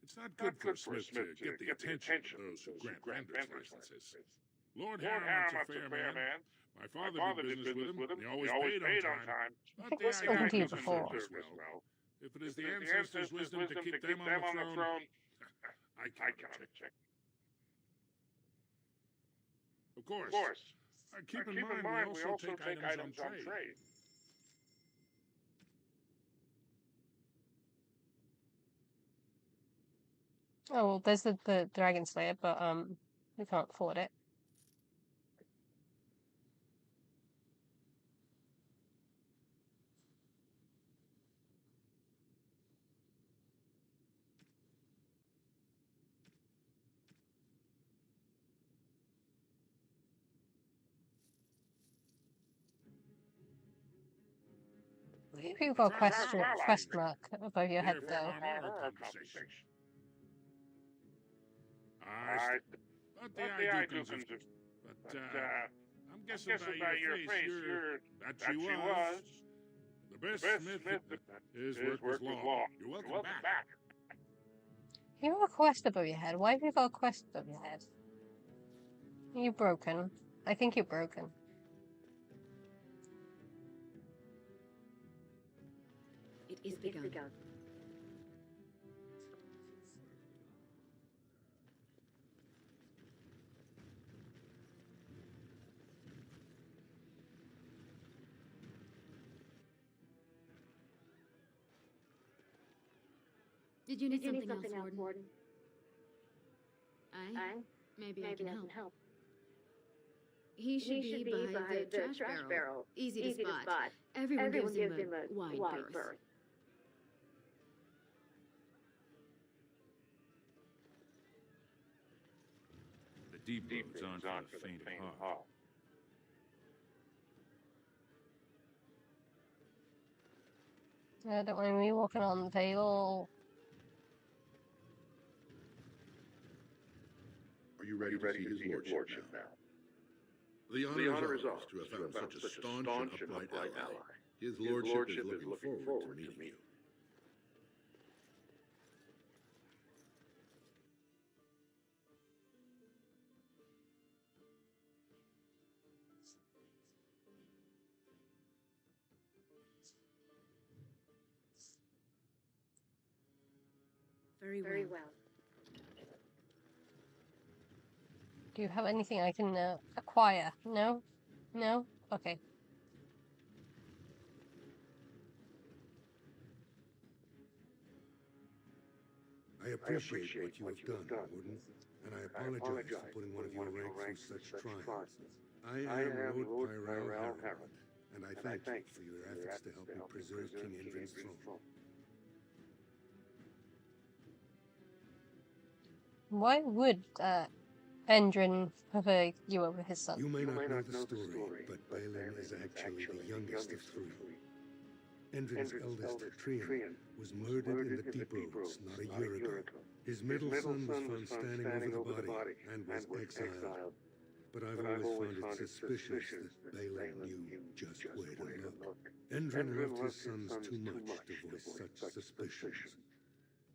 It's not good for a smith to get the attention of those who grant vendors licenses. Lord Harriman's a fair man. My father did business with him. He always paid on time. I think we've spoken to you before. If it is the ancestors' wisdom to keep them on the throne, I cannot check. Of course. Keep in mind we also take items on trade. Oh, well, there's the Dragon Slayer, but we can't afford it. Maybe you've got a quest mark above your head, though. But I do consider. But I'm guessing by your face, that she was. The best smith. His work was law. You're welcome back. You have a quest above your head. Why have you got a quest above your head? You're broken. I think you're broken. It is begun. Did you need something else, Warden? Maybe I can help. He should be by the trash barrel. Easy to spot. Everyone gives him a wide berth. The deep roads aren't for the faint of heart. Don't mind me walking on the table. Are you ready to see his lordship now? The honor is ours to have found such a staunch and upright ally. His lordship is looking forward to meeting you. Very well. Do you have anything I can acquire? No? No? Okay. I appreciate what you have done, Warden, and I apologize for putting one of your ranks through such trials. I am Lord Pyral Harrod, and I thank you for your efforts to help me preserve King Endrin's throne. Why would Endrin prefer you over his son? You may not know the story, but Balin is actually the youngest of three. Endrin's eldest, Trian, was murdered in the Deep Roads not a year ago. His middle son was found standing over the body and was exiled. But I've always found it suspicious that Balin knew just where to look. Endrin loved his sons too much to voice such suspicions.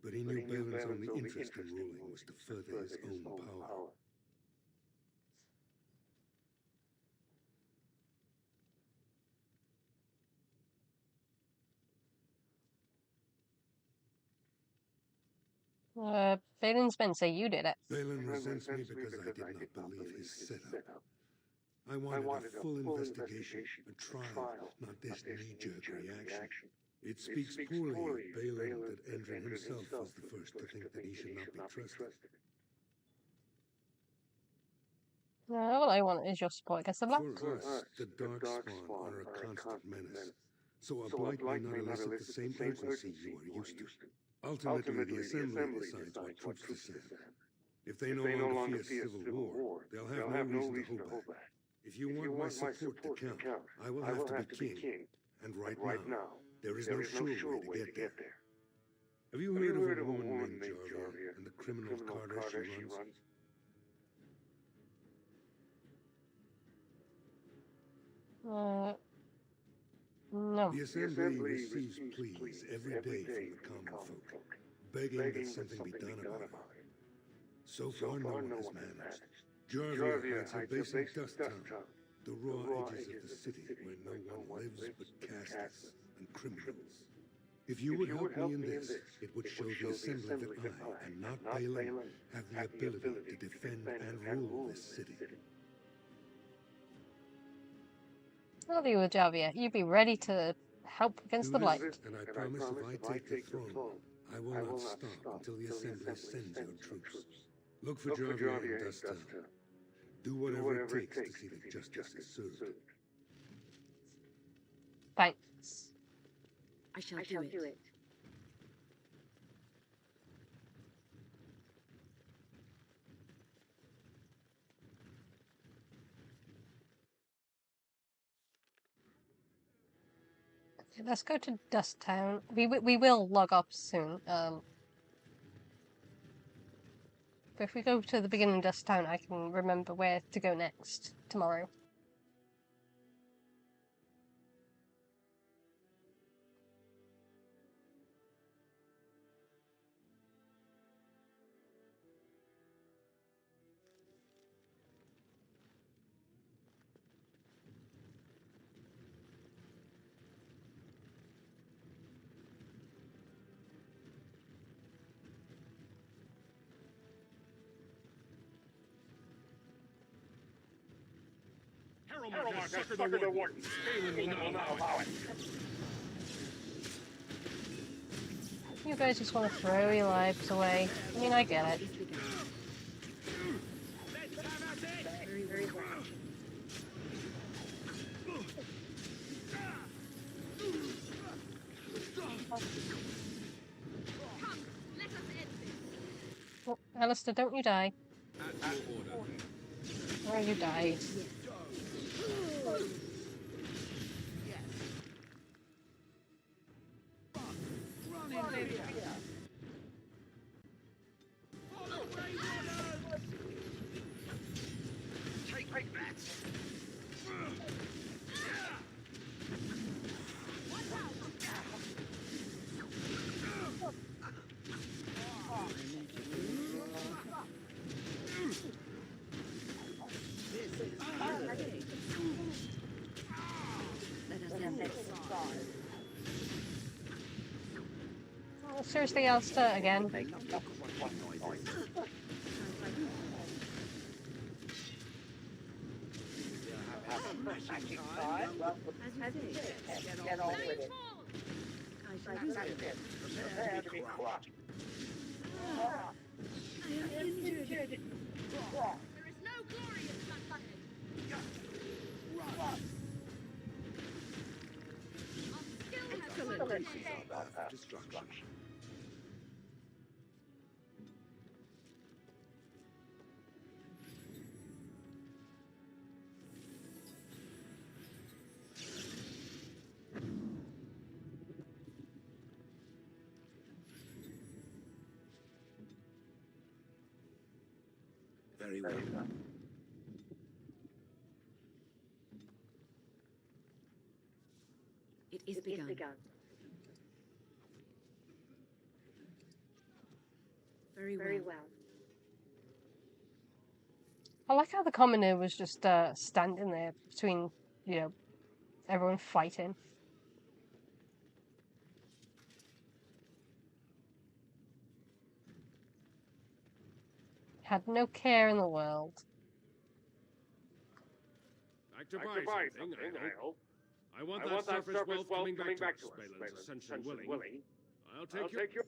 But he knew Balin's only interest in ruling was to further his own power. Balin's men say you did it. Balin resents me because I did not believe his setup. I wanted a full investigation, a trial, not this knee-jerk reaction. It speaks poorly of Balin that Endrin himself was the first to think that he should not be trusted. All I want is your support against the Black. For us, the Darkspawn are a constant menace, so a blight may not elicit the same urgency you are used to. Ultimately, the Assembly decides what troops to send. If they no longer fear civil war, they'll have no reason to hold back. If you want my support to count, I will have to be king. And right now, there is no sure way to get there. Have you heard of a woman named Jarvia and the criminal carter she runs? No. The Assembly receives pleas every day from the common folk, begging that something be done about it. So far, no one has managed. Jarvia hides her base in Dusttown, the raw edges of the city where no one lives but casts and criminals. If you would help me in this, it would show the Assembly that I, and not Balin, have the ability to defend and rule this city. I'll be with Javia. You be ready to help against the Blight. And I promise if I take the throne, I will not stop until the Assembly sends your troops. Look for Javia in Dusttown. Do whatever it takes to see that justice is served. Thanks. I shall do it. Okay, let's go to Dusttown. We will log off soon. But if we go to the beginning of Dusttown, I can remember where to go next tomorrow. Sucker the warden. Balin will not allow it. You guys just want to throw your lives away. I mean, I get it. Very well. Oh, Alistair, don't you die. Oh, you died. Take that! Seriously, Alistair, again? As you say, get on with it. I shall do it. Prepare to be crushed. I am injured. There is no glory in flat-footed. Excellent. This is our path of destruction. Very well. It is begun. Very well. I like how the commoner was just standing there between, everyone fighting. Had no care in the world. Back to buy something, I hope. I want that surface wealth coming back to us, Balin's ascension willing. I'll take your...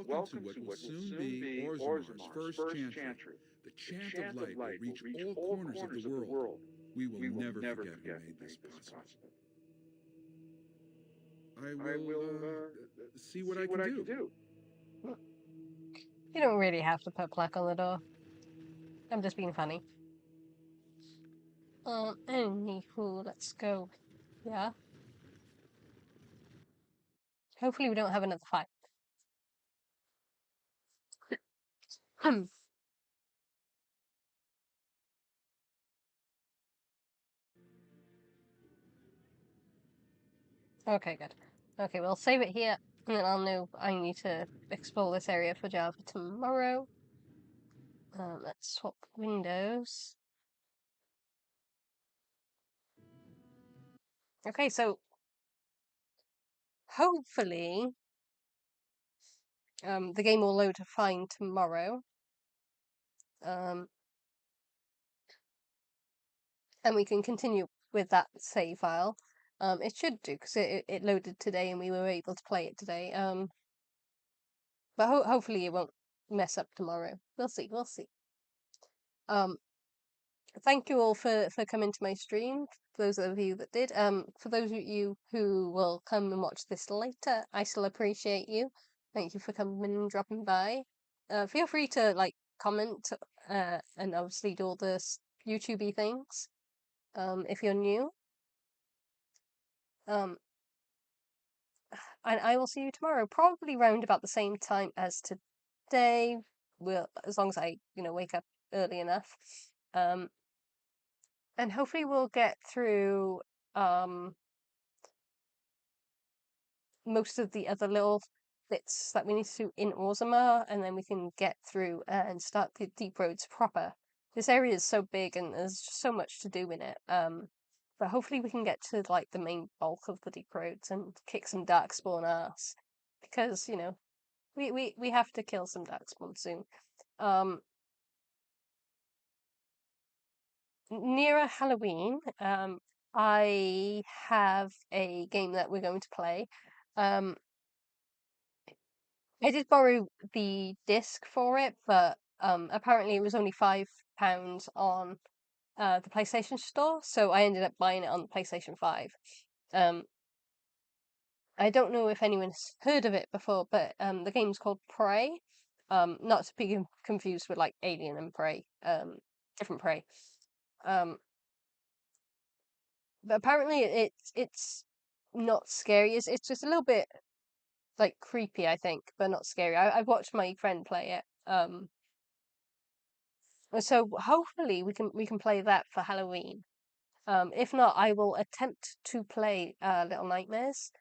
Welcome to what will soon be Orzamar's first chantry. The chant of light will reach all corners of the world. We will never forget who made this possible. I will see what I can do. You don't really have to put plaque on the door. I'm just being funny. Anywho, let's go. Yeah. Hopefully we don't have another fight. Okay, good. Okay, we'll save it here, and then I'll know I need to explore this area for Java tomorrow. Let's swap windows. Okay, so hopefully the game will load fine tomorrow. And we can continue with that save file. It should do, because it loaded today and we were able to play it today. But hopefully it won't mess up tomorrow. We'll see, we'll see. Thank you all for coming to my stream, for those of you that did. For those of you who will come and watch this later, I still appreciate you. Thank you for coming and dropping by. Feel free to, like, comment, and obviously do all the YouTube-y things, if you're new. And I will see you tomorrow, probably round about the same time as today. As long as I, wake up early enough. And hopefully we'll get through most of the other little bits that we need to do in Orzammar, and then we can get through and start the deep roads proper. This area is so big and there's just so much to do in it. But hopefully we can get to like the main bulk of the deep roads and kick some darkspawn ass, because we have to kill some darkspawn soon. Nearer Halloween, I have a game that we're going to play. I did borrow the disc for it, but apparently it was only £5 on the PlayStation Store, so I ended up buying it on the PlayStation 5. I don't know if anyone's heard of it before, but the game's called Prey. Not to be confused with like Alien and Prey, different Prey. But apparently it's not scary. It's just a little bit like creepy, I think, but not scary. I've watched my friend play it. So hopefully we can play that for Halloween. If not, I will attempt to play Little Nightmares.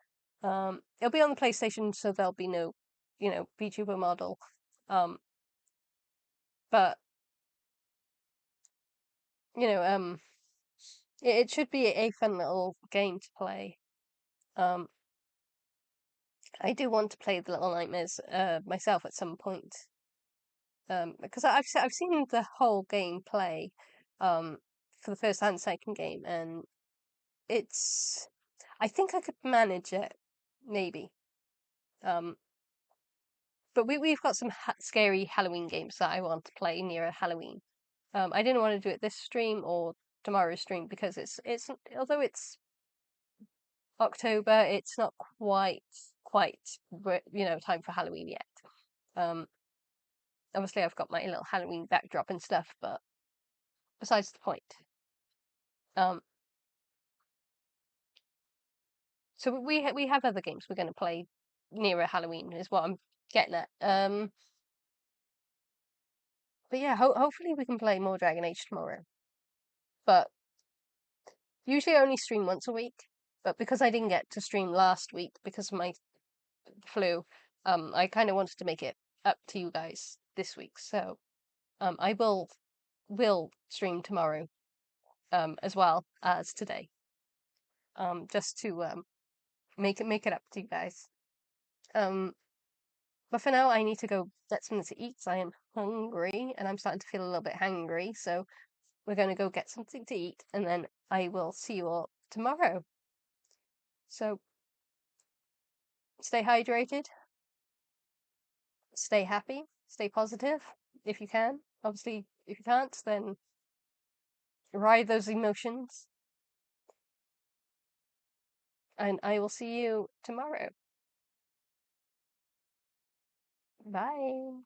It'll be on the PlayStation, so there'll be no, VTuber model. But it should be a fun little game to play. I do want to play the Little Nightmares myself at some point. Because I've seen the whole game play, for the first and second game, and I think I could manage it, maybe. But we've got some scary Halloween games that I want to play near Halloween. I didn't want to do it this stream or tomorrow's stream because it's although it's October, it's not quite time for Halloween yet. Obviously I've got my little Halloween backdrop and stuff, but besides the point. So we have other games we're going to play nearer Halloween is what I'm getting at. But yeah, hopefully we can play more Dragon Age tomorrow. But usually I only stream once a week. But because I didn't get to stream last week because of my flu, I kind of wanted to make it up to you guys this week. So I will stream tomorrow, as well as today. Just to make it up to you guys. But for now, I need to go get something to eat. I am hungry, and I'm starting to feel a little bit hangry. So we're going to go get something to eat, and then I will see you all tomorrow. So stay hydrated, stay happy, stay positive if you can. Obviously, if you can't, then ride those emotions. And I will see you tomorrow. Bye.